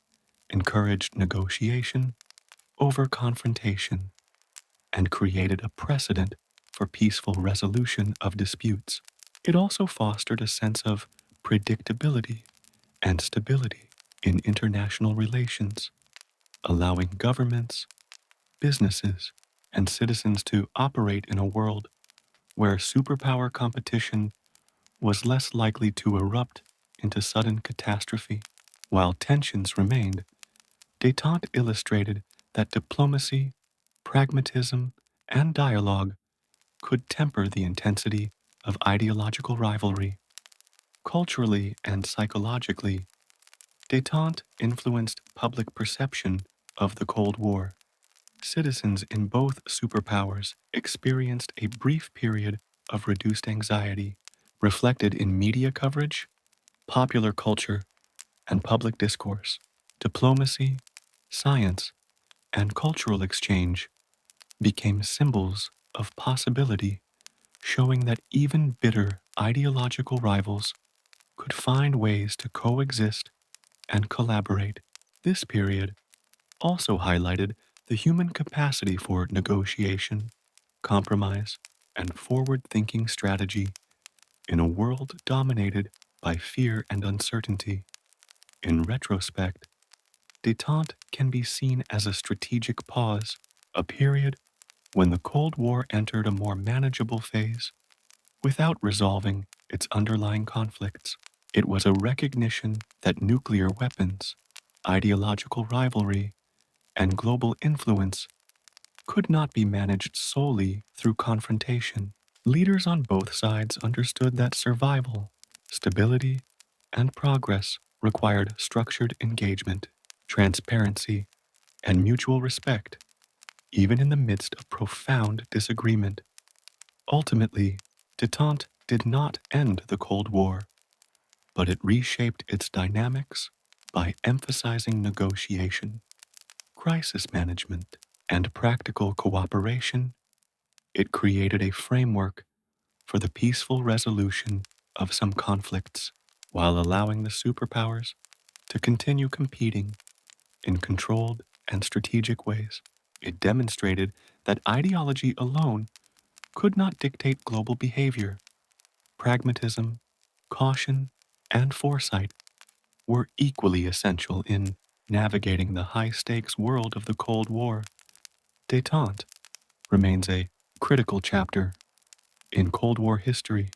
encouraged negotiation over confrontation, and created a precedent for peaceful resolution of disputes. It also fostered a sense of predictability and stability in international relations, allowing governments, businesses, and citizens to operate in a world where superpower competition was less likely to erupt into sudden catastrophe. While tensions remained, Détente illustrated that diplomacy, pragmatism, and dialogue could temper the intensity of ideological rivalry. Culturally and psychologically, Détente influenced public perception of the Cold War. Citizens in both superpowers experienced a brief period of reduced anxiety, reflected in media coverage, popular culture, and public discourse. Diplomacy, science, and cultural exchange became symbols of possibility, showing that even bitter ideological rivals could find ways to coexist and collaborate. This period also highlighted the human capacity for negotiation, compromise, and forward-thinking strategy in a world dominated by fear and uncertainty. In retrospect, Détente can be seen as a strategic pause, a period when the Cold War entered a more manageable phase without resolving its underlying conflicts. It was a recognition that nuclear weapons, ideological rivalry, and global influence could not be managed solely through confrontation. Leaders on both sides understood that survival, stability, and progress required structured engagement, transparency, and mutual respect, even in the midst of profound disagreement. Ultimately, Détente did not end the Cold War, but it reshaped its dynamics by emphasizing negotiation, crisis management, and practical cooperation. It created a framework for the peaceful resolution of some conflicts while allowing the superpowers to continue competing in controlled and strategic ways. It demonstrated that ideology alone could not dictate global behavior. Pragmatism, caution, and foresight were equally essential in navigating the high-stakes world of the Cold War. Détente remains a critical chapter in Cold War history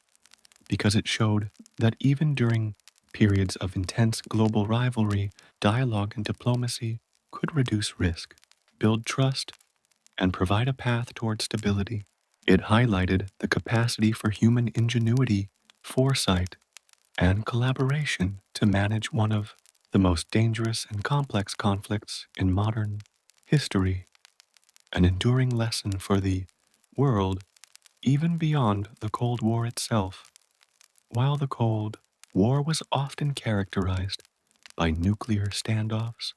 because it showed that even during periods of intense global rivalry, dialogue and diplomacy could reduce risk, build trust, and provide a path toward stability. It highlighted the capacity for human ingenuity, foresight, and collaboration to manage one of the most dangerous and complex conflicts in modern history, an enduring lesson for the world even beyond the Cold War itself. While the Cold War was often characterized by nuclear standoffs,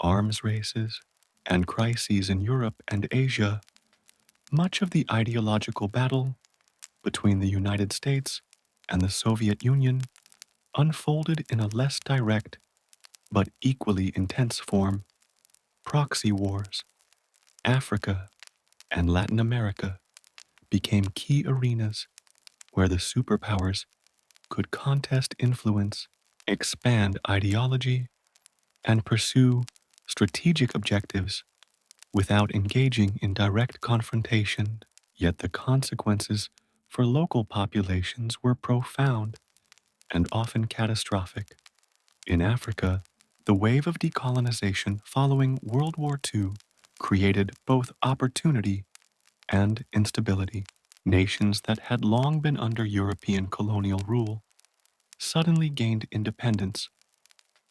arms races, and crises in Europe and Asia, much of the ideological battle between the United States and the Soviet Union unfolded in a less direct but equally intense form. Proxy wars, Africa, and Latin America became key arenas where the superpowers could contest influence, expand ideology, and pursue strategic objectives without engaging in direct confrontation. Yet the consequences for local populations were profound and often catastrophic. In Africa, the wave of decolonization following World War II created both opportunity and instability. Nations that had long been under European colonial rule suddenly gained independence,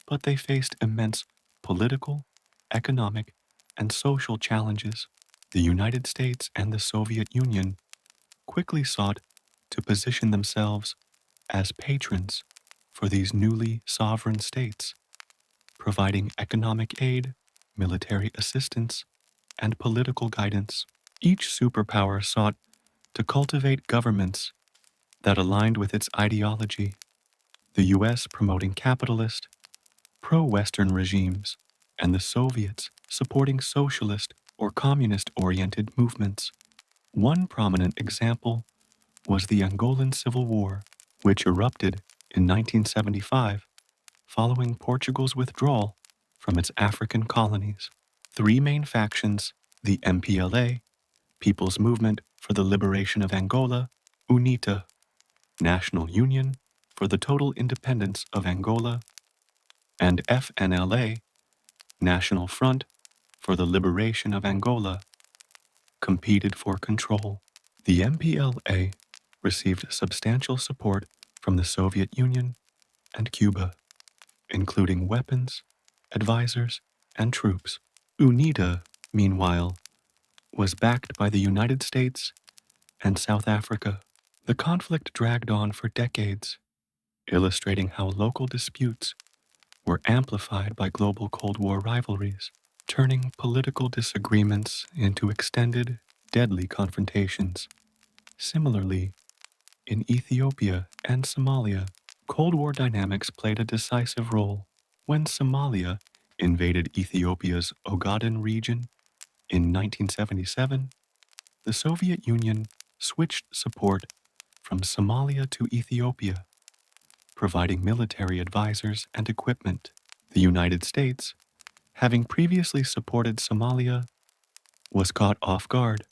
but they faced immense political, economic, and social challenges. The United States and the Soviet Union quickly sought to position themselves as patrons for these newly sovereign states, providing economic aid, military assistance, and political guidance. Each superpower sought to cultivate governments that aligned with its ideology, the US promoting capitalist, pro-Western regimes, and the Soviets supporting socialist or communist-oriented movements. One prominent example was the Angolan Civil War, which erupted in 1975 following Portugal's withdrawal from its African colonies. Three main factions, the MPLA, People's Movement for the Liberation of Angola, UNITA, National Union for the Total Independence of Angola, and FNLA, National Front for the Liberation of Angola, competed for control. The MPLA received substantial support from the Soviet Union and Cuba, including weapons, advisors, and troops. UNITA, meanwhile, was backed by the United States and South Africa. The conflict dragged on for decades, illustrating how local disputes were amplified by global Cold War rivalries, turning political disagreements into extended, deadly confrontations. Similarly, in Ethiopia and Somalia, Cold War dynamics played a decisive role. When Somalia invaded Ethiopia's Ogaden region in 1977, the Soviet Union switched support from Somalia to Ethiopia, providing military advisors and equipment. The United States, having previously supported Somalia, was caught off guard,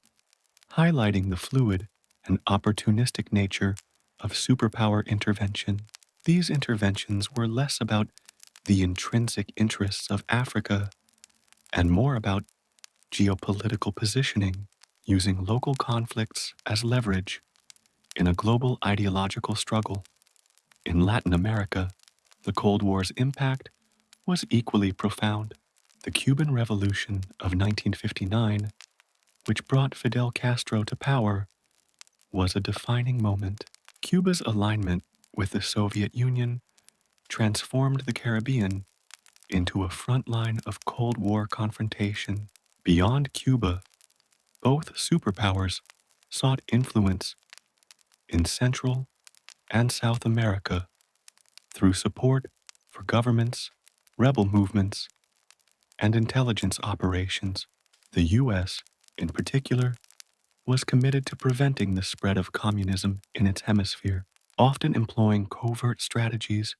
highlighting the fluid and opportunistic nature of superpower intervention. These interventions were less about the intrinsic interests of Africa and more about geopolitical positioning, using local conflicts as leverage in a global ideological struggle. In Latin America, the Cold War's impact was equally profound. The Cuban Revolution of 1959, which brought Fidel Castro to power, was a defining moment. Cuba's alignment with the Soviet Union transformed the Caribbean into a front line of Cold War confrontation. Beyond Cuba, both superpowers sought influence in Central and South America through support for governments, rebel movements, and intelligence operations. The U.S., in particular, was committed to preventing the spread of communism in its hemisphere, often employing covert strategies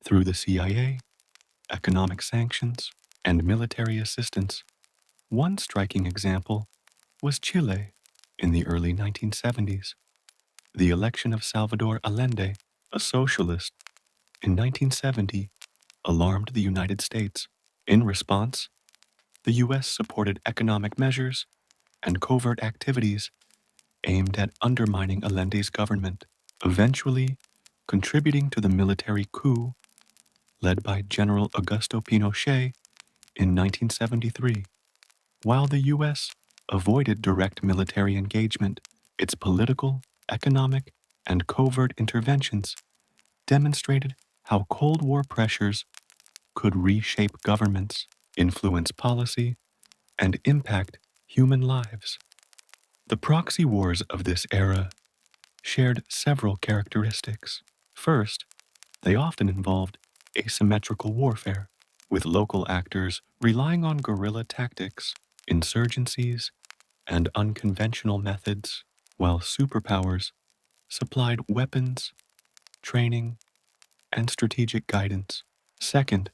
through the CIA, economic sanctions, and military assistance. One striking example was Chile in the early 1970s. The election of Salvador Allende, a socialist, in 1970 alarmed the United States. In response, the U.S. supported economic measures and covert activities aimed at undermining Allende's government, eventually contributing to the military coup led by General Augusto Pinochet in 1973. While the U.S. avoided direct military engagement, its political, economic, and covert interventions demonstrated how Cold War pressures could reshape governments, influence policy, and impact human lives. The proxy wars of this era shared several characteristics. First, they often involved asymmetrical warfare, with local actors relying on guerrilla tactics, insurgencies, and unconventional methods, while superpowers supplied weapons, training, and strategic guidance. Second,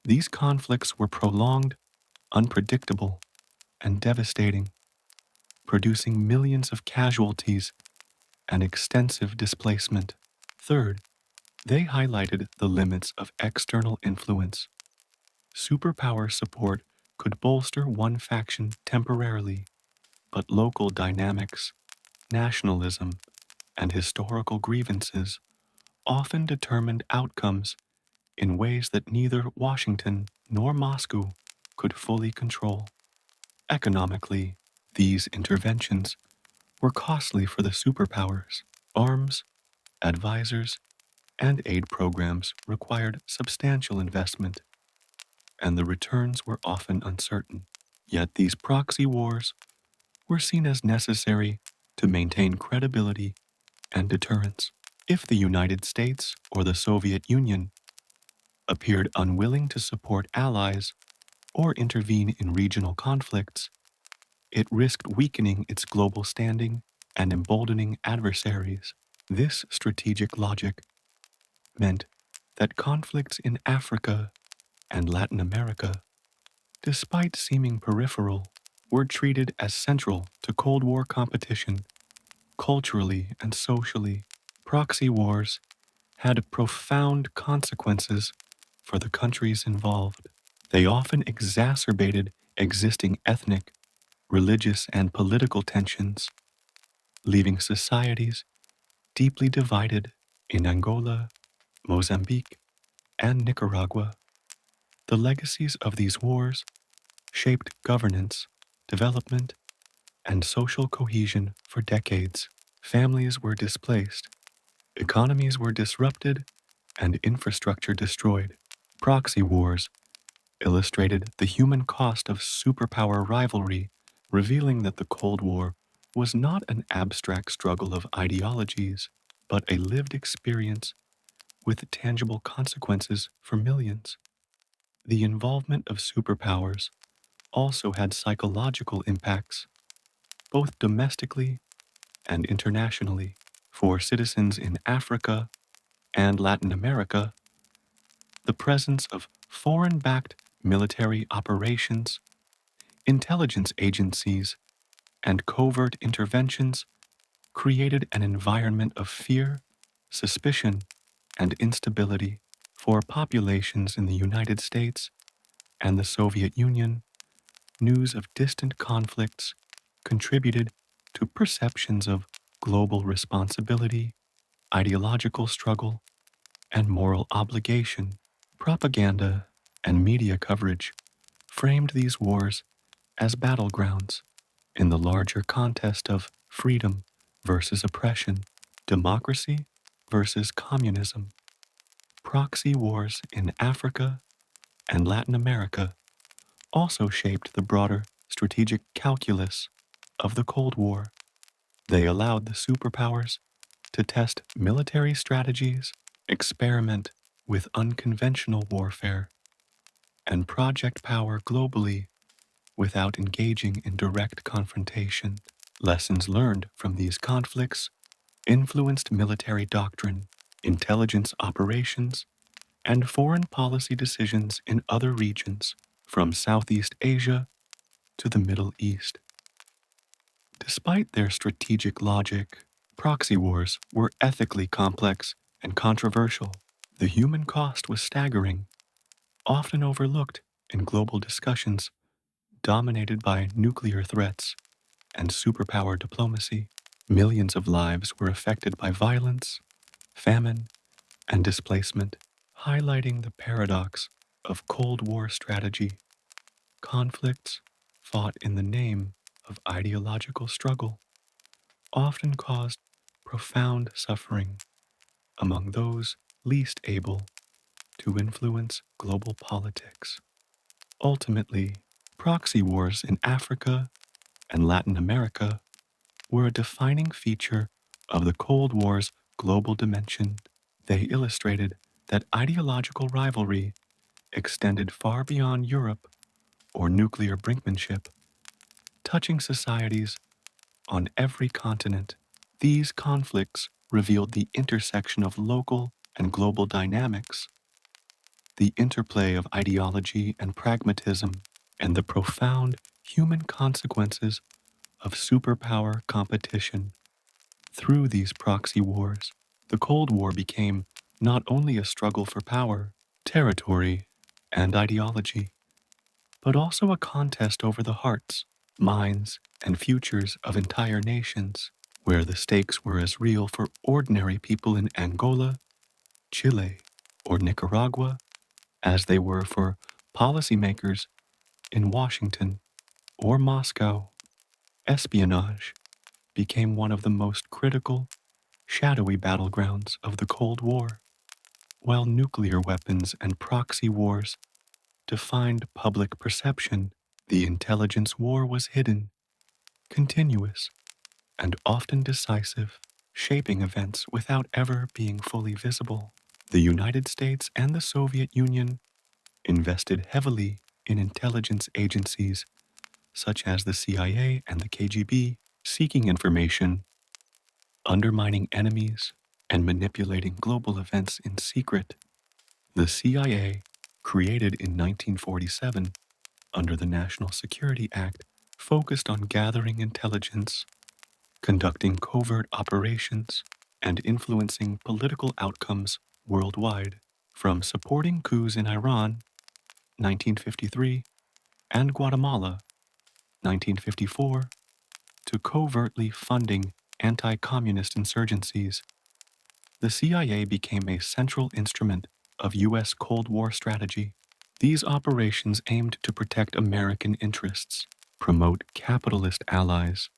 these conflicts were prolonged, unpredictable, and devastating, producing millions of casualties and extensive displacement. Third, they highlighted the limits of external influence. Superpower support could bolster one faction temporarily, but local dynamics, nationalism, and historical grievances often determined outcomes in ways that neither Washington nor Moscow could fully control. Economically, these interventions were costly for the superpowers. Arms, advisors, and aid programs required substantial investment, and the returns were often uncertain. Yet these proxy wars were seen as necessary to maintain credibility and deterrence. If the United States or the Soviet Union appeared unwilling to support allies or intervene in regional conflicts, it risked weakening its global standing and emboldening adversaries. This strategic logic meant that conflicts in Africa and Latin America, despite seeming peripheral, were treated as central to Cold War competition. Culturally and socially, proxy wars had profound consequences for the countries involved. They often exacerbated existing ethnic, religious, and political tensions, leaving societies deeply divided in Angola, Mozambique, and Nicaragua. The legacies of these wars shaped governance, development, and social cohesion for decades. Families were displaced, economies were disrupted, and infrastructure destroyed. Proxy wars illustrated the human cost of superpower rivalry, revealing that the Cold War was not an abstract struggle of ideologies, but a lived experience with tangible consequences for millions. The involvement of superpowers also had psychological impacts, both domestically and internationally. For citizens in Africa and Latin America, the presence of foreign-backed military operations, intelligence agencies, and covert interventions created an environment of fear, suspicion, and instability. For populations in the United States and the Soviet Union, news of distant conflicts contributed to perceptions of global responsibility, ideological struggle, and moral obligation. Propaganda and media coverage framed these wars as battlegrounds in the larger contest of freedom versus oppression, democracy versus communism. Proxy wars in Africa and Latin America also shaped the broader strategic calculus of the Cold War. They allowed the superpowers to test military strategies, experiment with unconventional warfare, and project power globally without engaging in direct confrontation. Lessons learned from these conflicts influenced military doctrine, intelligence operations, and foreign policy decisions in other regions, from Southeast Asia to the Middle East. Despite their strategic logic, proxy wars were ethically complex and controversial. The human cost was staggering, often overlooked in global discussions dominated by nuclear threats and superpower diplomacy. Millions of lives were affected by violence, famine, and displacement, highlighting the paradox of Cold War strategy. Conflicts fought in the name of ideological struggle often caused profound suffering among those least able to influence global politics. Ultimately, proxy wars in Africa and Latin America were a defining feature of the Cold War's global dimension. They illustrated that ideological rivalry extended far beyond Europe or nuclear brinkmanship, touching societies on every continent. These conflicts revealed the intersection of local and global dynamics, the interplay of ideology and pragmatism, and the profound human consequences of superpower competition. Through these proxy wars, the Cold War became not only a struggle for power, territory, and ideology, but also a contest over the hearts, minds, and futures of entire nations, where the stakes were as real for ordinary people in Angola, Chile, or Nicaragua as they were for policymakers in Washington or Moscow. Espionage became one of the most critical, shadowy battlegrounds of the Cold War, while nuclear weapons and proxy wars defined public perception. The intelligence war was hidden, continuous, and often decisive, shaping events without ever being fully visible. The United States and the Soviet Union invested heavily in intelligence agencies such as the CIA and the KGB, seeking information, undermining enemies, and manipulating global events in secret. The CIA, created in 1947 under the National Security Act, focused on gathering intelligence, conducting covert operations, and influencing political outcomes worldwide, from supporting coups in Iran, 1953, and Guatemala, 1954, to covertly funding anti-communist insurgencies. The CIA became a central instrument of U.S. Cold War strategy. These operations aimed to protect American interests, promote capitalist allies,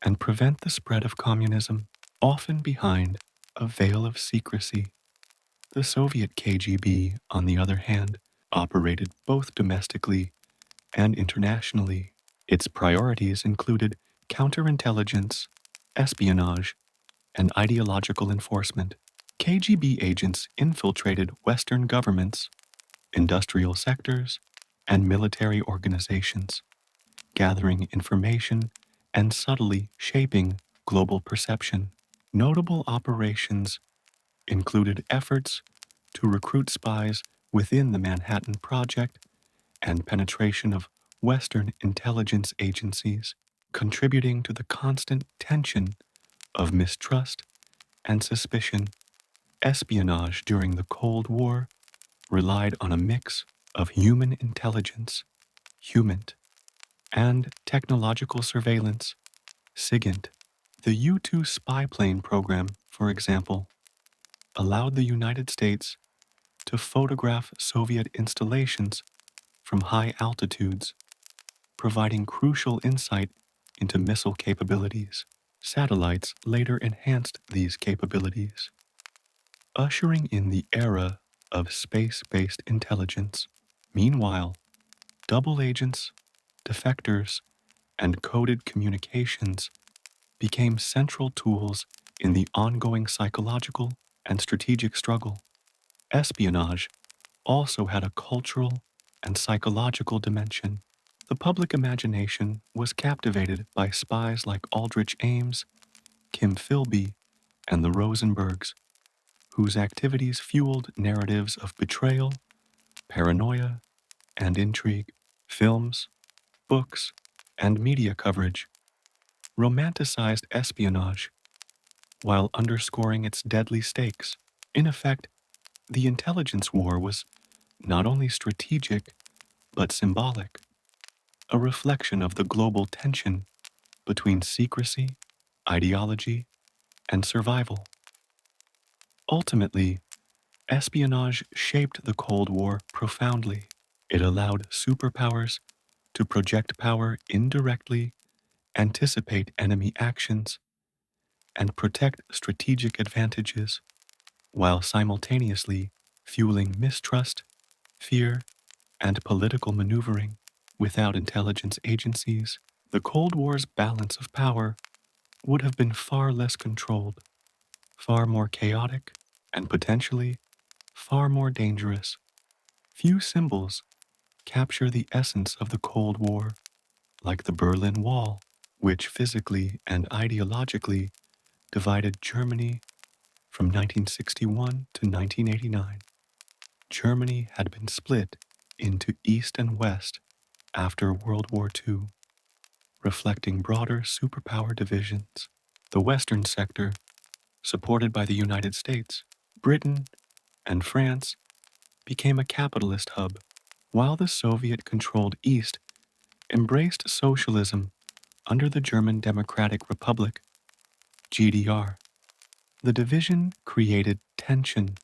and prevent the spread of communism, often behind a veil of secrecy. The Soviet KGB, on the other hand, operated both domestically and internationally. Its priorities included counterintelligence, espionage, and ideological enforcement. KGB agents infiltrated Western governments, industrial sectors, and military organizations, gathering information and subtly shaping global perception. Notable operations included efforts to recruit spies within the Manhattan Project and penetration of Western intelligence agencies, contributing to the constant tension of mistrust and suspicion. Espionage during the Cold War relied on a mix of human intelligence, HUMINT, and technological surveillance, SIGINT. The U-2 spy plane program, for example, allowed the United States to photograph Soviet installations from high altitudes, providing crucial insight into missile capabilities. Satellites later enhanced these capabilities, ushering in the era of space-based intelligence. Meanwhile, double agents, defectors, and coded communications became central tools in the ongoing psychological and strategic struggle. Espionage also had a cultural and psychological dimension. The public imagination was captivated by spies like Aldrich Ames, Kim Philby, and the Rosenbergs, whose activities fueled narratives of betrayal, paranoia, and intrigue. Films, books, and media coverage romanticized espionage while underscoring its deadly stakes. In effect, the intelligence war was not only strategic but symbolic, a reflection of the global tension between secrecy, ideology, and survival. Ultimately, espionage shaped the Cold War profoundly. It allowed superpowers to project power indirectly, anticipate enemy actions, and protect strategic advantages, while simultaneously fueling mistrust, fear, and political maneuvering. Without intelligence agencies, the Cold War's balance of power would have been far less controlled, far more chaotic, and potentially far more dangerous. Few symbols capture the essence of the Cold War, like the Berlin Wall, which physically and ideologically divided Germany from 1961 to 1989. Germany had been split into East and West after World War II, reflecting broader superpower divisions. The Western sector, supported by the United States, Britain, and France, became a capitalist hub, while the Soviet-controlled East embraced socialism under the German Democratic Republic, GDR. The division created tension,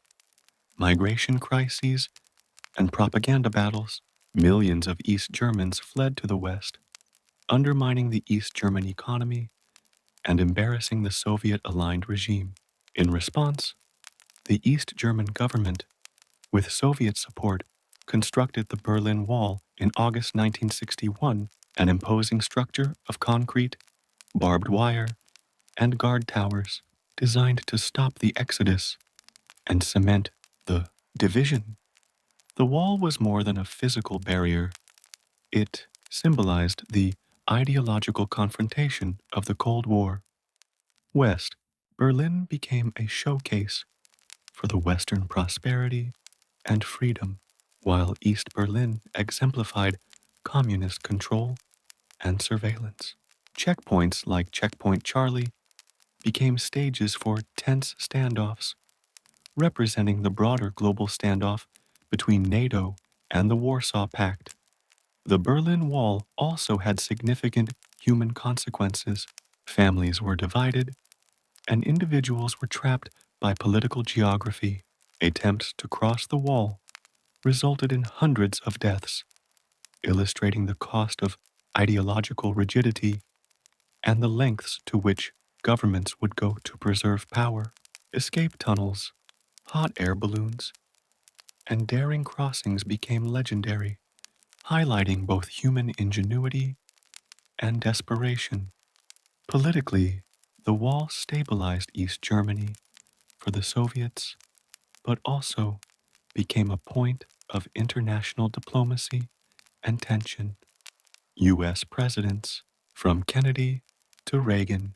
migration crises, and propaganda battles. Millions of East Germans fled to the West, undermining the East German economy and embarrassing the Soviet-aligned regime. In response, the East German government, with Soviet support, constructed the Berlin Wall in August 1961, an imposing structure of concrete, barbed wire, and guard towers designed to stop the exodus and cement the division. The wall was more than a physical barrier. It symbolized the ideological confrontation of the Cold War. West, Berlin became a showcase for the Western prosperity and freedom, while East Berlin exemplified communist control and surveillance. Checkpoints like Checkpoint Charlie became stages for tense standoffs, representing the broader global standoff between NATO and the Warsaw Pact. The Berlin Wall also had significant human consequences. Families were divided, and individuals were trapped by political geography. Attempts to cross the wall resulted in hundreds of deaths, illustrating the cost of ideological rigidity and the lengths to which governments would go to preserve power. Escape tunnels, hot air balloons, and daring crossings became legendary, highlighting both human ingenuity and desperation. Politically, the wall stabilized East Germany for the Soviets, but also became a point of international diplomacy and tension. U.S. presidents, from Kennedy to Reagan,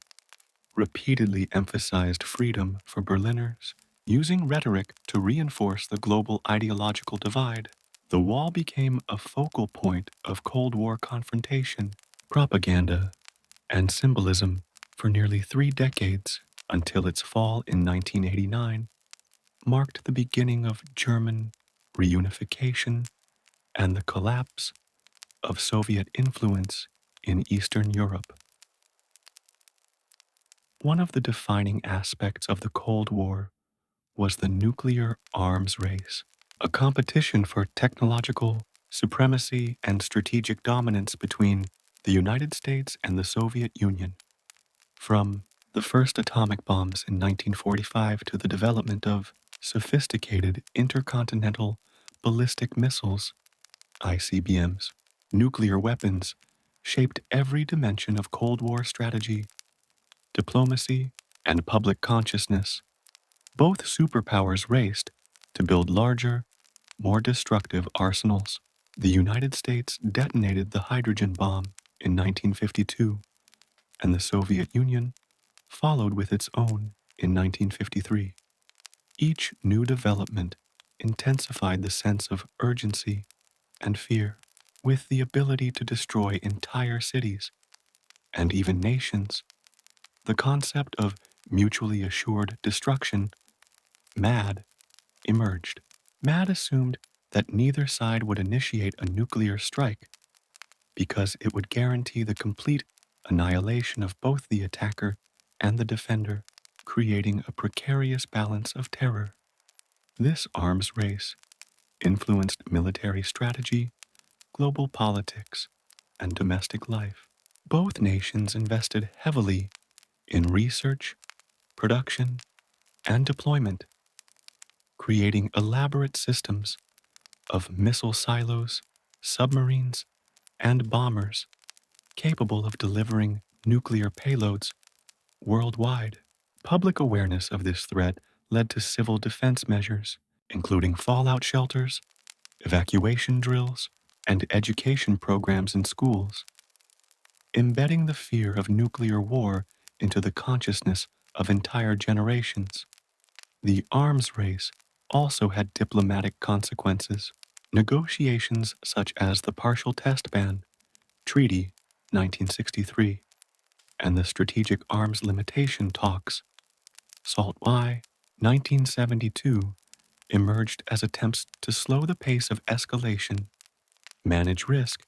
repeatedly emphasized freedom for Berliners, using rhetoric to reinforce the global ideological divide. The wall became a focal point of Cold War confrontation, propaganda, and symbolism for nearly 3 decades until its fall in 1989 marked the beginning of German reunification and the collapse of Soviet influence in Eastern Europe. One of the defining aspects of the Cold War was the nuclear arms race, a competition for technological supremacy and strategic dominance between the United States and the Soviet Union. From the first atomic bombs in 1945 to the development of sophisticated intercontinental ballistic missiles, ICBMs, nuclear weapons shaped every dimension of Cold War strategy, diplomacy, and public consciousness. Both superpowers raced to build larger, more destructive arsenals. The United States detonated the hydrogen bomb in 1952, and the Soviet Union followed with its own in 1953. Each new development intensified the sense of urgency and fear, with the ability to destroy entire cities and even nations. The concept of mutually assured destruction, MAD, emerged. MAD assumed that neither side would initiate a nuclear strike because it would guarantee the complete annihilation of both the attacker and the defender, creating a precarious balance of terror. This arms race influenced military strategy, global politics, and domestic life. Both nations invested heavily in research production, and deployment, creating elaborate systems of missile silos, submarines, and bombers capable of delivering nuclear payloads worldwide. Public awareness of this threat led to civil defense measures, including fallout shelters, evacuation drills, and education programs in schools, embedding the fear of nuclear war into the consciousness of entire generations. The arms race also had diplomatic consequences. Negotiations such as the Partial Test Ban Treaty 1963 and the Strategic Arms Limitation Talks SALT I 1972 emerged as attempts to slow the pace of escalation, manage risk,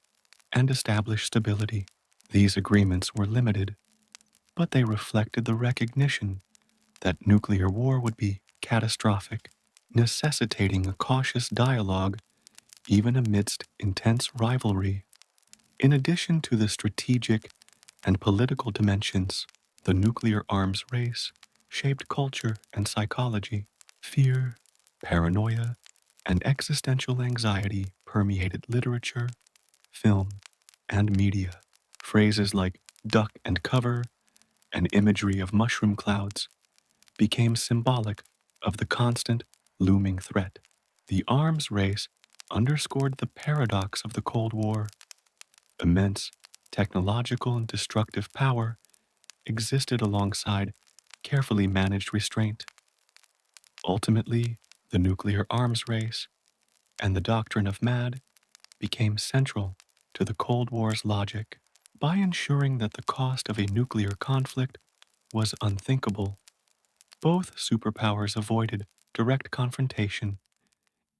and establish stability. These agreements were limited, but they reflected the recognition that nuclear war would be catastrophic, necessitating a cautious dialogue even amidst intense rivalry. In addition to the strategic and political dimensions, the nuclear arms race shaped culture and psychology. Fear, paranoia, and existential anxiety permeated literature, film, and media. Phrases like duck and cover and imagery of mushroom clouds became symbolic of the constant, looming threat. The arms race underscored the paradox of the Cold War. Immense technological and destructive power existed alongside carefully managed restraint. Ultimately, the nuclear arms race and the doctrine of MAD became central to the Cold War's logic. By ensuring that the cost of a nuclear conflict was unthinkable, both superpowers avoided direct confrontation,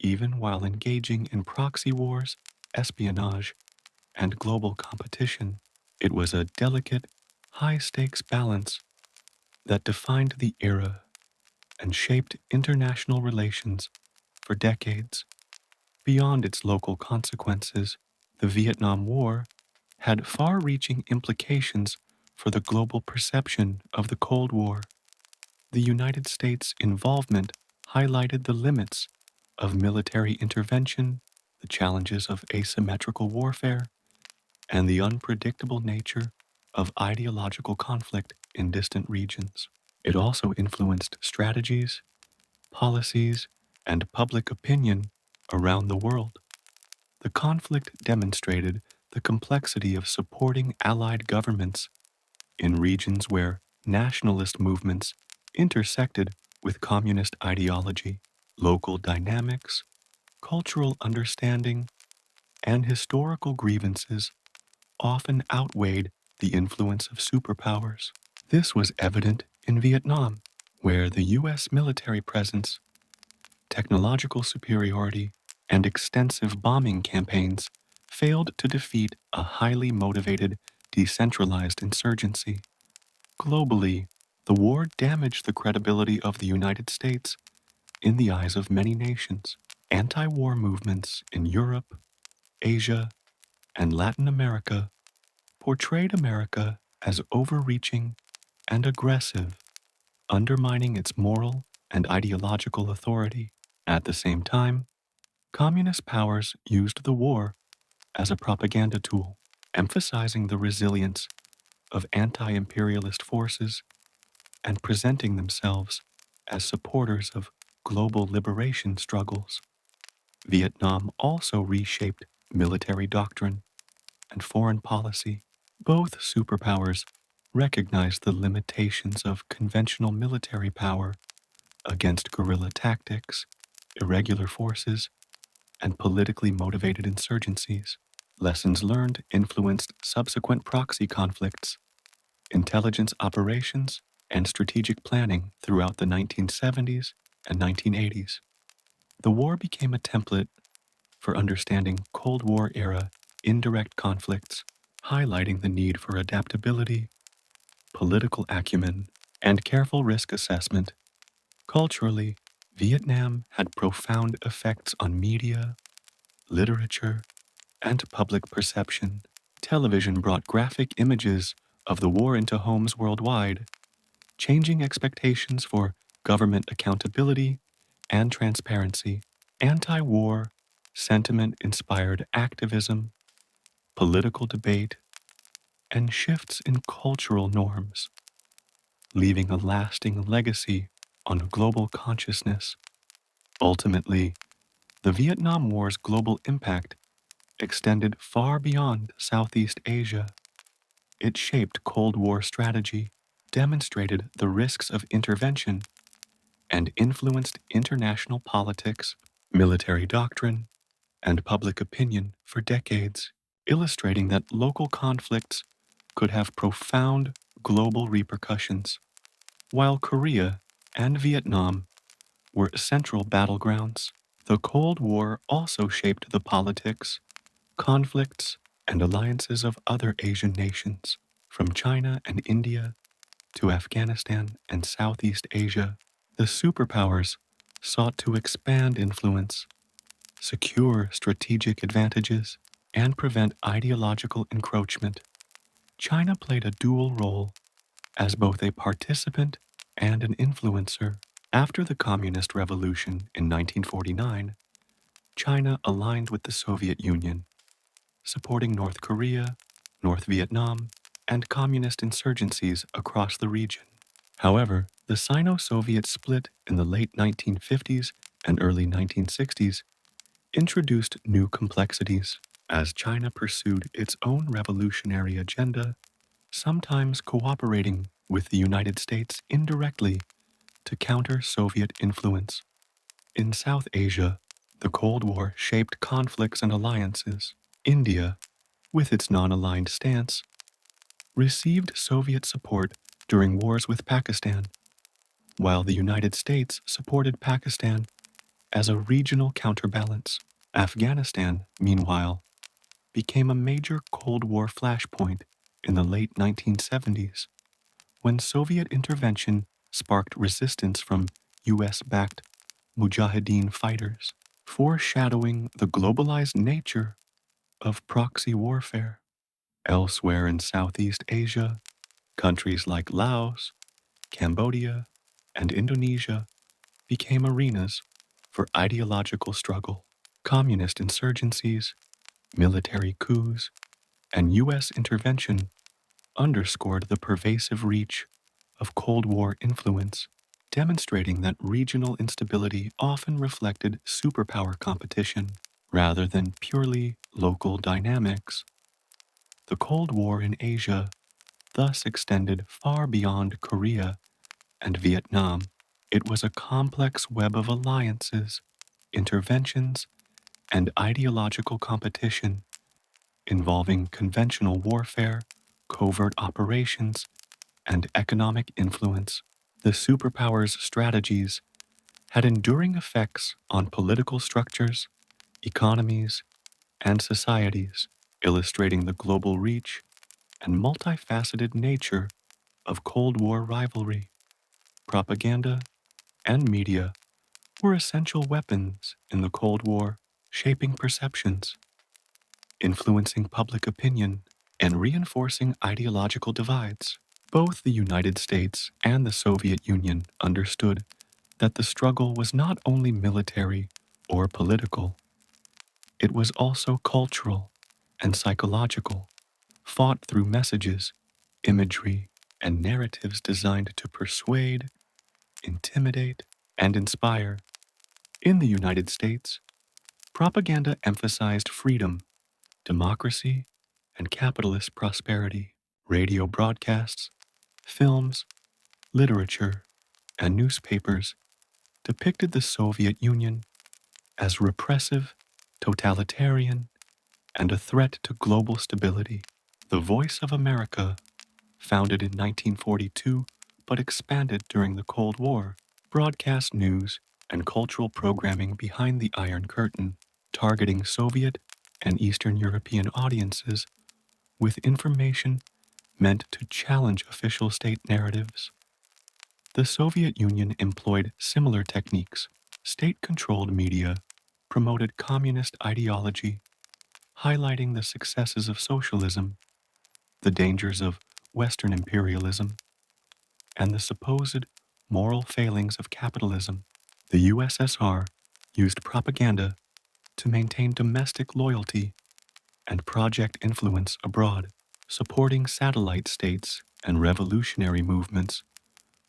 even while engaging in proxy wars, espionage, and global competition. It was a delicate, high-stakes balance that defined the era and shaped international relations for decades. Beyond its local consequences, the Vietnam War had far-reaching implications for the global perception of the Cold War. The United States' involvement highlighted the limits of military intervention, the challenges of asymmetrical warfare, and the unpredictable nature of ideological conflict in distant regions. It also influenced strategies, policies, and public opinion around the world. The conflict demonstrated the complexity of supporting allied governments in regions where nationalist movements intersected with communist ideology. Local dynamics, cultural understanding, and historical grievances often outweighed the influence of superpowers. This was evident in Vietnam, where the U.S. military presence, technological superiority, and extensive bombing campaigns failed to defeat a highly motivated, decentralized insurgency. Globally, the war damaged the credibility of the United States in the eyes of many nations. Anti-war movements in Europe, Asia, and Latin America portrayed America as overreaching and aggressive, undermining its moral and ideological authority. At the same time, communist powers used the war as a propaganda tool, emphasizing the resilience of anti-imperialist forces and presenting themselves as supporters of global liberation struggles. Vietnam also reshaped military doctrine and foreign policy. Both superpowers recognized the limitations of conventional military power against guerrilla tactics, irregular forces, and politically motivated insurgencies. Lessons learned influenced subsequent proxy conflicts, intelligence operations, and strategic planning throughout the 1970s and 1980s. The war became a template for understanding Cold War era indirect conflicts, highlighting the need for adaptability, political acumen, and careful risk assessment. Culturally, Vietnam had profound effects on media, literature, and public perception. Television brought graphic images of the war into homes worldwide, changing expectations for government accountability and transparency, anti-war, sentiment-inspired activism, political debate, and shifts in cultural norms, leaving a lasting legacy on global consciousness. Ultimately, the Vietnam War's global impact extended far beyond Southeast Asia. It shaped Cold War strategy, demonstrated the risks of intervention, and influenced international politics, military doctrine, and public opinion for decades, illustrating that local conflicts could have profound global repercussions. While Korea and Vietnam were central battlegrounds, the Cold War also shaped the politics, conflicts, and alliances of other Asian nations, from China and India to Afghanistan and Southeast Asia. The superpowers sought to expand influence, secure strategic advantages, and prevent ideological encroachment. China played a dual role as both a participant and an influencer. After the Communist Revolution in 1949, China aligned with the Soviet Union, supporting North Korea, North Vietnam, and communist insurgencies across the region. However, the Sino-Soviet split in the late 1950s and early 1960s introduced new complexities as China pursued its own revolutionary agenda, sometimes cooperating with the United States indirectly to counter Soviet influence. In South Asia, the Cold War shaped conflicts and alliances. India, with its non-aligned stance, received Soviet support during wars with Pakistan, while the United States supported Pakistan as a regional counterbalance. Afghanistan, meanwhile, became a major Cold War flashpoint in the late 1970s, when Soviet intervention sparked resistance from US-backed Mujahideen fighters, foreshadowing the globalized nature of proxy warfare. Elsewhere in Southeast Asia, countries like Laos, Cambodia, and Indonesia became arenas for ideological struggle. Communist insurgencies, military coups, and U.S. intervention underscored the pervasive reach of Cold War influence, demonstrating that regional instability often reflected superpower competition rather than purely local dynamics. The Cold War in Asia thus extended far beyond Korea and Vietnam. It was a complex web of alliances, interventions, and ideological competition involving conventional warfare, covert operations, and economic influence. The superpowers' strategies had enduring effects on political structures, economies, and societies, illustrating the global reach and multifaceted nature of Cold War rivalry. Propaganda and media were essential weapons in the Cold War, shaping perceptions, influencing public opinion, and reinforcing ideological divides. Both the United States and the Soviet Union understood that the struggle was not only military or political, it was also cultural and psychological, fought through messages, imagery, and narratives designed to persuade, intimidate, and inspire. In the United States, propaganda emphasized freedom, democracy, and capitalist prosperity. Radio broadcasts, films, literature, and newspapers depicted the Soviet Union as repressive, totalitarian, and a threat to global stability. The Voice of America, founded in 1942 but expanded during the Cold War, broadcast news and cultural programming behind the Iron Curtain, targeting Soviet and Eastern European audiences with information meant to challenge official state narratives. The Soviet Union employed similar techniques. State-controlled media promoted communist ideology, highlighting the successes of socialism, the dangers of Western imperialism, and the supposed moral failings of capitalism. The USSR used propaganda to maintain domestic loyalty and project influence abroad, supporting satellite states and revolutionary movements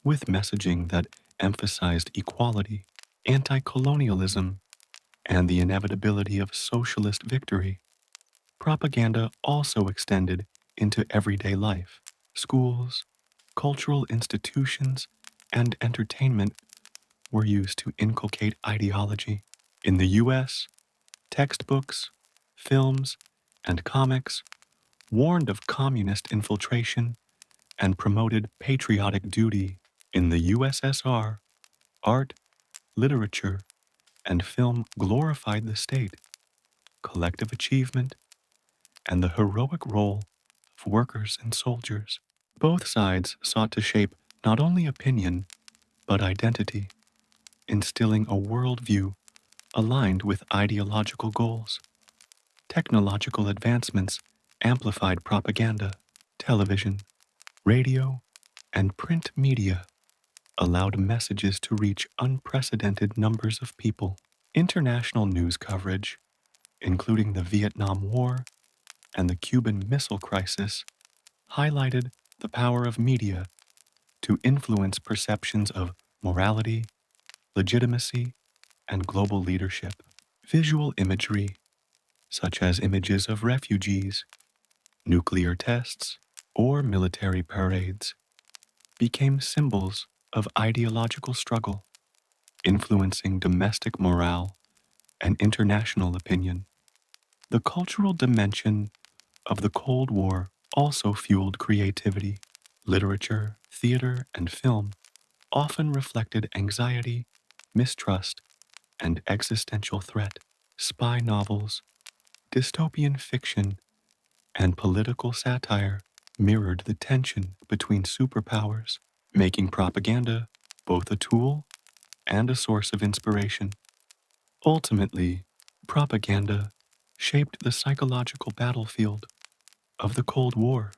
with messaging that emphasized equality, anti-colonialism, and the inevitability of socialist victory. Propaganda also extended into everyday life. Schools, cultural institutions, and entertainment were used to inculcate ideology. In the US, textbooks, films, and comics warned of communist infiltration and promoted patriotic duty. In the USSR, art, literature, and film glorified the state, collective achievement, and the heroic role of workers and soldiers. Both sides sought to shape not only opinion, but identity, instilling a worldview aligned with ideological goals. Technological advancements amplified propaganda. Television, radio, and print media allowed messages to reach unprecedented numbers of people. International news coverage, including the Vietnam War and the Cuban Missile Crisis, highlighted the power of media to influence perceptions of morality, legitimacy, and global leadership. Visual imagery, such as images of refugees, nuclear tests, or military parades, became symbols of ideological struggle, influencing domestic morale and international opinion. The cultural dimension of the Cold War also fueled creativity. Literature, theater, and film often reflected anxiety, mistrust, and existential threat. Spy novels, dystopian fiction, and political satire mirrored the tension between superpowers, making propaganda both a tool and a source of inspiration. Ultimately, propaganda shaped the psychological battlefield of the Cold War.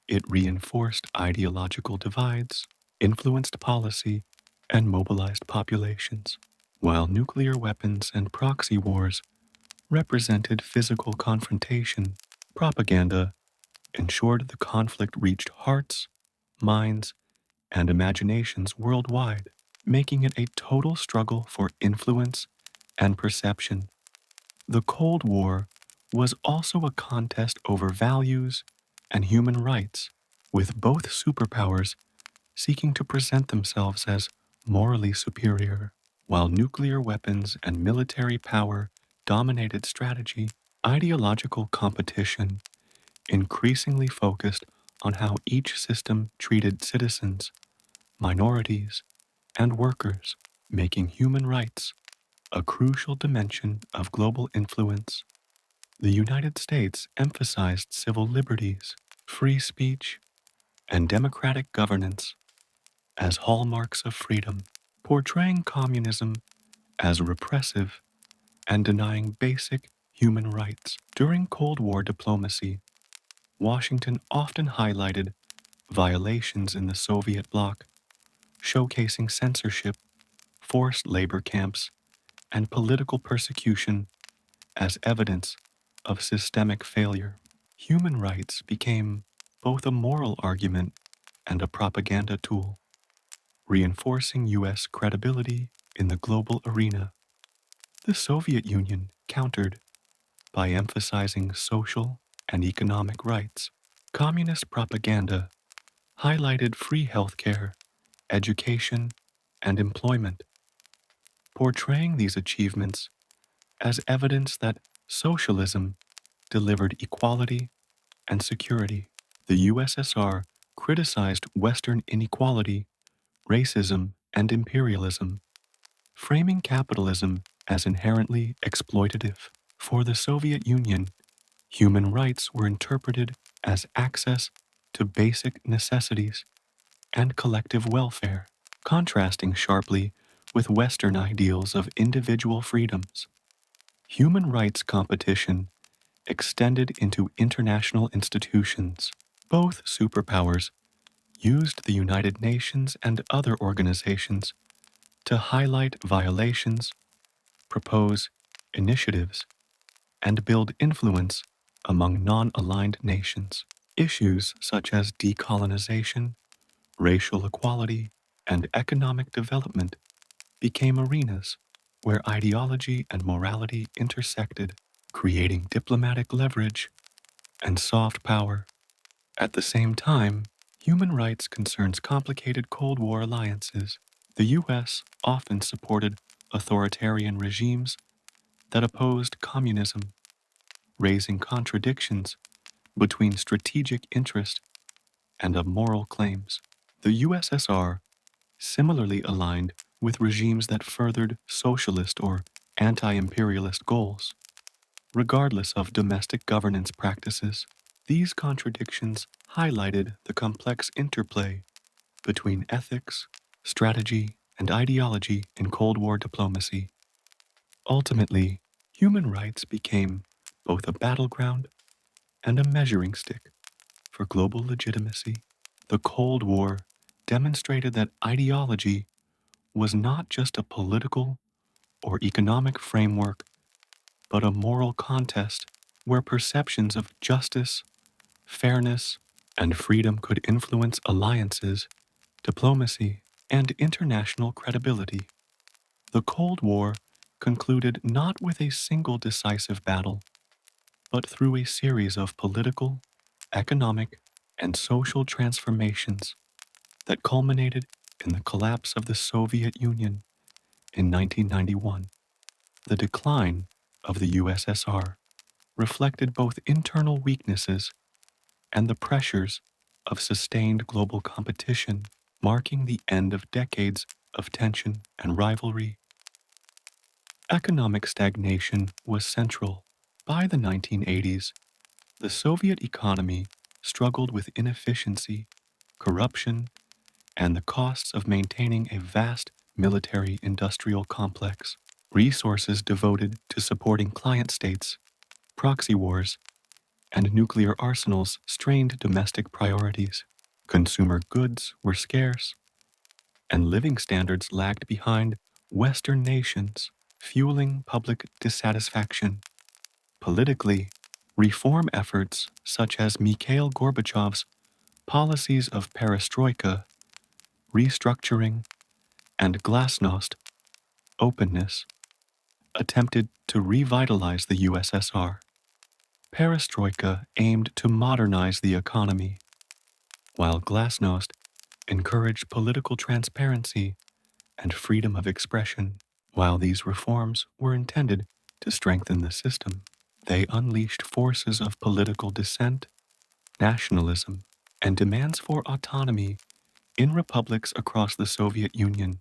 It reinforced ideological divides, influenced policy, and mobilized populations, while nuclear weapons and proxy wars represented physical confrontation. Propaganda ensured the conflict reached hearts, minds, and imaginations worldwide, making it a total struggle for influence and perception. The Cold War was also a contest over values and human rights, with both superpowers seeking to present themselves as morally superior. While nuclear weapons and military power dominated strategy, ideological competition increasingly focused on how each system treated citizens, minorities, and workers, making human rights a crucial dimension of global influence. The United States emphasized civil liberties, free speech, and democratic governance as hallmarks of freedom, portraying communism as repressive and denying basic human rights. During Cold War diplomacy, Washington often highlighted violations in the Soviet bloc, showcasing censorship, forced labor camps, and political persecution as evidence of systemic failure. Human rights became both a moral argument and a propaganda tool, reinforcing U.S. credibility in the global arena. The Soviet Union countered by emphasizing social and economic rights. Communist propaganda highlighted free healthcare, education, and employment, portraying these achievements as evidence that socialism delivered equality and security. The USSR criticized Western inequality, racism, and imperialism, framing capitalism as inherently exploitative. For the Soviet Union, human rights were interpreted as access to basic necessities and collective welfare, contrasting sharply with Western ideals of individual freedoms. Human rights competition extended into international institutions. Both superpowers used the United Nations and other organizations to highlight violations, propose initiatives, and build influence among non-aligned nations. Issues such as decolonization, racial equality, and economic development became arenas where ideology and morality intersected, creating diplomatic leverage and soft power. At the same time, human rights concerns complicated Cold War alliances. The U.S. often supported authoritarian regimes that opposed communism, raising contradictions between strategic interest and of moral claims. The USSR similarly aligned with regimes that furthered socialist or anti-imperialist goals, regardless of domestic governance practices. These contradictions highlighted the complex interplay between ethics, strategy, and ideology in Cold War diplomacy. Ultimately, human rights became both a battleground and a measuring stick for global legitimacy. The Cold War demonstrated that ideology was not just a political or economic framework, but a moral contest where perceptions of justice, fairness, and freedom could influence alliances, diplomacy, and international credibility. The Cold War concluded not with a single decisive battle, but through a series of political, economic, and social transformations that culminated in the collapse of the Soviet Union in 1991. The decline of the USSR reflected both internal weaknesses and the pressures of sustained global competition, marking the end of decades of tension and rivalry. Economic stagnation was central. By the 1980s, the Soviet economy struggled with inefficiency, corruption, and the costs of maintaining a vast military-industrial complex. Resources devoted to supporting client states, proxy wars, and nuclear arsenals strained domestic priorities. Consumer goods were scarce, and living standards lagged behind Western nations, fueling public dissatisfaction. Politically, reform efforts such as Mikhail Gorbachev's policies of perestroika, restructuring, and glasnost, openness, attempted to revitalize the USSR. Perestroika aimed to modernize the economy, while glasnost encouraged political transparency and freedom of expression. While these reforms were intended to strengthen the system, they unleashed forces of political dissent, nationalism, and demands for autonomy in republics across the Soviet Union.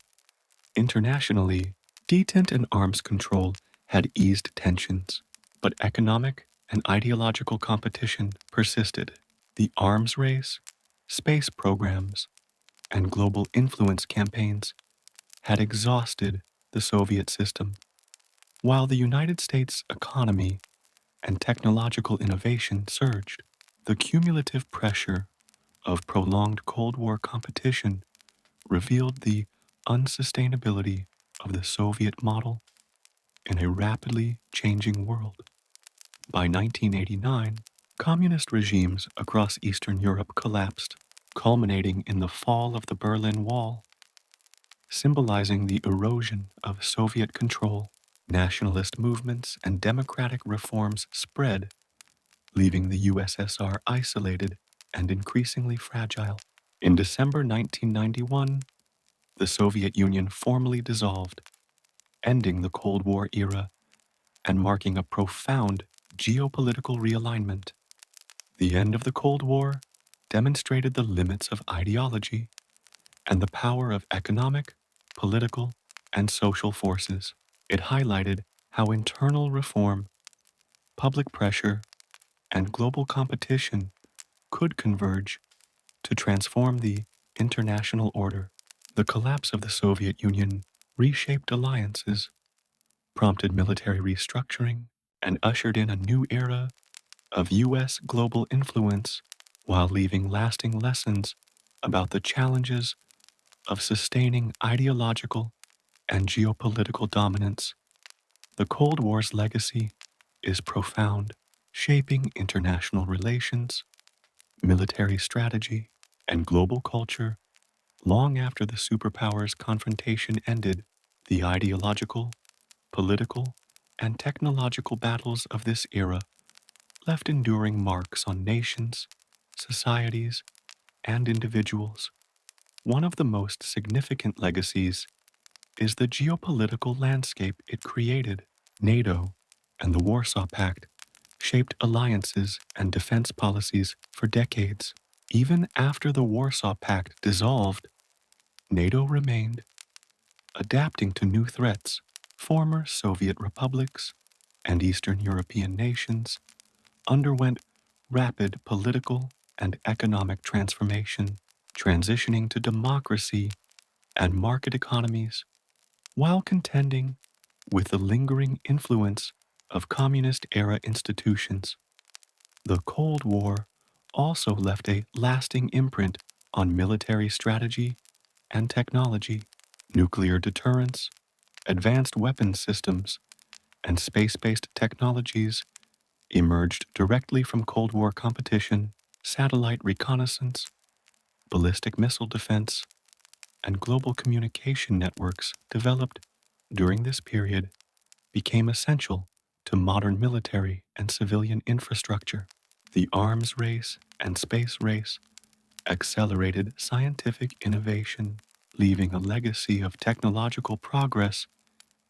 Internationally, detent and arms control had eased tensions, but economic and ideological competition persisted. The arms race, space programs, and global influence campaigns had exhausted the Soviet system, while the United States economy and technological innovation surged. The cumulative pressure of prolonged Cold War competition revealed the unsustainability of the Soviet model in a rapidly changing world. By 1989, communist regimes across Eastern Europe collapsed, culminating in the fall of the Berlin Wall, symbolizing the erosion of Soviet control. Nationalist movements and democratic reforms spread, leaving the USSR isolated and increasingly fragile. In December 1991, the Soviet Union formally dissolved, ending the Cold War era and marking a profound geopolitical realignment. The end of the Cold War demonstrated the limits of ideology and the power of economic, political, and social forces. It highlighted how internal reform, public pressure, and global competition could converge to transform the international order. The collapse of the Soviet Union reshaped alliances, prompted military restructuring, and ushered in a new era of U.S. global influence while leaving lasting lessons about the challenges of sustaining ideological and geopolitical dominance. The Cold War's legacy is profound, shaping international relations, military strategy, and global culture long after the superpowers' confrontation ended. The ideological, political, and technological battles of this era left enduring marks on nations, societies, and individuals. One of the most significant legacies is the geopolitical landscape it created. NATO and the Warsaw Pact shaped alliances and defense policies for decades. Even after the Warsaw Pact dissolved, NATO remained, adapting to new threats. Former Soviet republics and Eastern European nations underwent rapid political and economic transformation, transitioning to democracy and market economies while contending with the lingering influence of communist-era institutions. The Cold War also left a lasting imprint on military strategy and technology. Nuclear deterrence, advanced weapons systems, and space-based technologies emerged directly from Cold War competition. Satellite reconnaissance, ballistic missile defense, and global communication networks developed during this period became essential to modern military and civilian infrastructure. The arms race and space race accelerated scientific innovation, leaving a legacy of technological progress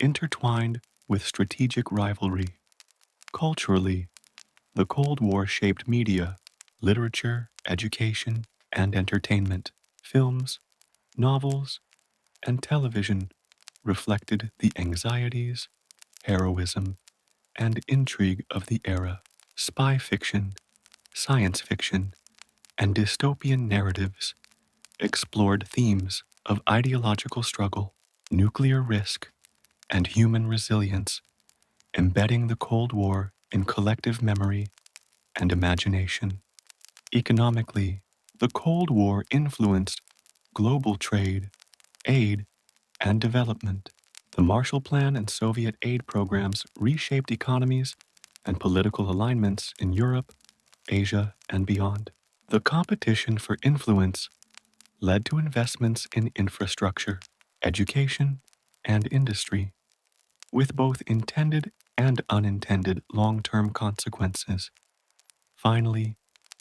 intertwined with strategic rivalry. Culturally, the Cold War shaped media, literature, education, and entertainment. Films, novels, and television reflected the anxieties, heroism, and intrigue of the era. Spy fiction, science fiction, and dystopian narratives explored themes of ideological struggle, nuclear risk, and human resilience, embedding the Cold War in collective memory and imagination. Economically, the Cold War influenced global trade, aid, and development. The Marshall Plan and Soviet aid programs reshaped economies and political alignments in Europe, Asia, and beyond. The competition for influence led to investments in infrastructure, education, and industry, with both intended and unintended long-term consequences. Finally,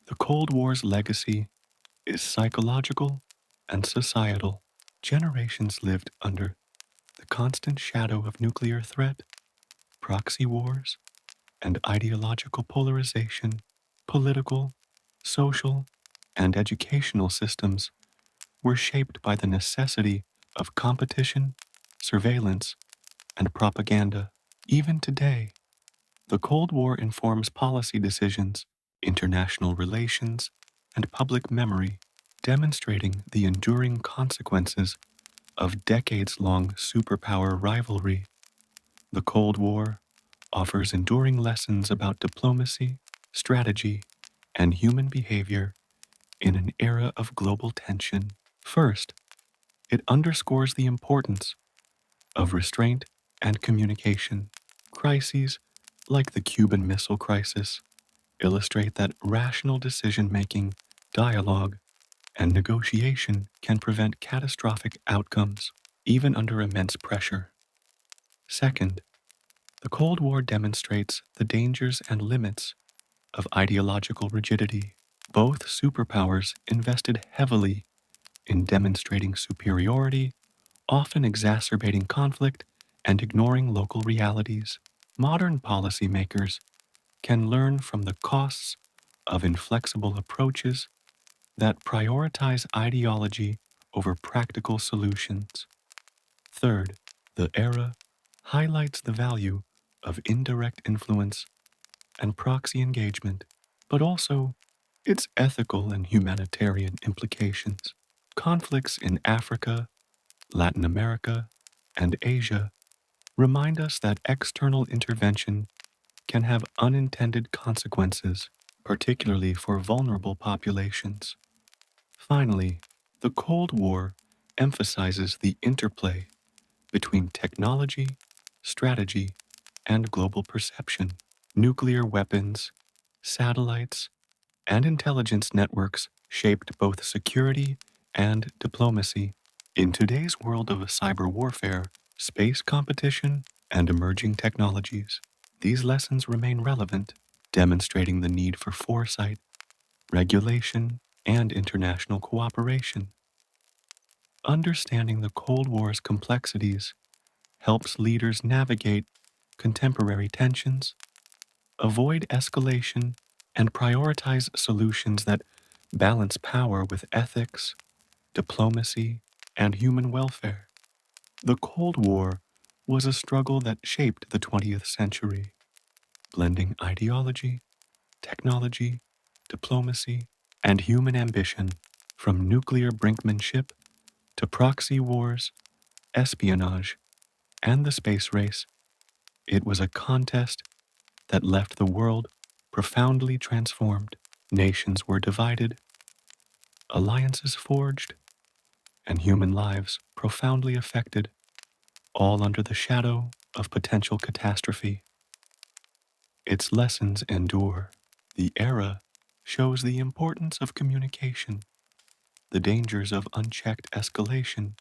the Cold War's legacy is psychological and societal. Generations lived under the constant shadow of nuclear threat, proxy wars, and ideological polarization. Political, social, and educational systems were shaped by the necessity of competition, surveillance, and propaganda. Even today, the Cold War informs policy decisions, international relations, and public memory, demonstrating the enduring consequences of decades-long superpower rivalry. The Cold War offers enduring lessons about diplomacy, strategy, and human behavior in an era of global tension. First, it underscores the importance of restraint and communication. Crises like the Cuban Missile Crisis illustrate that rational decision-making, dialogue, and negotiation can prevent catastrophic outcomes, even under immense pressure. Second, the Cold War demonstrates the dangers and limits of ideological rigidity. Both superpowers invested heavily in demonstrating superiority, often exacerbating conflict and ignoring local realities. Modern policymakers can learn from the costs of inflexible approaches that prioritize ideology over practical solutions. Third, the era highlights the value of indirect influence and proxy engagement, but also its ethical and humanitarian implications. Conflicts in Africa, Latin America, and Asia remind us that external intervention can have unintended consequences, particularly for vulnerable populations. Finally, The Cold War emphasizes the interplay between technology, strategy, and global perception. Nuclear weapons, satellites, and intelligence networks shaped both security and diplomacy. In today's world of cyber warfare, space competition, and emerging technologies, these lessons remain relevant, demonstrating the need for foresight, regulation, and international cooperation. Understanding the Cold War's complexities helps leaders navigate contemporary tensions, avoid escalation, and prioritize solutions that balance power with ethics, diplomacy, and human welfare. The Cold War was a struggle that shaped the 20th century, blending ideology, technology, diplomacy, and human ambition. From nuclear brinkmanship to proxy wars, espionage, and the space race, it was a contest that left the world profoundly transformed. Nations were divided, alliances forged, and human lives profoundly affected, all under the shadow of potential catastrophe. Its lessons endure. The era shows the importance of communication, the dangers of unchecked escalation,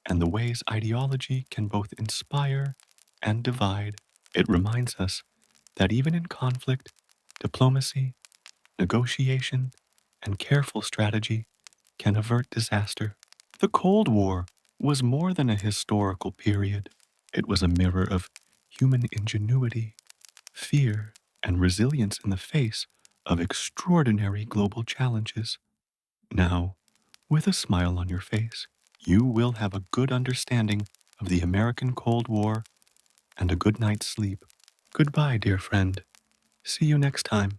and the ways ideology can both inspire and divide. It reminds us that even in conflict, diplomacy, negotiation, and careful strategy can avert disaster. The Cold War was more than a historical period. It was a mirror of human ingenuity, fear, and resilience in the face of extraordinary global challenges. Now, with a smile on your face, you will have a good understanding of the American Cold War and a good night's sleep. Goodbye, dear friend. See you next time.